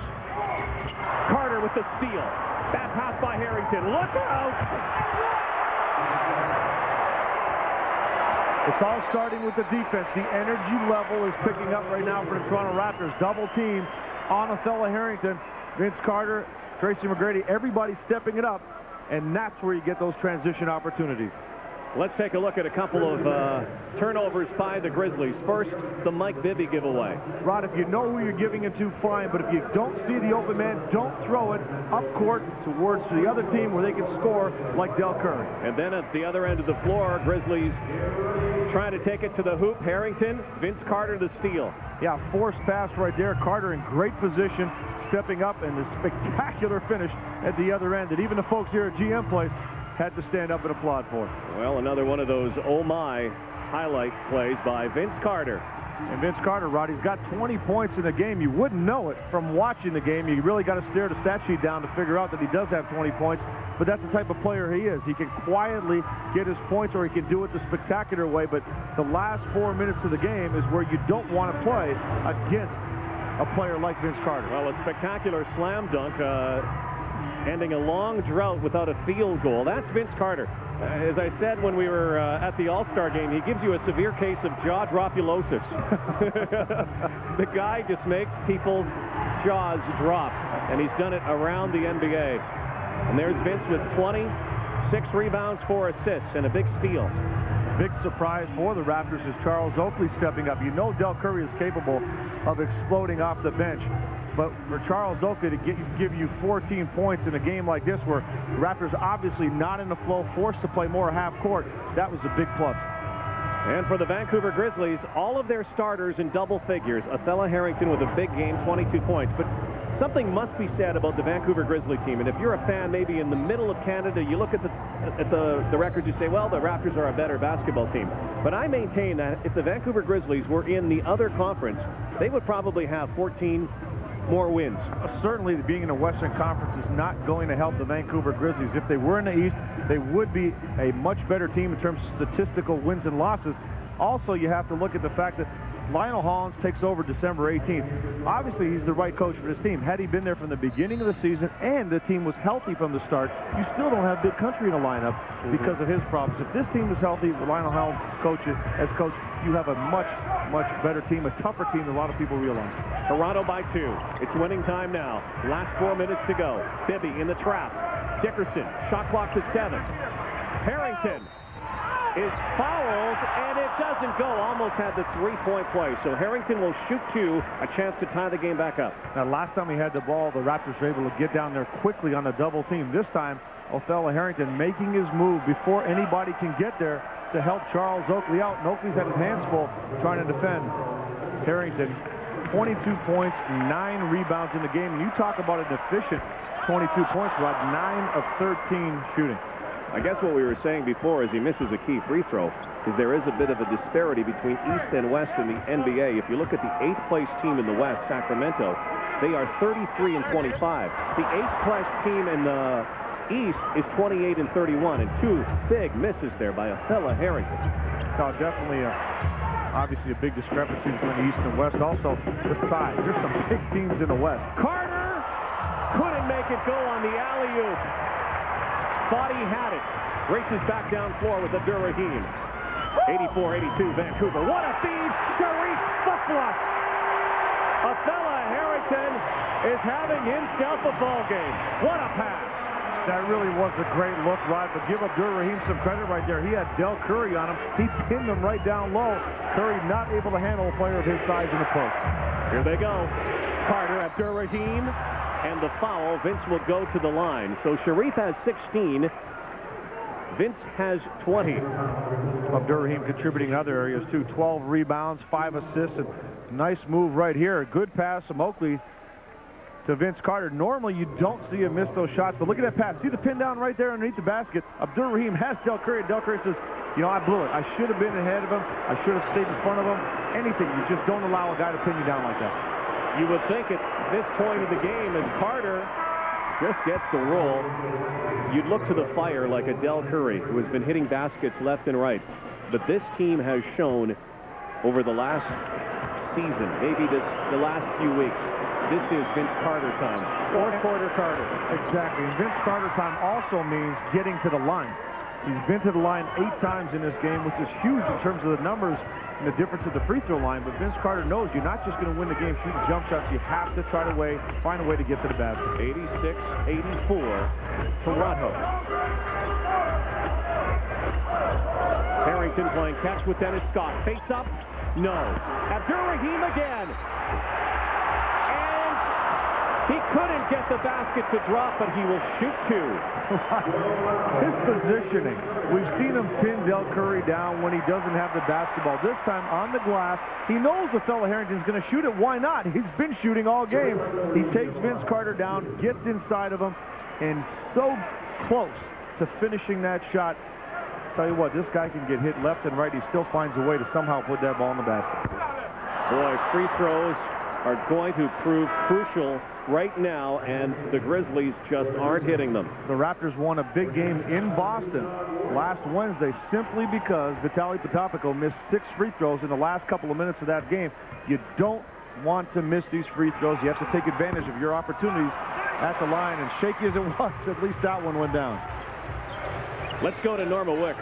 Carter with the steal. That pass by Harrington. Look out! It's all starting with the defense. The energy level is picking up right now for the Toronto Raptors. Double team on Othello Harrington. Vince Carter, Tracy McGrady, everybody stepping it up. And that's where you get those transition opportunities. Let's take a look at a couple of turnovers by the Grizzlies. First, the Mike Bibby giveaway. Rod, if you know who you're giving it to, fine. But if you don't see the open man, don't throw it up court towards the other team where they can score like Del Curry. And then at the other end of the floor, Grizzlies trying to take it to the hoop. Harrington, Vince Carter the steal. Yeah, forced pass right there. Carter in great position, stepping up, and the spectacular finish at the other end that even the folks here at GM Place had to stand up and applaud for. Well, another one of those oh my highlight plays by Vince Carter. And Vince Carter, Rod, he's got 20 points in the game. You wouldn't know it from watching the game. You really got to stare the stat sheet down to figure out that he does have 20 points. But that's the type of player he is. He can quietly get his points, or he can do it the spectacular way. But the last 4 minutes of the game is where you don't want to play against a player like Vince Carter. Well, a spectacular slam dunk, ending a long drought without a field goal. That's Vince Carter. As I said when we were at the All-Star game, he gives you a severe case of jaw dropulosis. The guy just makes people's jaws drop, and he's done it around the NBA. And there's Vince with 20, 6 rebounds, 4 assists, and a big steal. Big surprise for the Raptors is Charles Oakley stepping up. You know Del Curry is capable of exploding off the bench. But for Charles Oakley to give you 14 points in a game like this, where the Raptors obviously not in the flow, forced to play more half court, that was a big plus. And for the Vancouver Grizzlies, all of their starters in double figures. Othello Harrington with a big game, 22 points. But something must be said about the Vancouver Grizzly team. And if you're a fan maybe in the middle of Canada, you look at the record, you say, well, the Raptors are a better basketball team. But I maintain that if the Vancouver Grizzlies were in the other conference, they would probably have 14 more wins. Certainly being in the Western Conference is not going to help the Vancouver Grizzlies. If they were in the East, they would be a much better team in terms of statistical wins and losses. Also, you have to look at the fact that Lionel Hollins takes over December 18th. Obviously, he's the right coach for this team. Had he been there from the beginning of the season and the team was healthy from the start, you still don't have Big Country in the lineup because of his problems. If this team is healthy, with Lionel Hollins as coach, you have a much, much better team, a tougher team than a lot of people realize. Toronto by 2. It's winning time now. Last 4 minutes to go. Bibby in the trap. Dickerson, shot clock's at 7. Harrington is fouled, and it doesn't go. Almost had the three-point play. So Harrington will shoot 2, a chance to tie the game back up. Now, last time he had the ball, the Raptors were able to get down there quickly on the double team. This time, Othello Harrington making his move before anybody can get there to help Charles Oakley out. And Oakley's had his hands full trying to defend. Harrington, 22 points, 9 rebounds in the game. And you talk about an efficient 22 points, Rod, 9 of 13 shooting. I guess what we were saying before is he misses a key free throw, is there is a bit of a disparity between East and West in the NBA. If you look at the 8th place team in the West, Sacramento, they are 33 and 25. The 8th place team in the East is 28 and 31, and 2 big misses there by Othello Harrington. No, definitely obviously a big discrepancy between the East and West. Also, the size. There's some big teams in the West. Carter couldn't make it go on the alley-oop. Thought he had it. Races back down floor with Abdur-Rahim. 84-82 Vancouver. What a feed! Sharif the flush. Othello Harrington is having himself a ball game. What a pass. That really was a great look, Rod, but give Abdur-Rahim some credit right there. He had Del Curry on him. He pinned him right down low. Curry not able to handle a player of his size in the post. Here they go. Carter, Abdur-Rahim, and the foul. Vince will go to the line. So Sharif has 16. Vince has 20. Abdur-Rahim contributing in other areas too. 12 rebounds, 5 assists, and nice move right here. Good pass from Oakley to Vince Carter. Normally you don't see him miss those shots, but look at that pass. See the pin down right there underneath the basket. Abdur-Rahim has Del Curry, and Del Curry says, you know, I blew it. I should have been ahead of him. I should have stayed in front of him. Anything. You just don't allow a guy to pin you down like that. You would think at this point of the game, as Carter just gets the roll, you'd look to the fire like a Del Curry, who has been hitting baskets left and right. But this team has shown over the last season, maybe the last few weeks, this is Vince Carter time. Fourth quarter Carter. Exactly. And Vince Carter time also means getting to the line. He's been to the line 8 times in this game, which is huge in terms of the numbers and the difference of the free throw line. But Vince Carter knows you're not just going to win the game shooting jump shots. You have to try to find a way to get to the basket. 86-84, Toronto. Harrington playing catch with Dennis Scott. Face up. No. Abdur-Rahim again. And he couldn't get the basket to drop, but he will shoot 2. His positioning. We've seen him pin Del Curry down when he doesn't have the basketball. This time on the glass, he knows Othello Harrington's going to shoot it. Why not? He's been shooting all game. He takes Vince Carter down, gets inside of him, and so close to finishing that shot. Tell you what, this guy can get hit left and right. He still finds a way to somehow put that ball in the basket. Boy, free throws are going to prove crucial right now, and the Grizzlies just aren't hitting them. The Raptors won a big game in Boston last Wednesday simply because Vitaly Potapico missed 6 free throws in the last couple of minutes of that game. You don't want to miss these free throws. You have to take advantage of your opportunities at the line, and shaky as it was, at least that one went down. Let's go to Norma Wick.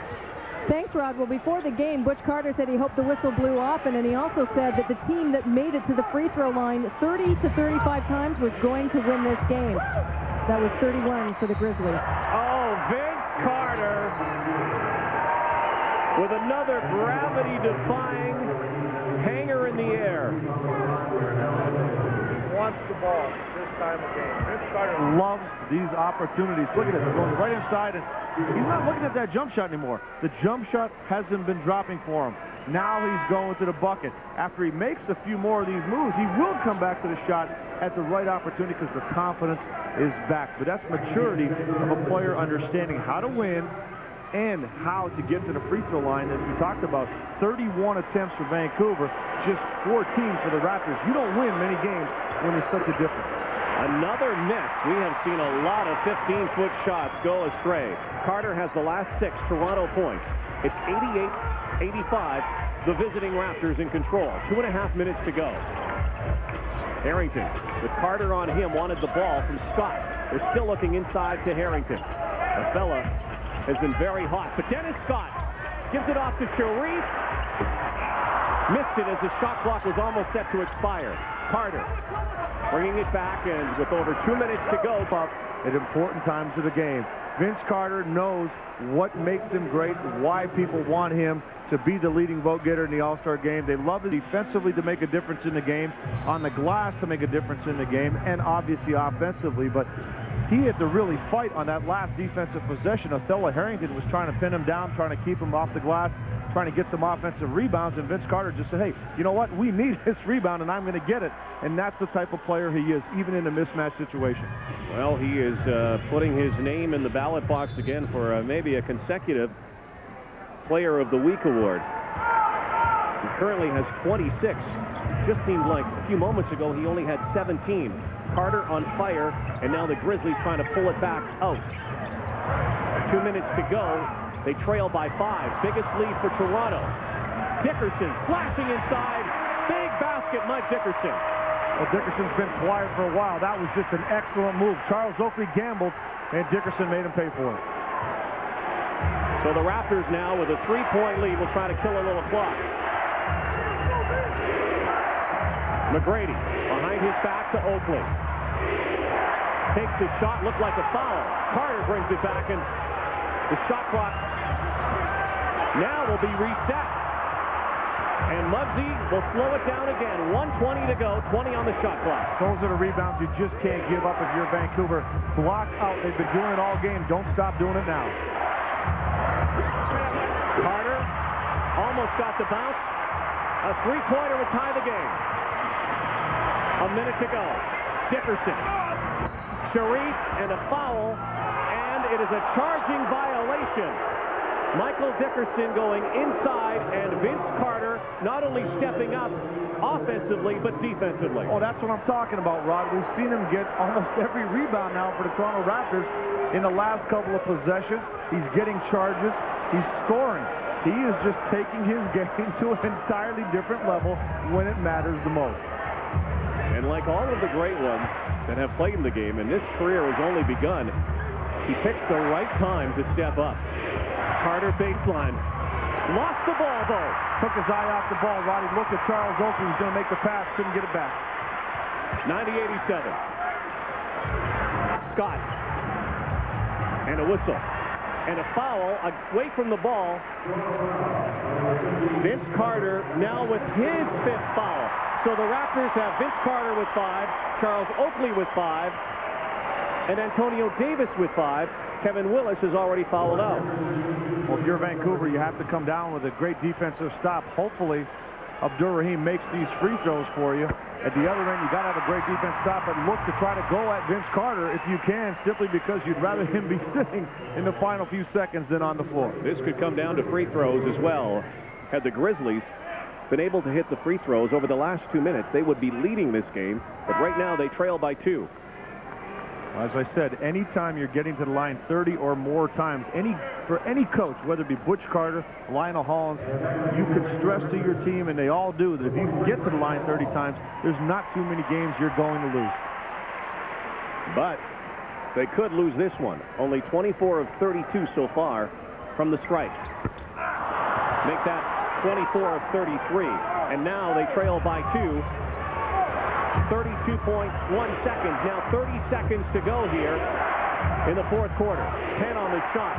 Thanks, Rod. Well, before the game, Butch Carter said he hoped the whistle blew often, and he also said that the team that made it to the free throw line 30 to 35 times was going to win this game. That was 31 for the Grizzlies. Oh, Vince Carter with another gravity-defying hanger in the air. Wants the ball this time of game. Vince Carter loves these opportunities. Look at this, going right inside, and he's not looking at that jump shot anymore. The jump shot hasn't been dropping for him. Now he's going to the bucket. After he makes a few more of these moves, he will come back to the shot at the right opportunity because the confidence is back. But that's maturity of a player understanding how to win and how to get to the free throw line. As we talked about, 31 attempts for Vancouver, just 14 for the Raptors. You don't win many games when there's such a difference. Another miss. We have seen a lot of 15-foot shots go astray. Carter has the last 6 Toronto points. It's 88-85 the visiting Raptors in control. 2.5 minutes to go. Harrington with Carter on him, wanted the ball from Scott. They're still looking inside to Harrington. The fella has been very hot, but Dennis Scott gives it off to Sharif. Missed it as the shot clock was almost set to expire. Carter bringing it back, and with over 2 minutes to go. At important times of the game. Vince Carter knows what makes him great, why people want him to be the leading vote getter in the All-Star game. They love it defensively to make a difference in the game, on the glass to make a difference in the game, and obviously offensively. But he had to really fight on that last defensive possession. Othello Harrington was trying to pin him down, trying to keep him off the glass, trying to get some offensive rebounds, and Vince Carter just said, hey, you know what? We need this rebound, and I'm going to get it. And that's the type of player he is, even in a mismatch situation. Well, he is putting his name in the ballot box again for maybe a consecutive Player of the Week award. He currently has 26. Just seemed like a few moments ago he only had 17. Carter on fire, and now the Grizzlies trying to pull it back out. 2 minutes to go. They trail by 5. Biggest lead for Toronto. Dickerson slashing inside. Big basket, Mike Dickerson. Well, Dickerson's been quiet for a while. That was just an excellent move. Charles Oakley gambled, and Dickerson made him pay for it. So the Raptors now with a 3-point lead will try to kill a little clock. McGrady behind his back to Oakley. Takes the shot, looked like a foul. Carter brings it back, and the shot clock now will be reset. And Muggsy will slow it down again. 1:20 to go, 20 on the shot clock. Those are the rebounds you just can't give up if you're Vancouver. Block out. They've been doing it all game. Don't stop doing it now. Carter almost got the bounce. A three-pointer would tie the game. A minute to go. Dickerson. Sharif, and a foul, and it is a charging violation. Michael Dickerson going inside, and Vince Carter not only stepping up offensively, but defensively. Oh, that's what I'm talking about, Rod. We've seen him get almost every rebound now for the Toronto Raptors in the last couple of possessions. He's getting charges. He's scoring. He is just taking his game to an entirely different level when it matters the most. And like all of the great ones that have played in the game, and this career has only begun, he picks the right time to step up. Carter baseline. Lost the ball, though. Took his eye off the ball. Roddy looked at Charles Oakley. He was going to make the pass. Couldn't get it back. 90-87. Scott. And a whistle. And a foul away from the ball. Vince Carter now with his 5th foul. So the Raptors have Vince Carter with 5, Charles Oakley with 5, and Antonio Davis with 5. Kevin Willis has already fouled out. Well, if you're Vancouver, you have to come down with a great defensive stop. Hopefully, Abdur-Rahim makes these free throws for you. At the other end, you got to have a great defense stop, but look to try to go at Vince Carter if you can, simply because you'd rather him be sitting in the final few seconds than on the floor. This could come down to free throws as well. Had the Grizzlies been able to hit the free throws over the last 2 minutes, they would be leading this game, but right now they trail by 2. As I said, anytime you're getting to the line 30 or more times, for any coach, whether it be Butch Carter, Lionel Hollins, you can stress to your team, and they all do, that if you can get to the line 30 times, there's not too many games you're going to lose. But they could lose this one. Only 24 of 32 so far from the stripe. Make that 24 of 33. And now they trail by 2. 32.1 seconds. Now 30 seconds to go here in the 4th quarter. 10 on the shot.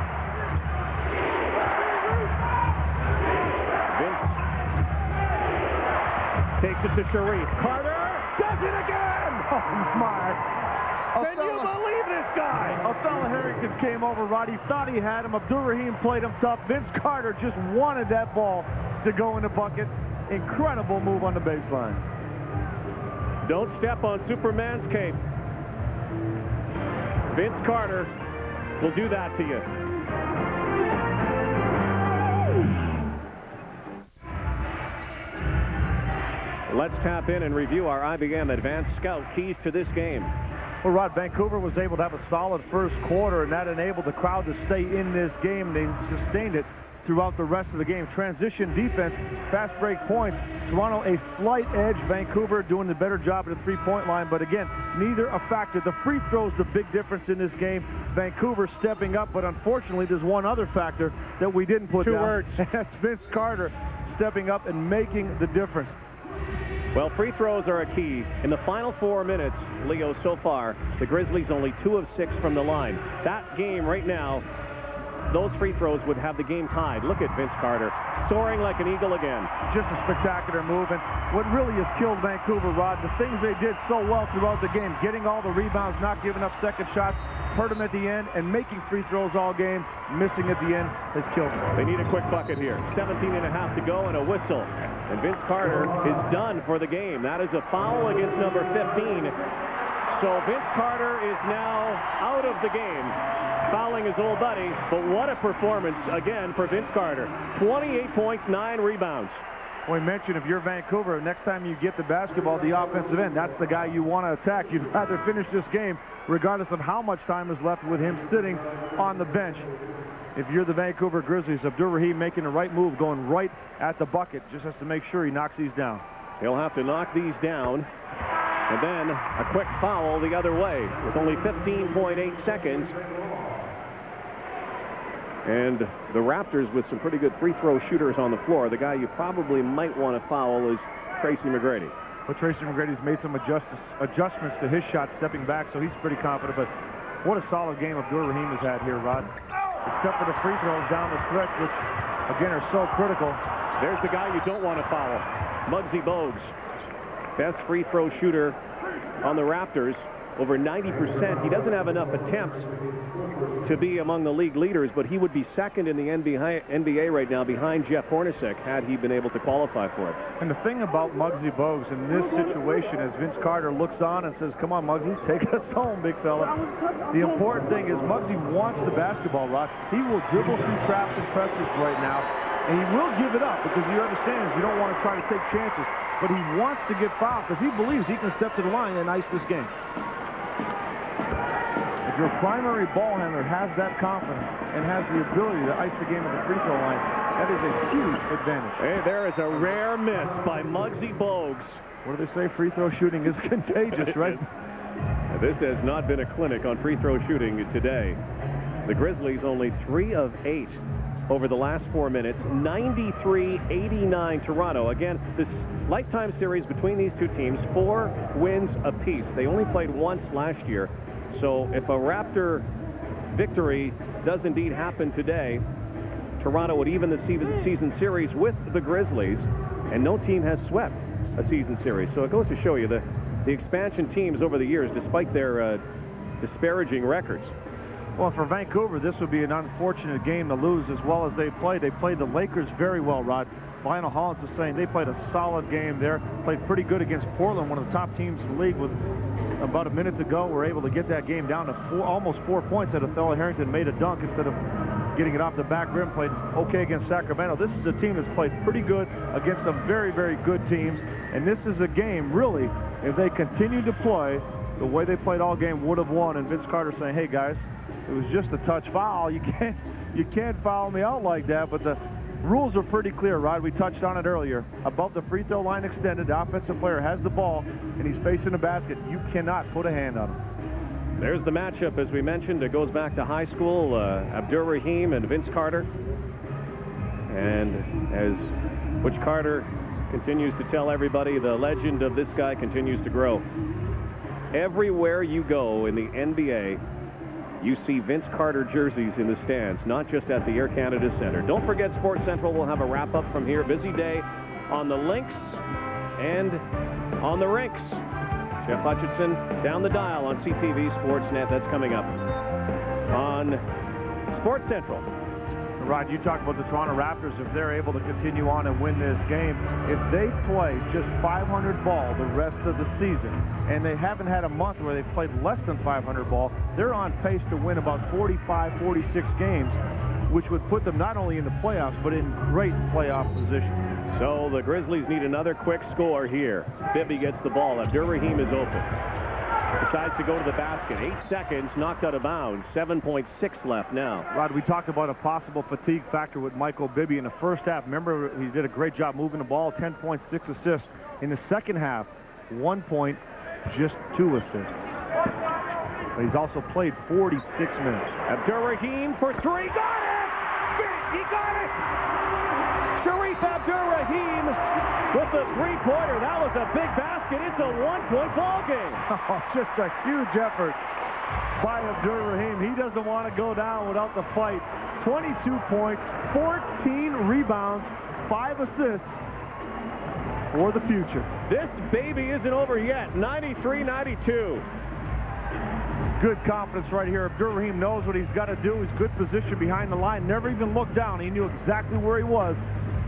Vince takes it to Sharif. Carter does it again! Oh, my. Can you believe this guy? Othello Harrington came over. Roddy thought he had him. Abdur-Rahim played him tough. Vince Carter just wanted that ball to go in the bucket. Incredible move on the baseline. Don't step on Superman's cape. Vince Carter will do that to you. Let's tap in and review our IBM Advanced Scout keys to this game. Well, Rod, Vancouver was able to have a solid first quarter, and that enabled the crowd to stay in this game. They sustained it throughout the rest of the game. Transition defense, fast break points. Toronto a slight edge. Vancouver doing the better job at the three-point line, but again, neither a factor. The free throws the big difference in this game. Vancouver stepping up, but unfortunately there's one other factor that we didn't put down. 2 words. That's Vince Carter stepping up and making the difference. Well, free throws are a key. In the final 4 minutes, Leo, so far, the Grizzlies only 2 of 6 from the line. That game right now, those free throws would have the game tied. Look at Vince Carter, soaring like an eagle again. Just a spectacular move, and what really has killed Vancouver, Rod, the things they did so well throughout the game, getting all the rebounds, not giving up second shots, hurt them at the end, and making free throws all game, missing at the end, has killed them. They need a quick bucket here. 17.5 to go and a whistle. And Vince Carter is done for the game. That is a foul against number 15. So Vince Carter is now out of the game, fouling his old buddy. But what a performance, again, for Vince Carter. 28 points, 9 rebounds. We mentioned if you're Vancouver, next time you get the basketball at the offensive end, that's the guy you want to attack. You'd rather finish this game, regardless of how much time is left with him sitting on the bench. If you're the Vancouver Grizzlies, Abdur-Rahim making the right move, going right at the bucket, just has to make sure he knocks these down. He'll have to knock these down. And then a quick foul the other way with only 15.8 seconds. And the Raptors with some pretty good free throw shooters on the floor. The guy you probably might want to foul is Tracy McGrady. But Tracy McGrady's made some adjustments to his shot stepping back, so he's pretty confident. But what a solid game Abdur-Rahim has had here, Rod. Except for the free throws down the stretch, which, again, are so critical. There's the guy you don't want to foul, Muggsy Bogues. Best free throw shooter on the Raptors, over 90%. He doesn't have enough attempts to be among the league leaders, but he would be second in the NBA right now behind Jeff Hornacek had he been able to qualify for it. And the thing about Muggsy Bogues in this situation is Vince Carter looks on and says, come on, Muggsy, take us home, big fella. The important thing is Muggsy wants the basketball, Rod. He will dribble through traps and presses right now, and he will give it up because he understands you don't want to try to take chances, but he wants to get fouled because he believes he can step to the line and ice this game. If your primary ball handler has that confidence and has the ability to ice the game at the free throw line, that is a huge advantage. Hey, there is a rare miss by Muggsy Bogues. What do they say? Free throw shooting is contagious, right? This has not been a clinic on free throw shooting today. The Grizzlies only 3 of 8 over the last 4 minutes. 93-89 Toronto. Again, this lifetime series between these two teams, 4 wins apiece. They only played once last year. So if a Raptor victory does indeed happen today, Toronto would even the season series with the Grizzlies, and no team has swept a season series. So it goes to show you the expansion teams over the years, despite their disparaging records. Well, for Vancouver, this would be an unfortunate game to lose as well as they played. They played the Lakers very well, Rod. Lionel Hollins is saying they played a solid game there, played pretty good against Portland, one of the top teams in the league. With about a minute to go, we're able to get that game down to almost 4 points. That Othello Harrington made a dunk instead of getting it off the back rim. Played okay against Sacramento. This is a team that's played pretty good against some very, very good teams. And this is a game, really, if they continue to play the way they played all game, would have won. And Vince Carter saying, hey, guys, it was just a touch foul. You can't foul me out like that. But the rules are pretty clear, Rod. We touched on it earlier. Above the free throw line extended, the offensive player has the ball, and he's facing the basket. You cannot put a hand on him. There's the matchup, as we mentioned. It goes back to high school, Abdur-Rahim and Vince Carter. And as Butch Carter continues to tell everybody, the legend of this guy continues to grow. Everywhere you go in the NBA, you see Vince Carter jerseys in the stands, not just at the Air Canada Centre. Don't forget, Sports Central will have a wrap-up from here. Busy day on the links and on the rinks. Jeff Hutchinson down the dial on CTV Sportsnet. That's coming up on Sports Central. Rod, you talk about the Toronto Raptors. If they're able to continue on and win this game, if they play just 500 ball the rest of the season, and they haven't had a month where they've played less than 500 ball, they're on pace to win about 45, 46 games, which would put them not only in the playoffs, but in great playoff position. So the Grizzlies need another quick score here. Bibby gets the ball. Abdur-Rahim is open. Decides to go to the basket. 8 seconds, knocked out of bounds. 7.6 left now. Rod, we talked about a possible fatigue factor with Michael Bibby in the first half. Remember, he did a great job moving the ball, 10.6 assists. In the second half, 1 point, just 2 assists. But he's also played 46 minutes. Abdur-Rahim for 3. Got it! He got it! Sharif Abdur-Rahim with the 3-pointer. That was a big basket. It's a 1-point ball game. Oh, just a huge effort by Abdur-Rahim. He doesn't want to go down without the fight. 22 points, 14 rebounds, 5 assists for the future. This baby isn't over yet. 93-92. Good confidence right here. Abdur-Rahim knows what he's got to do. He's good position behind the line. Never even looked down. He knew exactly where he was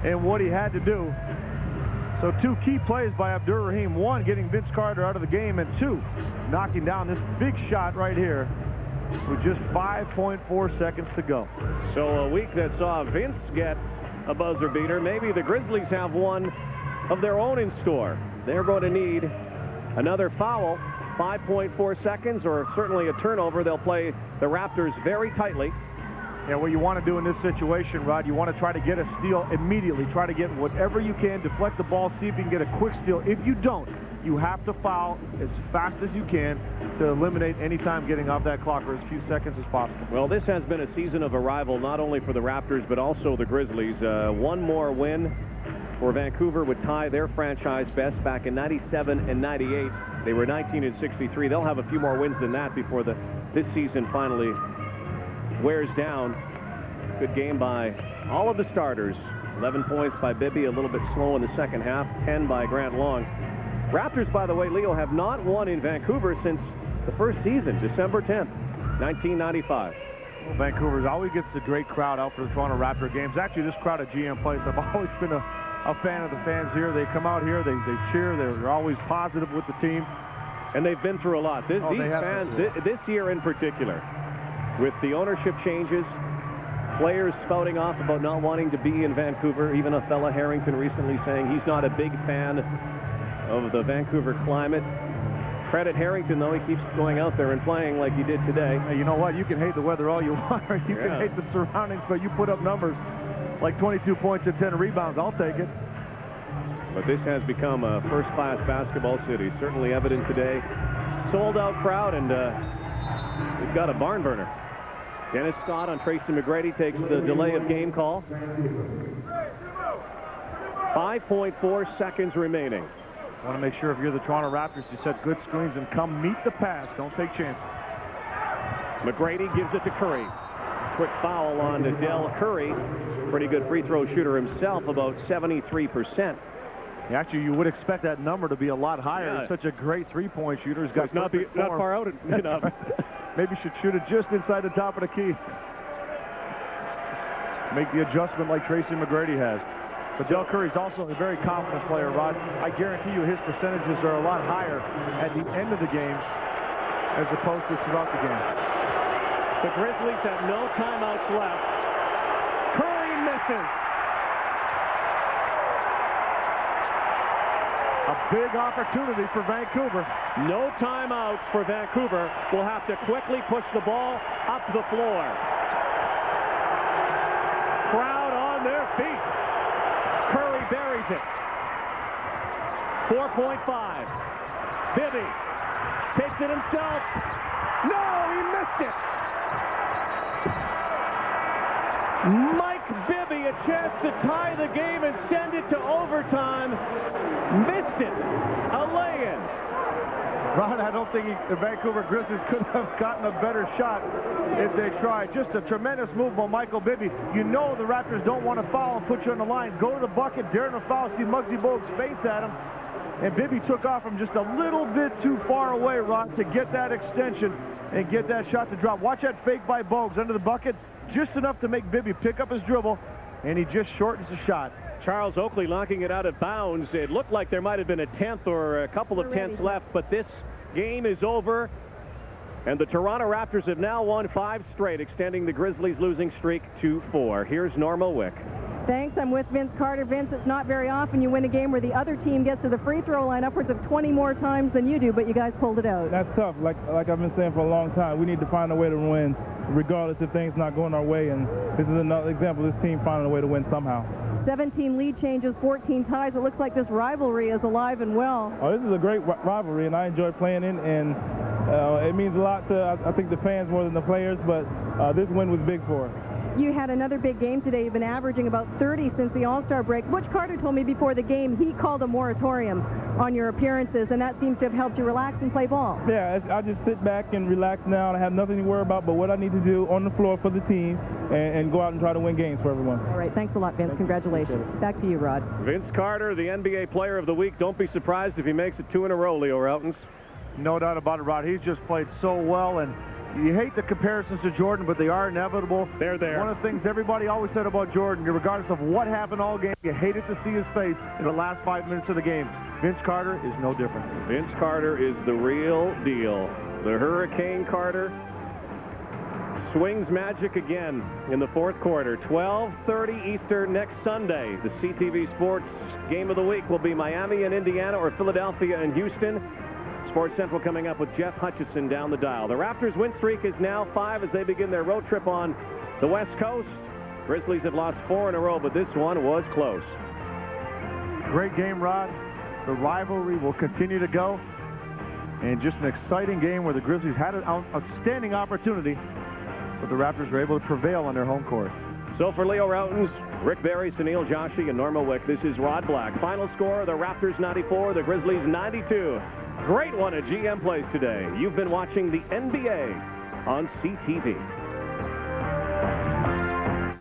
and what he had to do. So 2 key plays by Abdur-Rahim. 1, getting Vince Carter out of the game, and 2, knocking down this big shot right here with just 5.4 seconds to go. So a week that saw Vince get a buzzer beater. Maybe the Grizzlies have one of their own in store. They're going to need another foul. 5.4 seconds, or certainly a turnover. They'll play the Raptors very tightly. Yeah, what you want to do in this situation, Rod, you want to try to get a steal immediately. Try to get whatever you can, deflect the ball, see if you can get a quick steal. If you don't, you have to foul as fast as you can to eliminate any time getting off that clock or as few seconds as possible. Well, this has been a season of arrival, not only for the Raptors, but also the Grizzlies. One more win for Vancouver would tie their franchise best back in 97 and 98. They were 19 and 63. They'll have a few more wins than that before this season finally wears down. Good game by all of the starters. 11 points by Bibby, a little bit slow in the second half. 10 by Grant Long. Raptors, by the way, Leo, have not won in Vancouver since the first season, December 10th, 1995. Well, Vancouver always gets a great crowd out for the Toronto Raptor games. Actually, this crowd at GM Place, I've always been a fan of the fans here. They come out here, they cheer, they're always positive with the team. And they've been through a lot. These fans, this year in particular, with the ownership changes, players spouting off about not wanting to be in Vancouver, even a fella Harrington recently saying he's not a big fan of the Vancouver climate. Credit Harrington, though, he keeps going out there and playing like he did today. Hey, you know what? You can hate the weather all you want, or you can hate the surroundings, but you put up numbers like 22 points and 10 rebounds. I'll take it. But this has become a first-class basketball city. Certainly evident today. Sold-out crowd, and we've got a barn burner. Dennis Scott on Tracy McGrady takes the delay of game call. 5.4 seconds remaining. Want to make sure if you're the Toronto Raptors, you set good screens and come meet the pass. Don't take chances. McGrady gives it to Curry. Quick foul on Dell Curry. Pretty good free throw shooter himself, about 73%. Actually, you would expect that number to be a lot higher. Yeah. He's such a great three-point shooter. He's got not far out enough. Maybe should shoot it just inside the top of the key. Make the adjustment like Tracy McGrady has. But Dell Curry's also a very confident player, Rod. I guarantee you his percentages are a lot higher at the end of the game as opposed to throughout the game. The Grizzlies have no timeouts left. Curry misses. A big opportunity for Vancouver. No timeouts for Vancouver. Will have to quickly push the ball up the floor. Crowd on their feet. Curry buries it. 4.5. Bibby takes it himself. No, he missed it. Mike Bibby, a chance to tie the game and send it to overtime. Missed it. A lay-in. Ron, I don't think the Vancouver Grizzlies could have gotten a better shot if they tried. Just a tremendous move by Michael Bibby. You know the Raptors don't want to foul and put you on the line. Go to the bucket, dare to foul, see Muggsy Bogues face at him. And Bibby took off from just a little bit too far away, Ron, to get that extension and get that shot to drop. Watch that fake by Bogues under the bucket. Just enough to make Bibby pick up his dribble, and he just shortens the shot. Charles Oakley knocking it out of bounds. It looked like there might have been a tenth or a couple of tenths left, but this game is over. And the Toronto Raptors have now won 5 straight, extending the Grizzlies' losing streak to 4. Here's Norma Wick. Thanks. I'm with Vince Carter. Vince, it's not very often you win a game where the other team gets to the free throw line upwards of 20 more times than you do, but you guys pulled it out. That's tough. Like I've been saying for a long time, we need to find a way to win, regardless if things not going our way. And this is another example of this team finding a way to win somehow. 17 lead changes, 14 ties. It looks like this rivalry is alive and well. Oh, this is a great rivalry, and I enjoy playing in, and it means a lot to, I think, the fans more than the players, but this win was big for us. You had another big game today. You've been averaging about 30 since the All-Star break. Butch Carter told me before the game he called a moratorium on your appearances, and that seems to have helped you relax and play ball. Yeah, I just sit back and relax now, and I have nothing to worry about but what I need to do on the floor for the team and go out and try to win games for everyone. All right, thanks a lot, Vince. Congratulations. Back to you, Rod. Vince Carter, the NBA Player of the Week. Don't be surprised if he makes it 2 in a row, Leo Routens. No doubt about it, Rod. He's just played so well, and you hate the comparisons to Jordan, but they are inevitable. They're there. One of the things everybody always said about Jordan, regardless of what happened all game, you hated to see his face in the last 5 minutes of the game. Vince Carter is no different. Vince Carter is the real deal. The Hurricane Carter swings magic again in the fourth quarter. 12:30 Eastern next Sunday. The CTV Sports Game of the Week will be Miami and Indiana or Philadelphia and Houston. Sports Central coming up with Jeff Hutchison down the dial. The Raptors' win streak is now 5 as they begin their road trip on the West Coast. Grizzlies have lost 4 in a row, but this one was close. Great game, Rod. The rivalry will continue to go. And just an exciting game where the Grizzlies had an outstanding opportunity, but the Raptors were able to prevail on their home court. So for Leo Routens, Rick Barry, Sunil Joshi, and Norma Wick, this is Rod Black. Final score, the Raptors 94, the Grizzlies 92. Great one at GM Plays today. You've been watching the NBA on CTV.